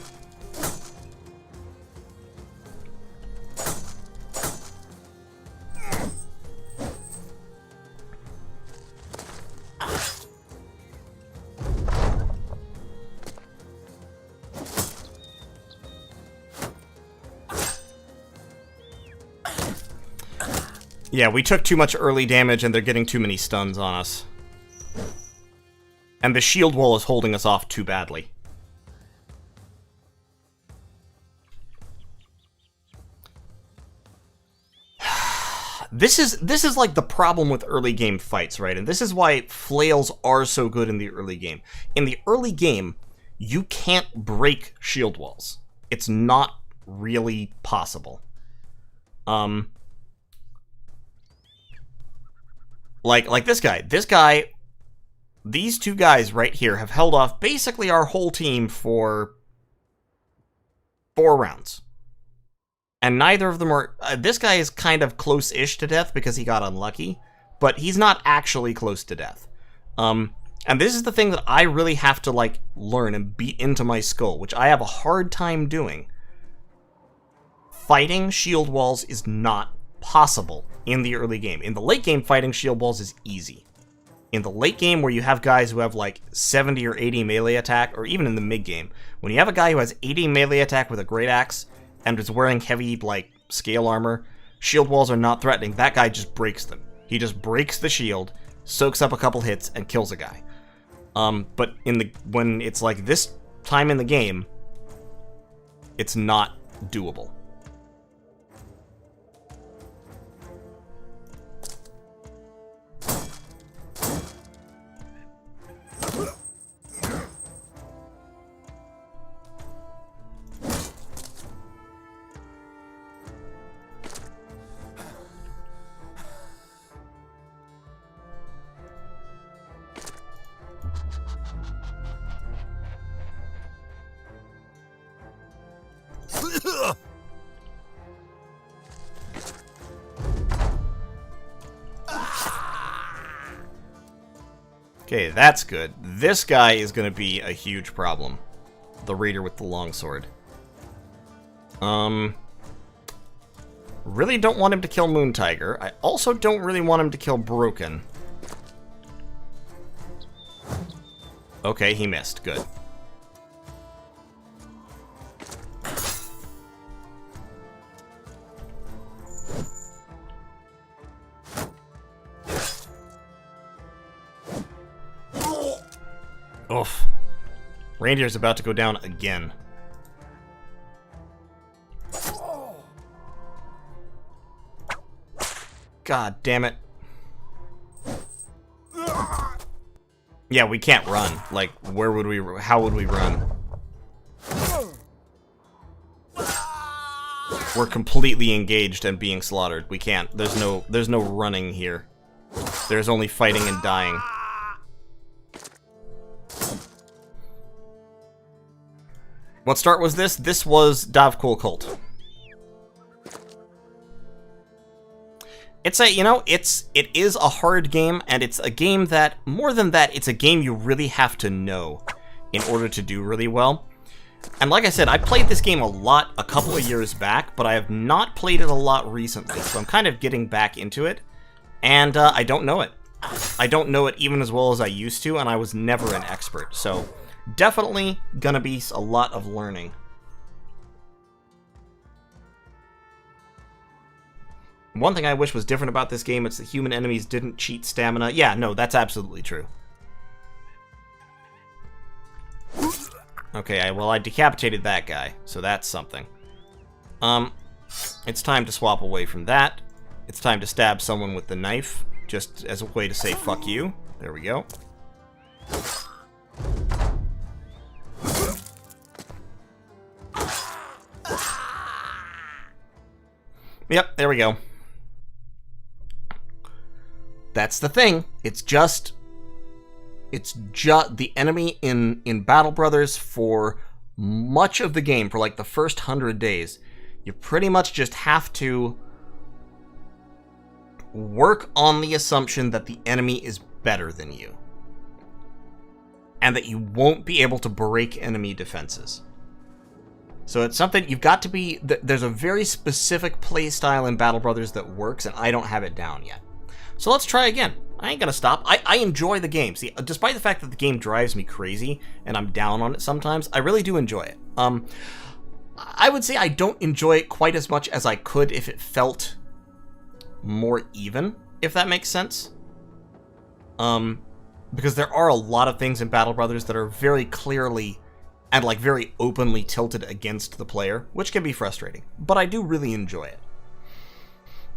Yeah, we took too much early damage and they're getting too many stuns on us. And the shield wall is holding us off too badly. This is like the problem with early game fights, right? And this is why flails are so good in the early game. In the early game, you can't break shield walls. It's not really possible. Like this guy. This guy, these two guys right here have held off basically our whole team for 4 rounds. And neither of them are... this guy is kind of close-ish to death because he got unlucky, but he's not actually close to death. And this is the thing that I really have to, like, learn and beat into my skull, which I have a hard time doing. Fighting shield walls is not possible in the early game. In the late game, fighting shield walls is easy. In the late game, where you have guys who have like 70 or 80 melee attack, or even in the mid game, when you have a guy who has 80 melee attack with a great axe and is wearing heavy like scale armor, shield walls are not threatening. That guy just breaks them. He just breaks the shield, soaks up a couple hits, and kills a guy. But when it's like this time in the game, it's not doable. Okay, that's good. This guy is going to be a huge problem. The raider with the longsword. Really don't want him to kill Moon Tiger. I also don't really want him to kill Broken. Okay, he missed. Good. Oof. Reindeer's about to go down again. God damn it. Yeah, we can't run. Like, where would we... How would we run? We're completely engaged and being slaughtered. We can't. There's no running here. There's only fighting and dying. What start was this? This was Davkul Cult. It's a, you know, it is a hard game, and it's a game that, more than that, it's a game you really have to know in order to do really well. And like I said, I played this game a lot a couple of years back, but I have not played it a lot recently, so I'm kind of getting back into it, and I don't know it. I don't know it even as well as I used to, and I was never an expert, so definitely gonna be a lot of learning. One thing I wish was different about this game, it's that human enemies didn't cheat stamina. Yeah, no, that's absolutely true. Okay, well, I decapitated that guy, so that's something. It's time to swap away from that. It's time to stab someone with the knife, just as a way to say fuck you. There we go. Yep, there we go. That's the thing. It's just the enemy in Battle Brothers for much of the game, for like the first 100 days. You pretty much just have to work on the assumption that the enemy is better than you. And that you won't be able to break enemy defenses. So it's something you've got to be... There's a very specific playstyle in Battle Brothers that works, and I don't have it down yet. So let's try again. I ain't gonna stop. I enjoy the game. See, despite the fact that the game drives me crazy, and I'm down on it sometimes, I really do enjoy it. I would say I don't enjoy it quite as much as I could if it felt more even, if that makes sense. Because there are a lot of things in Battle Brothers that are very clearly and like very openly tilted against the player, which can be frustrating, but I do really enjoy it.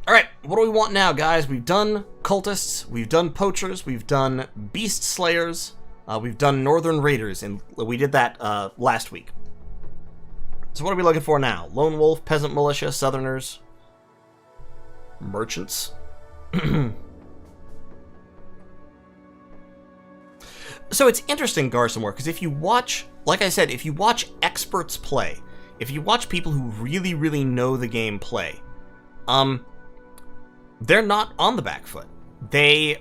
Alright, what do we want now, guys? We've done cultists, we've done poachers, we've done beast slayers, we've done northern raiders, and we did that last week. So what are we looking for now? Lone wolf, peasant militia, southerners, merchants. So it's interesting, Garsamore, because if you watch, like I said, if you watch experts play, if you watch people who really, really know the game play, they're not on the back foot. They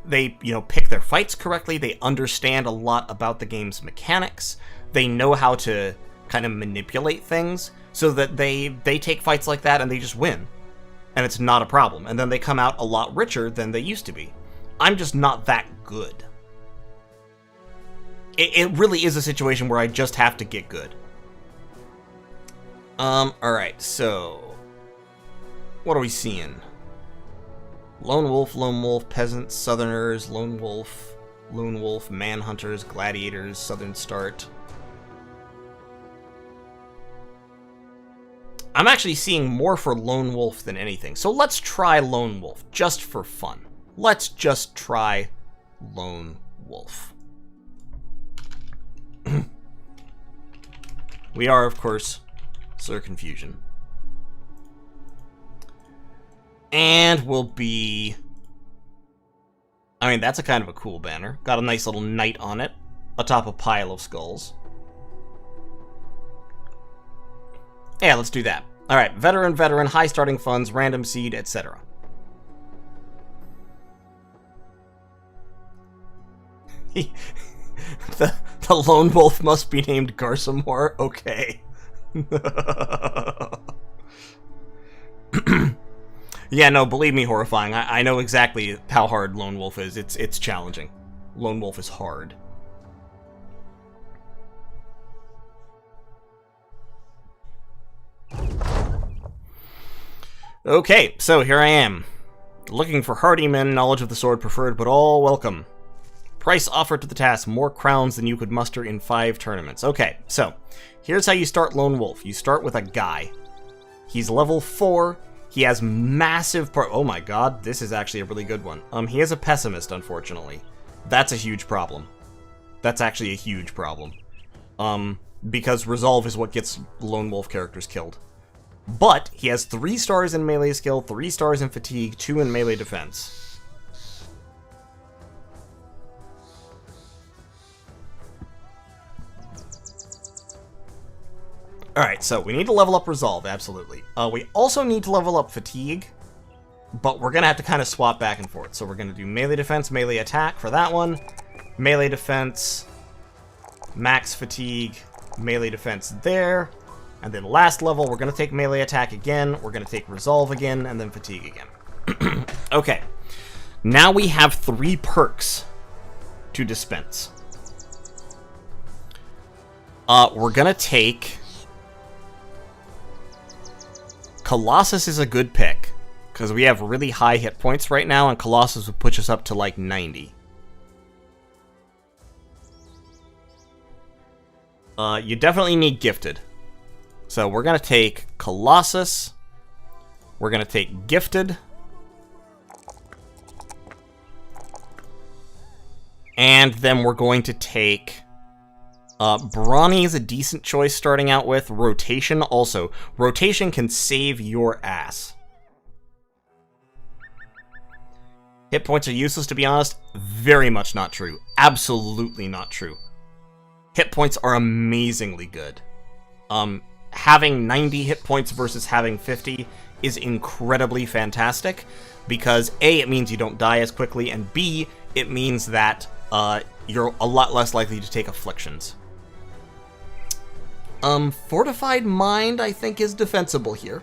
you know, pick their fights correctly. They understand a lot about the game's mechanics. They know how to kind of manipulate things so that they take fights like that and they just win. And it's not a problem. And then they come out a lot richer than they used to be. I'm just not that good. It really is a situation where I just have to get good. Alright, so... what are we seeing? Lone wolf, peasants, southerners, lone wolf, manhunters, gladiators, southern start. I'm actually seeing more for lone wolf than anything, so let's try lone wolf, just for fun. Let's just try lone wolf. We are, of course, Sir Confusion. And we'll be... I mean, that's a kind of a cool banner. Got a nice little knight on it, atop a pile of skulls. Yeah, let's do that. Alright, veteran, high starting funds, random seed, etc. The lone wolf must be named Garsamore? Okay. Yeah, no, believe me, horrifying. I know exactly how hard lone wolf is. It's challenging. Lone wolf is hard. Okay, so here I am. Looking for hardy men, knowledge of the sword preferred, but all welcome. Price offered to the task, more crowns than you could muster in 5 tournaments. Okay, so here's how you start Lone Wolf. You start with a guy. He's level 4. He has massive... Oh my god, this is actually a really good one. He is a pessimist, unfortunately. That's a huge problem. That's actually a huge problem. Because resolve is what gets Lone Wolf characters killed. But he has 3 stars in melee skill, 3 stars in fatigue, 2 in melee defense. Alright, so we need to level up resolve, absolutely. We also need to level up fatigue, but we're going to have to kind of swap back and forth. So we're going to do melee defense, melee attack for that one, melee defense, max fatigue, melee defense there, and then last level we're going to take melee attack again, we're going to take resolve again, and then fatigue again. Okay, now we have 3 perks to dispense. We're going to take... Colossus is a good pick, because we have really high hit points right now, and Colossus would push us up to like 90. You definitely need Gifted. So we're going to take Colossus, we're going to take Gifted, and then we're going to take... Brawny is a decent choice starting out with. Rotation also. Rotation can save your ass. Hit points are useless, to be honest. Very much not true. Absolutely not true. Hit points are amazingly good. Having 90 hit points versus having 50 is incredibly fantastic, because A, it means you don't die as quickly, and B, it means that you're a lot less likely to take afflictions. Fortified Mind, I think, is defensible here.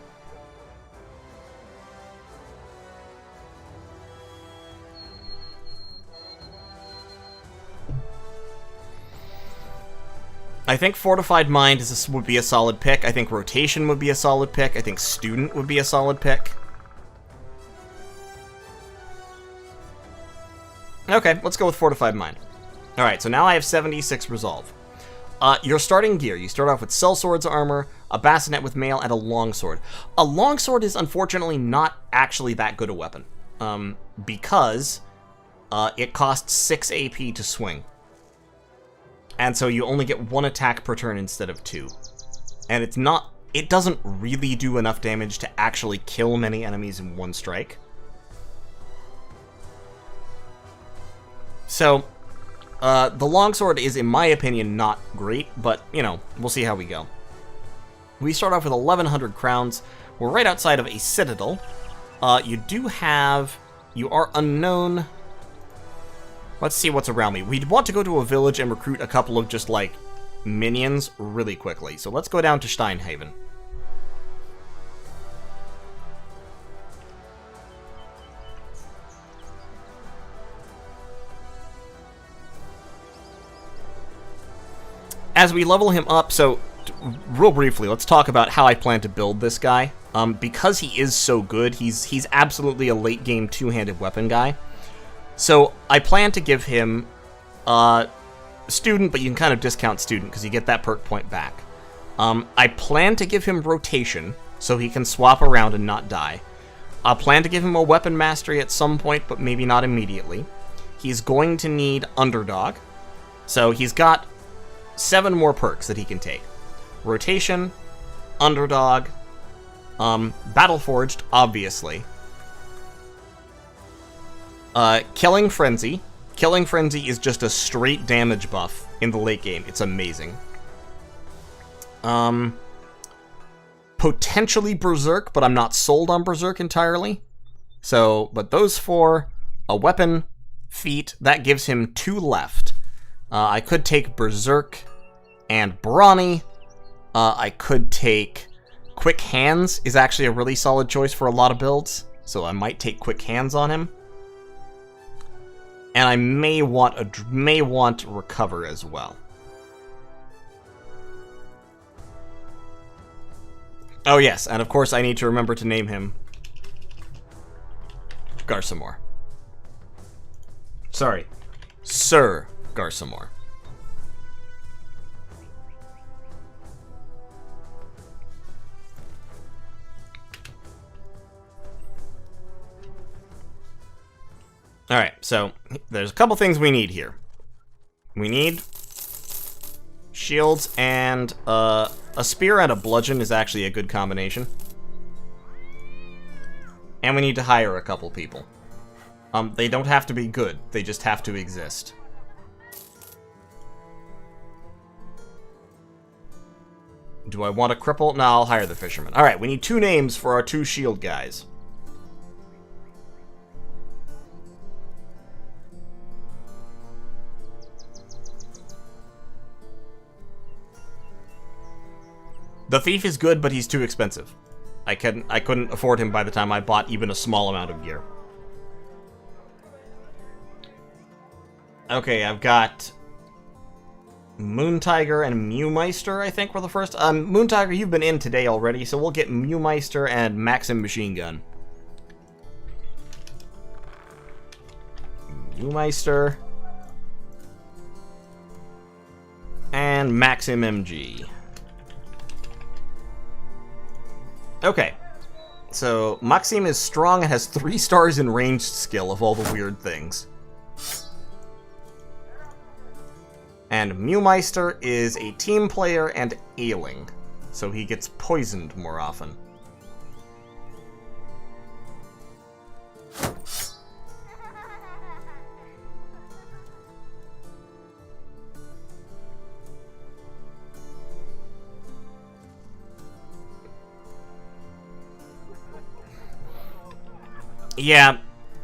I think Fortified Mind would be a solid pick. I think Rotation would be a solid pick. I think Student would be a solid pick. Okay, let's go with Fortified Mind. Alright, so now I have 76 resolve. Your starting gear. You start off with Sellsword's armor, a bassinet with mail, and a longsword. A longsword is unfortunately not actually that good a weapon, because it costs 6 AP to swing. And so you only get 1 attack per turn instead of 2. And it doesn't really do enough damage to actually kill many enemies in 1 strike. So... the longsword is, in my opinion, not great, but, you know, we'll see how we go. We start off with 1,100 crowns. We're right outside of a citadel. You are unknown. Let's see what's around me. We'd want to go to a village and recruit a couple of just, like, minions really quickly. So let's go down to Steinhaven. As we level him up, so real briefly, let's talk about how I plan to build this guy. Because he is so good, he's absolutely a late game 2-handed weapon guy. So I plan to give him Student, but you can kind of discount Student because you get that perk point back. I plan to give him Rotation, so he can swap around and not die. I plan to give him a Weapon Mastery at some point, but maybe not immediately. He's going to need Underdog, so he's got 7 more perks that he can take. Rotation, Underdog, Battleforged, obviously. Killing Frenzy. Killing Frenzy is just a straight damage buff in the late game. It's amazing. Potentially Berserk, but I'm not sold on Berserk entirely. So, but those 4, a weapon, feat, that gives him 2 left. I could take Berserk and Brawny. I could take Quick Hands is actually a really solid choice for a lot of builds, so I might take Quick Hands on him. And I may want Recover as well. Oh yes, and of course I need to remember to name him Garsamore. Sorry. Sir Garsamore. Alright, so there's a couple things we need here. We need shields, and a spear and a bludgeon is actually a good combination. And we need to hire a couple people. They don't have to be good, they just have to exist. Do I want a cripple? No, I'll hire the fisherman. Alright, we need 2 names for our 2 shield guys. The thief is good, but he's too expensive. I couldn't afford him by the time I bought even a small amount of gear. Okay, I've got Moon Tiger and Mewmeister, I think, were the first. Moon Tiger, you've been in today already, so we'll get Mewmeister and Maxim Machine Gun. Mewmeister and Maxim MG. Okay, so Maxim is strong and has 3 stars in ranged skill of all the weird things. And Mewmeister is a team player and ailing, so he gets poisoned more often.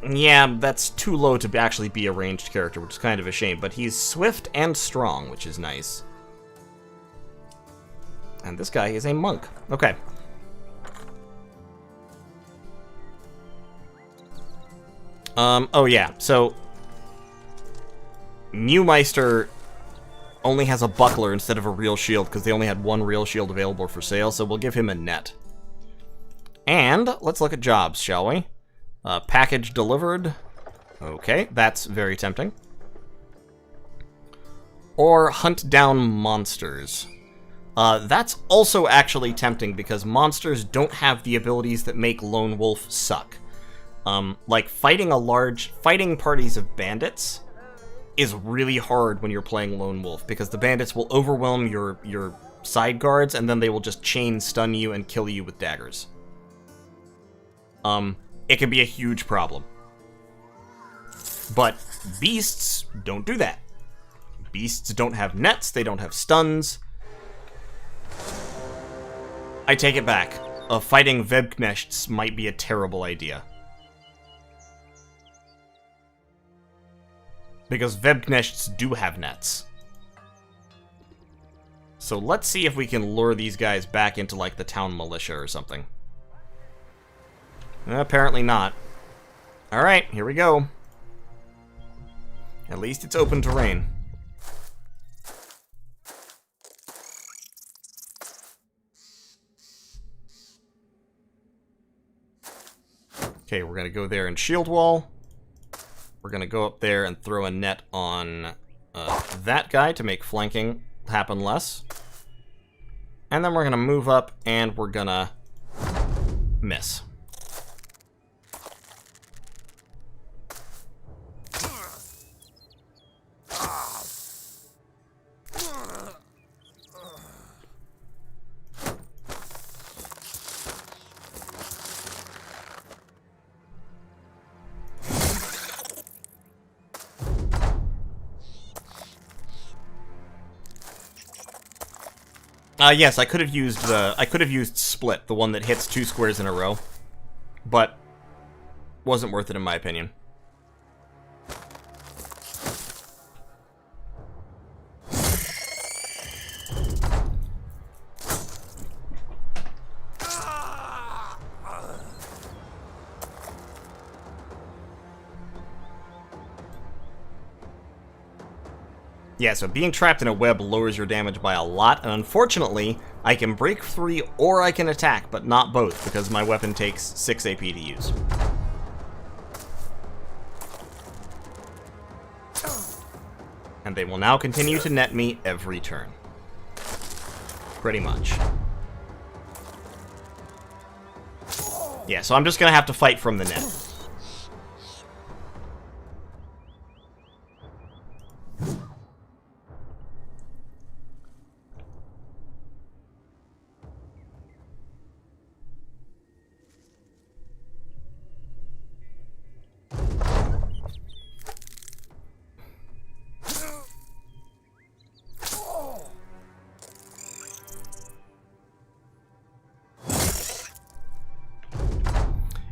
Yeah, that's too low to actually be a ranged character, which is kind of a shame, but he's swift and strong, which is nice. And this guy is a monk. Okay. Oh yeah, so Mewmeister only has a buckler instead of a real shield, because they only had 1 real shield available for sale, so we'll give him a net. And let's look at jobs, shall we? Package delivered. Okay, that's very tempting. Or hunt down monsters. That's also actually tempting because monsters don't have the abilities that make Lone Wolf suck. Like fighting parties of bandits is really hard when you're playing Lone Wolf because the bandits will overwhelm your side guards and then they will just chain stun you and kill you with daggers. It can be a huge problem. But beasts don't do that. Beasts don't have nets, they don't have stuns. I take it back. Fighting Webknechts might be a terrible idea. Because Webknechts do have nets. So let's see if we can lure these guys back into, like, the town militia or something. Apparently not. Alright, here we go. At least it's open terrain. Okay, we're gonna go there and shield wall. We're gonna go up there and throw a net on that guy to make flanking happen less. And then we're gonna move up and we're gonna miss. Yes, I could have used split, the one that hits 2 squares in a row, but wasn't worth it in my opinion. Yeah, so being trapped in a web lowers your damage by a lot, and unfortunately, I can break free or I can attack, but not both, because my weapon takes 6 AP to use. And they will now continue to net me every turn. Pretty much. Yeah, so I'm just gonna have to fight from the net.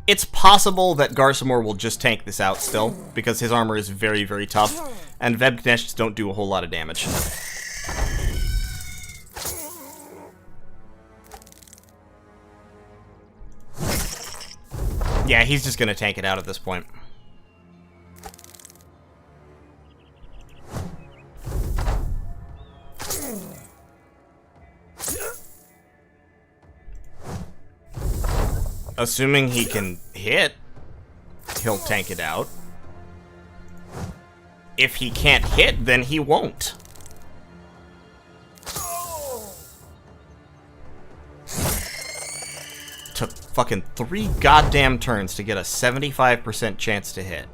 It's possible that Garsamore will just tank this out still, because his armor is very, very tough, and Webknechts don't do a whole lot of damage. Yeah, he's just gonna tank it out at this point. Assuming he can hit, he'll tank it out. If he can't hit, then he won't. Took fucking 3 goddamn turns to get a 75% chance to hit.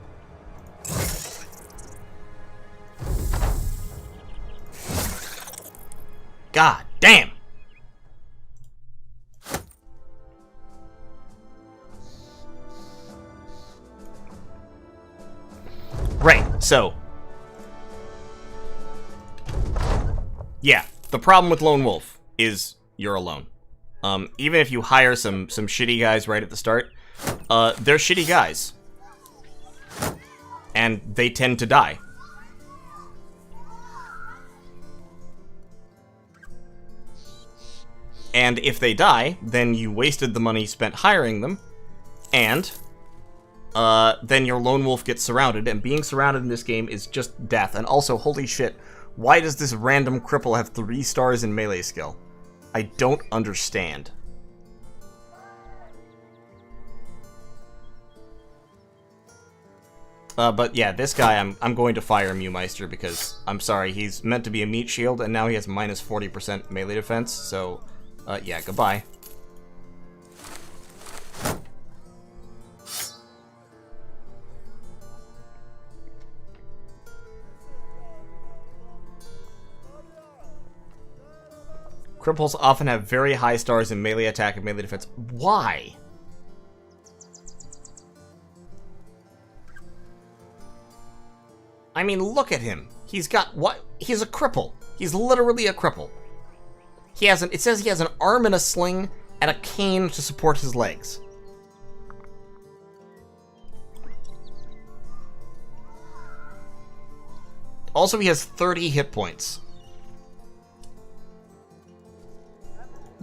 God damn! Right, so... yeah, the problem with Lone Wolf is you're alone. Even if you hire some shitty guys right at the start, they're shitty guys. And they tend to die. And if they die, then you wasted the money spent hiring them, and... then your Lone Wolf gets surrounded, and being surrounded in this game is just death. And also, holy shit, why does this random cripple have 3 stars in melee skill? I don't understand. But yeah, this guy, I'm going to fire Mewmeister because, I'm sorry, he's meant to be a meat shield, and now he has minus 40% melee defense, so, yeah, goodbye. Cripples often have very high stars in melee attack and melee defense. Why? I mean, look at him. He's got what? He's a cripple. He's literally a cripple. He has it says he has an arm and a sling and a cane to support his legs. Also, he has 30 hit points.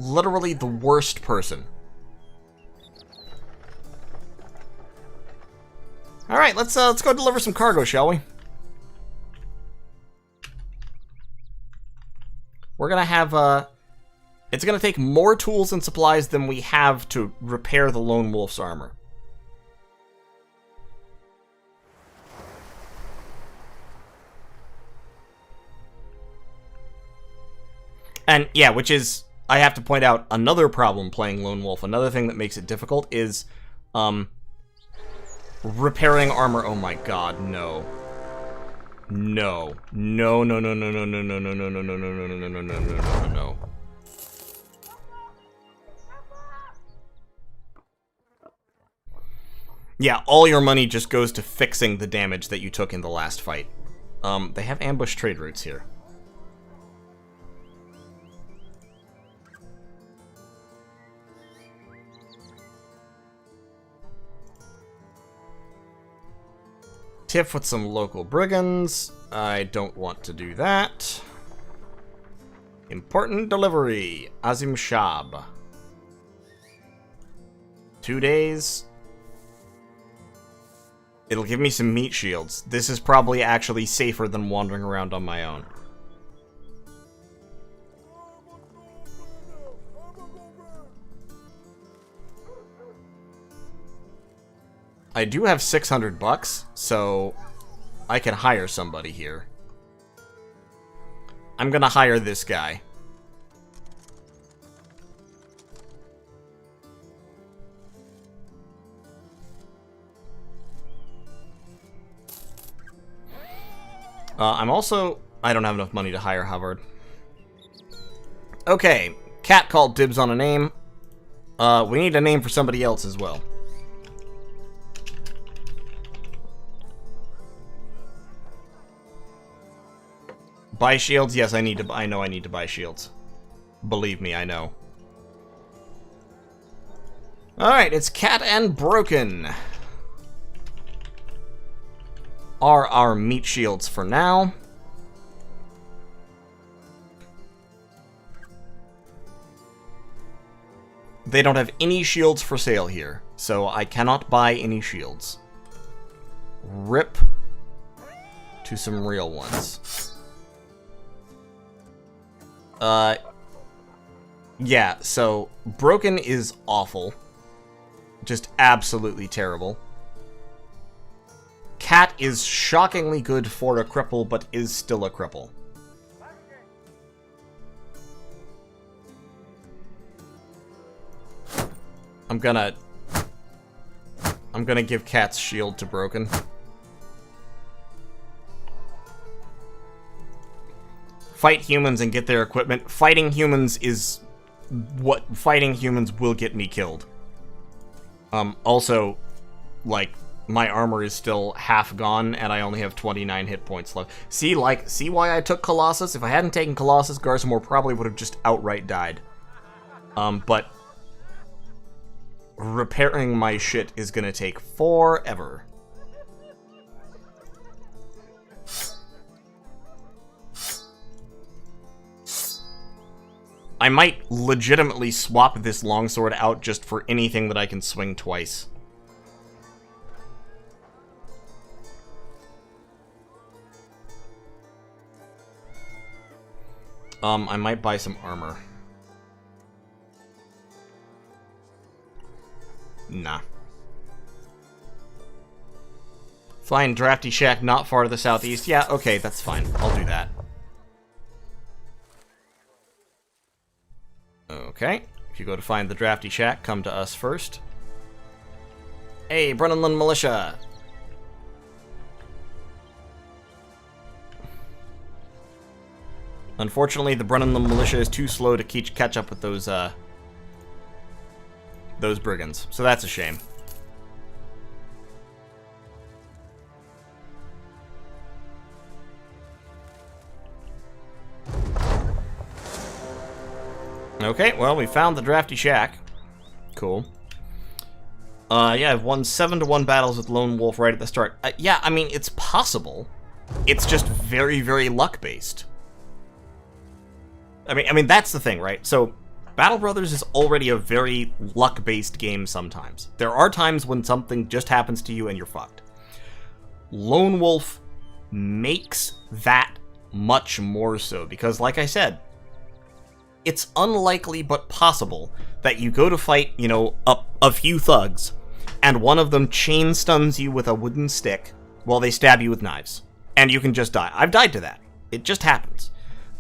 Literally the worst person. Alright, let's go deliver some cargo, shall we? We're gonna have, it's gonna take more tools and supplies than we have to repair the Lone Wolf's armor. And, yeah, which is... I have to point out another problem playing Lone Wolf. Another thing that makes it difficult is, repairing armor. Oh my god, no. No. No, no, no, no, no, no, no, no, no, no, no, no, no, no, no, no, no, no, no, no. Yeah, all your money just goes to fixing the damage that you took in the last fight. They have ambush trade routes here. Tiff with some local brigands. I don't want to do that. Important delivery. Azim Shab. 2 days. It'll give me some meat shields. This is probably actually safer than wandering around on my own. I do have $600, so I can hire somebody here. I'm gonna hire this guy. I don't have enough money to hire Havard. Okay, Cat called dibs on a name. We need a name for somebody else as well. Buy shields? Yes, I know I need to buy shields. Believe me, I know. Alright, it's Cat and Broken. Are our meat shields for now. They don't have any shields for sale here, so I cannot buy any shields. Rip to some real ones. Yeah, so Broken is awful. Just absolutely terrible. Cat is shockingly good for a cripple, but is still a cripple. I'm gonna give Cat's shield to Broken. Fight humans and get their equipment. Fighting humans is what fighting humans will get me killed. Also, like, my armor is still half gone, and I only have 29 hit points left. See why I took Colossus? If I hadn't taken Colossus, Garsamore probably would have just outright died. But repairing my shit is gonna take forever. I might legitimately swap this longsword out just for anything that I can swing twice. I might buy some armor. Nah. Find Drafty Shack not far to the southeast. Yeah, okay, that's fine. I'll do that. Okay. If you go to find the Drafty Shack, come to us first. Hey, Brennanland Militia! Unfortunately, the Brennanland Militia is too slow to catch up with those brigands, so that's a shame. Okay, well, we found the Drafty Shack. Cool. Yeah, I've won 7-1 battles with Lone Wolf right at the start. Yeah, I mean, it's possible. It's just very, very luck-based. I mean, that's the thing, right? So, Battle Brothers is already a very luck-based game sometimes. There are times when something just happens to you and you're fucked. Lone Wolf makes that much more so, because, like I said, it's unlikely but possible that you go to fight, you know, a few thugs, and one of them chain stuns you with a wooden stick while they stab you with knives. And you can just die. I've died to that. It just happens.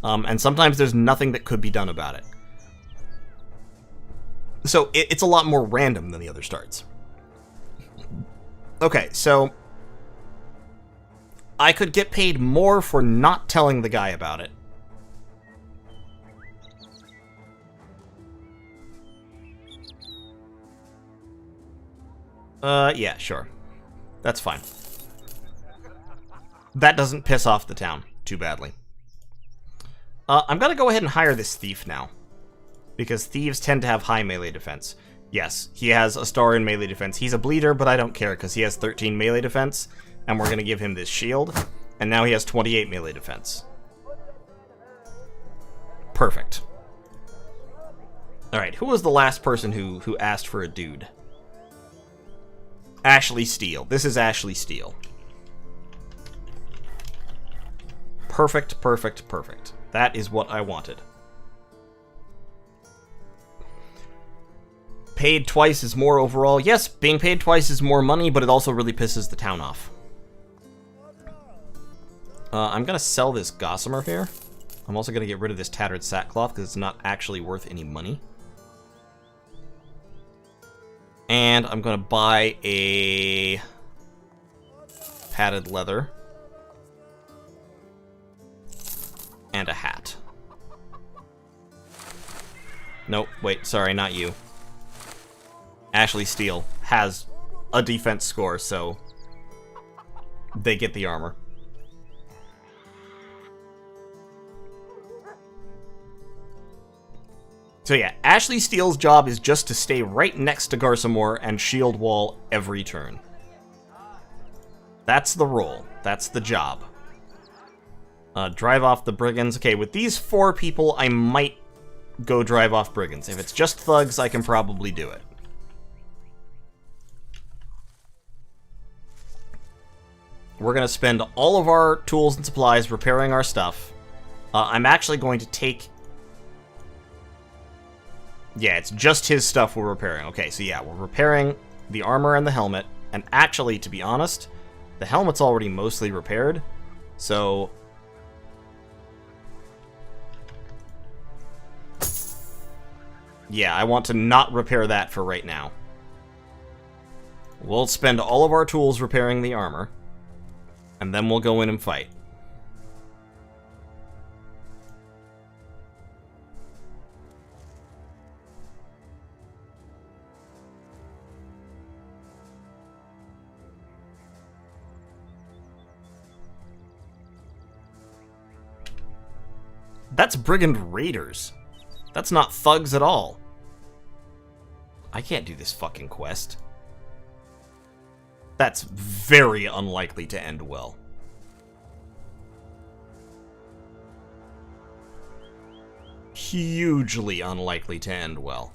And sometimes there's nothing that could be done about it. So it's a lot more random than the other starts. Okay, so I could get paid more for not telling the guy about it. Yeah, sure. That's fine. That doesn't piss off the town too badly. I'm gonna go ahead and hire this thief now, because thieves tend to have high melee defense. Yes, he has a star in melee defense. He's a bleeder, but I don't care, because he has 13 melee defense, and we're gonna give him this shield, and now he has 28 melee defense. Perfect. Alright, who was the last person who asked for a dude? Ashley Steele. This is Ashley Steele. Perfect, perfect, perfect. That is what I wanted. Paid twice is more overall. Yes, being paid twice is more money, but it also really pisses the town off. I'm gonna sell this Gossamer here. I'm also going to get rid of this tattered sackcloth because it's not actually worth any money. And I'm going to buy a padded leather. And a hat. Nope, wait, sorry, not you. Ashley Steele has a defense score, so they get the armor. So yeah, Ashley Steele's job is just to stay right next to Garsamore and shield wall every turn. That's the role. That's the job. Drive off the brigands. Okay, with these 4 people, I might go drive off brigands. If it's just thugs, I can probably do it. We're going to spend all of our tools and supplies repairing our stuff. I'm actually going to take... Yeah, it's just his stuff we're repairing. Okay, so yeah, we're repairing the armor and the helmet. And actually, to be honest, the helmet's already mostly repaired. So... yeah, I want to not repair that for right now. We'll spend all of our tools repairing the armor. And then we'll go in and fight. That's brigand raiders. That's not thugs at all. I can't do this fucking quest. That's very unlikely to end well. Hugely unlikely to end well.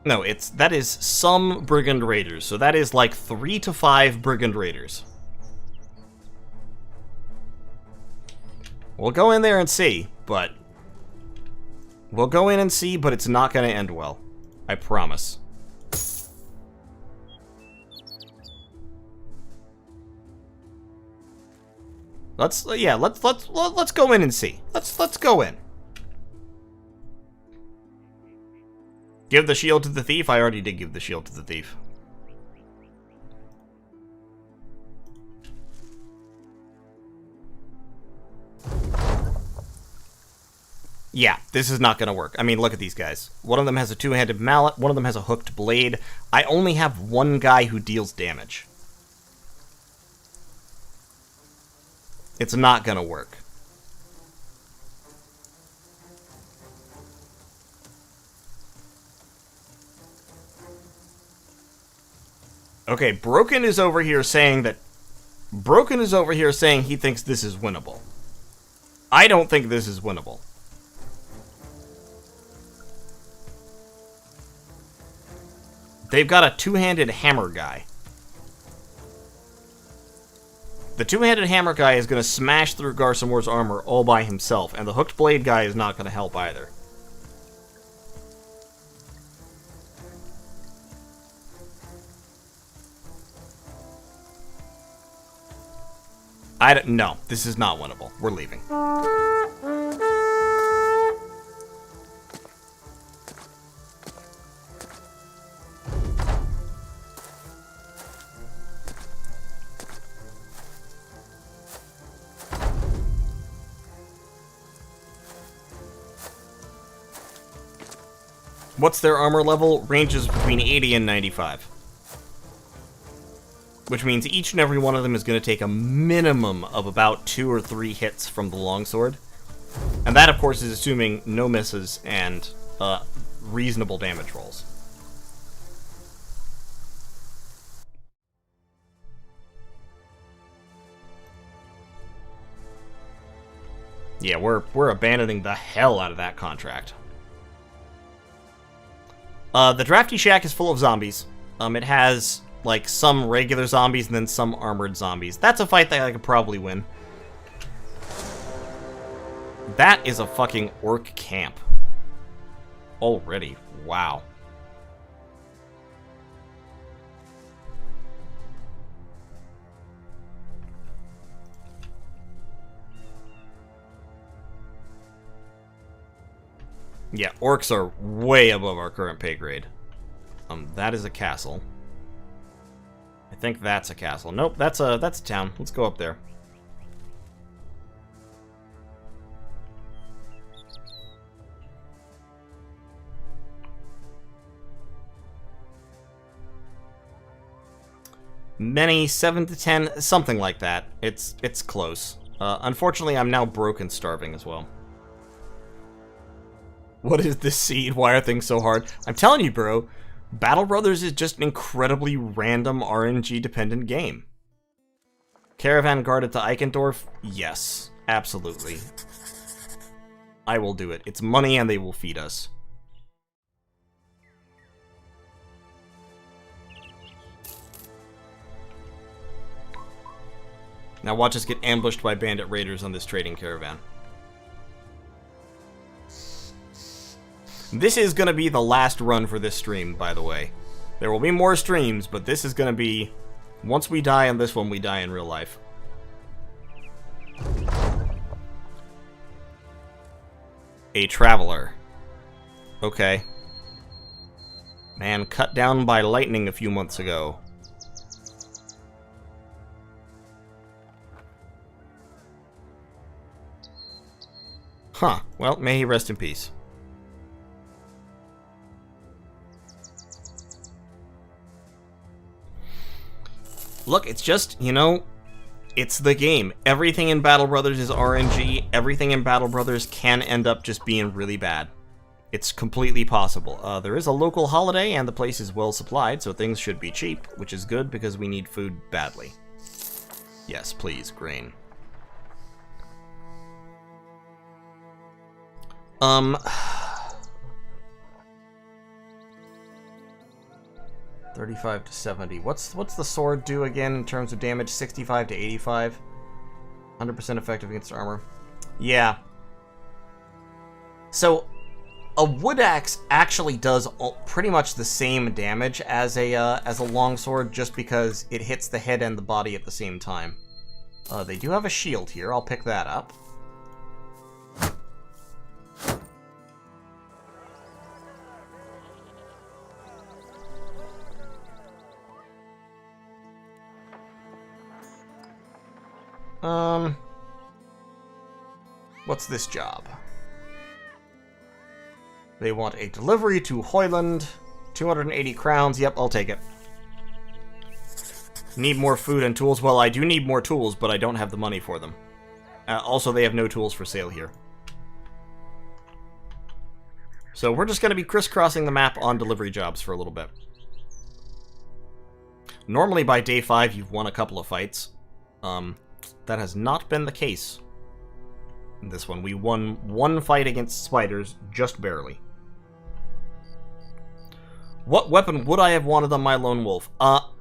No, that is some brigand raiders, so that is like 3 to 5 brigand raiders. We'll go in there and see, but... we'll go in and see, but it's not going to end well. I promise. Let's go in and see. Let's go in. Give the shield to the thief? I already did give the shield to the thief. Yeah, this is not going to work. I mean, look at these guys. One of them has a 2-handed mallet, one of them has a hooked blade. I only have one guy who deals damage. It's not going to work. Okay, Broken is over here saying he thinks this is winnable. I don't think this is winnable. They've got a 2-handed hammer guy. The 2-handed hammer guy is going to smash through Garsamore's armor all by himself, and the hooked blade guy is not going to help either. No, this is not winnable. We're leaving. What's their armor level? Ranges between 80 and 95. Which means each and every one of them is going to take a minimum of about 2 or 3 hits from the longsword. And that, of course, is assuming no misses and reasonable damage rolls. Yeah, we're abandoning the hell out of that contract. The Drafty Shack is full of zombies. It has... like, some regular zombies and then some armored zombies. That's a fight that I could probably win. That is a fucking orc camp. Already. Wow. Yeah, orcs are way above our current pay grade. That is a castle. I think that's a castle. Nope, that's a town. Let's go up there. Many 7 to 10, something like that. It's close. Unfortunately, I'm now broke and starving as well. What is this seed? Why are things so hard? I'm telling you, bro, Battle Brothers is just an incredibly random RNG-dependent game. Caravan guarded to Eichendorf? Yes, absolutely. I will do it. It's money and they will feed us. Now watch us get ambushed by bandit raiders on this trading caravan. This is going to be the last run for this stream, by the way. There will be more streams, but this is going to be... Once we die on this one, we die in real life. A traveler. Okay. Man cut down by lightning a few months ago. Huh. Well, may he rest in peace. Look, it's just, you know, it's the game. Everything in Battle Brothers is RNG. Everything in Battle Brothers can end up just being really bad. It's completely possible. There is a local holiday, and the place is well supplied, so things should be cheap, which is good because we need food badly. Yes, please, grain. 35 to 70. What's the sword do again in terms of damage? 65 to 85. 100% effective against armor. Yeah. So a wood axe actually does pretty much the same damage as a longsword, just because it hits the head and the body at the same time. They do have a shield here. I'll pick that up. What's this job? They want a delivery to Hoyland. 280 crowns. Yep, I'll take it. Need more food and tools. Well, I do need more tools, but I don't have the money for them. Also, they have no tools for sale here. So we're just going to be crisscrossing the map on delivery jobs for a little bit. Normally by day 5, you've won a couple of fights. That has not been the case in this one. We won one fight against spiders, just barely. What weapon would I have wanted on my lone wolf?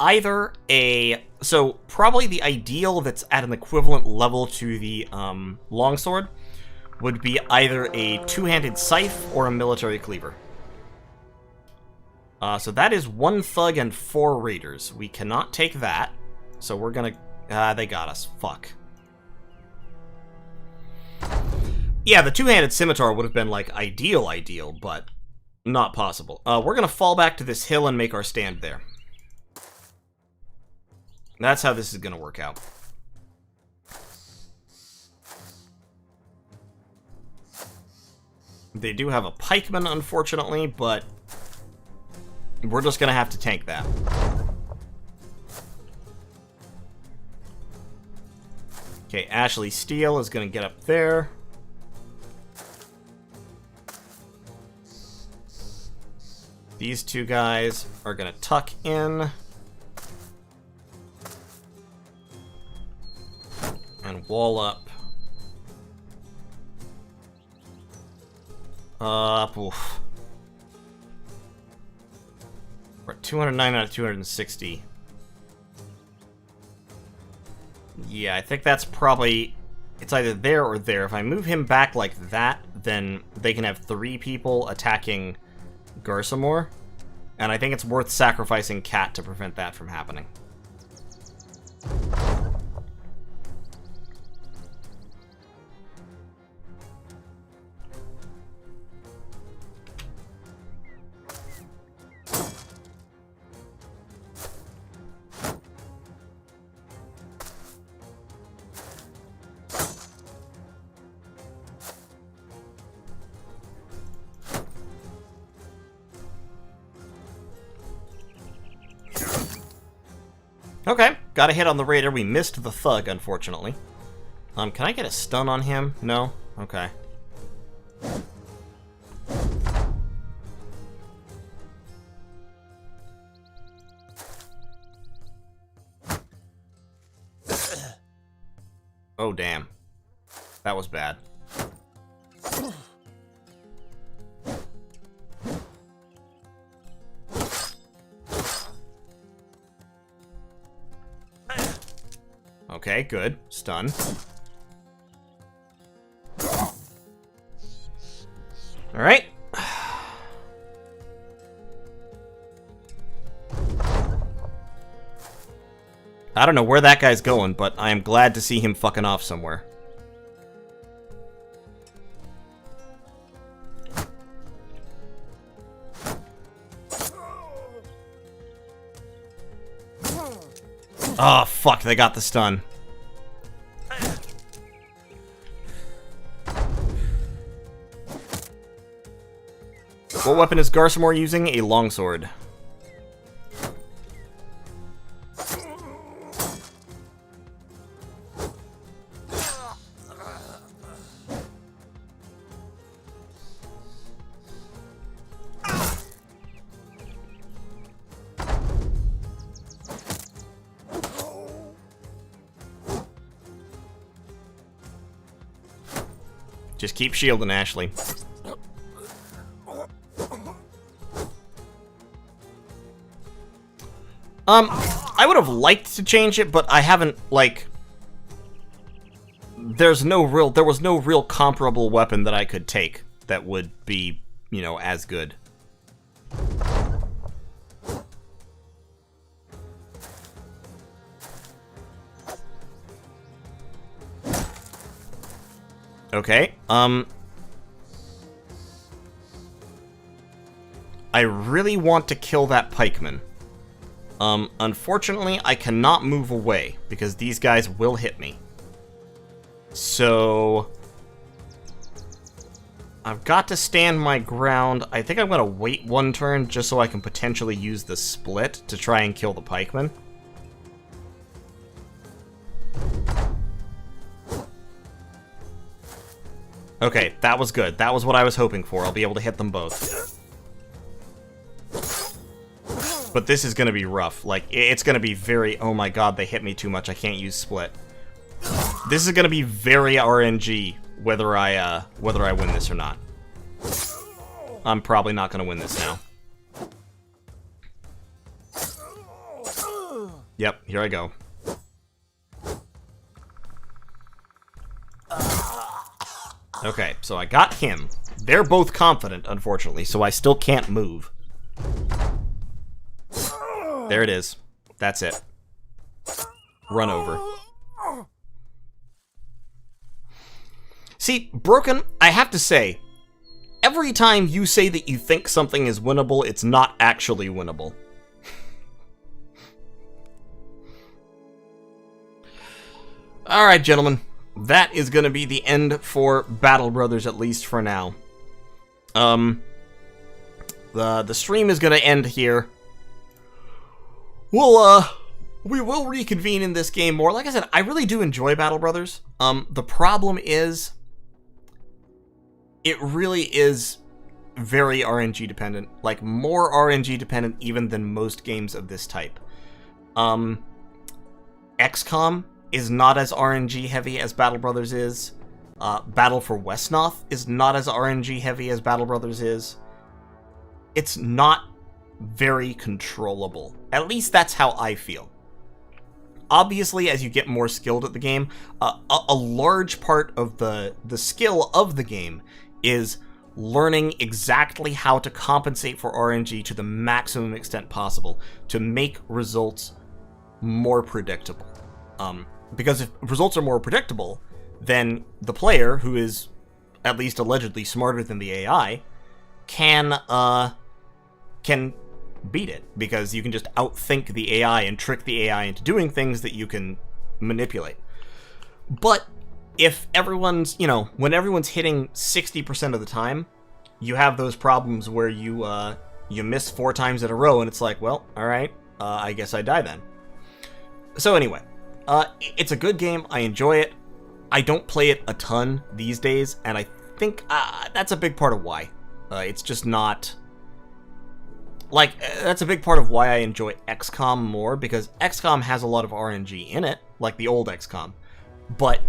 Either a... So, probably the ideal that's at an equivalent level to the longsword would be either a two-handed scythe or a military cleaver. So that is 1 thug and 4 raiders. We cannot take that, so we're gonna... they got us. Fuck. Yeah, the two-handed scimitar would have been, like, ideal, but not possible. We're gonna fall back to this hill and make our stand there. That's how this is gonna work out. They do have a pikeman, unfortunately, but we're just gonna have to tank that. Okay, Ashley Steele is gonna get up there. These two guys are gonna tuck in. And wall up. Oof. We're at 209 out of 260. Yeah, I think that's probably... It's either there or there. If I move him back like that, then they can have 3 people attacking Garsamore. And I think it's worth sacrificing Cat to prevent that from happening. Okay, got a hit on the raider. We missed the thug, unfortunately. Can I get a stun on him? No? Okay. Oh, damn. That was bad. Okay, good. Stun. Alright. I don't know where that guy's going, but I am glad to see him fucking off somewhere. Oh, fuck, they got the stun. What weapon is Garsamore using? A longsword. Just keep shielding Ashley. I would have liked to change it, but I haven't, like... there was no real comparable weapon that I could take that would be, you know, as good. Okay, I really want to kill that pikeman. Unfortunately, I cannot move away, because these guys will hit me. So... I've got to stand my ground. I think I'm gonna wait one turn, just so I can potentially use the split to try and kill the pikeman. Okay, that was good. That was what I was hoping for. I'll be able to hit them both. But this is gonna be rough. Like, it's gonna be very, oh my god, they hit me too much, I can't use split. This is gonna be very RNG, whether I win this or not. I'm probably not gonna win this now. Yep, here I go. Okay, so I got him. They're both confident, unfortunately, so I still can't move. There it is. That's it. Run over. See, Broken, I have to say, every time you say that you think something is winnable, it's not actually winnable. Alright, gentlemen. That is going to be the end for Battle Brothers, at least for now. The stream is going to end here. We will reconvene in this game more. Like I said, I really do enjoy Battle Brothers. The problem is, it really is very RNG dependent. Like, more RNG dependent even than most games of this type. XCOM is not as RNG heavy as Battle Brothers is. Battle for Westnoth is not as RNG heavy as Battle Brothers is. It's not very controllable. At least that's how I feel. Obviously, as you get more skilled at the game, a large part of the skill of the game is learning exactly how to compensate for RNG to the maximum extent possible to make results more predictable. Because if results are more predictable, then the player, who is at least allegedly smarter than the AI, can beat it, because you can just outthink the AI and trick the AI into doing things that you can manipulate. But if everyone's, you know, when everyone's hitting 60% of the time, you have those problems where you miss 4 times in a row, and it's like, well, alright, I guess I die then. So anyway, it's a good game. I enjoy it. I don't play it a ton these days, and I think that's a big part of why. It's just not... Like, that's a big part of why I enjoy XCOM more, because XCOM has a lot of RNG in it, like the old XCOM, but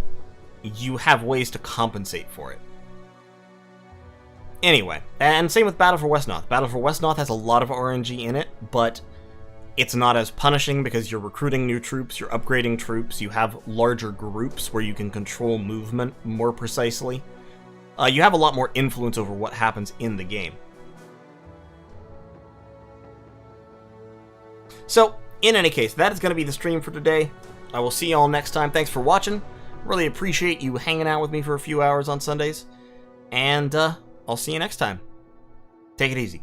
you have ways to compensate for it. Anyway, and same with Battle for Westnoth. Battle for Westnoth has a lot of RNG in it, but it's not as punishing because you're recruiting new troops, you're upgrading troops, you have larger groups where you can control movement more precisely. You have a lot more influence over what happens in the game. So, in any case, that is going to be the stream for today. I will see y'all next time. Thanks for watching. Really appreciate you hanging out with me for a few hours on Sundays. And I'll see you next time. Take it easy.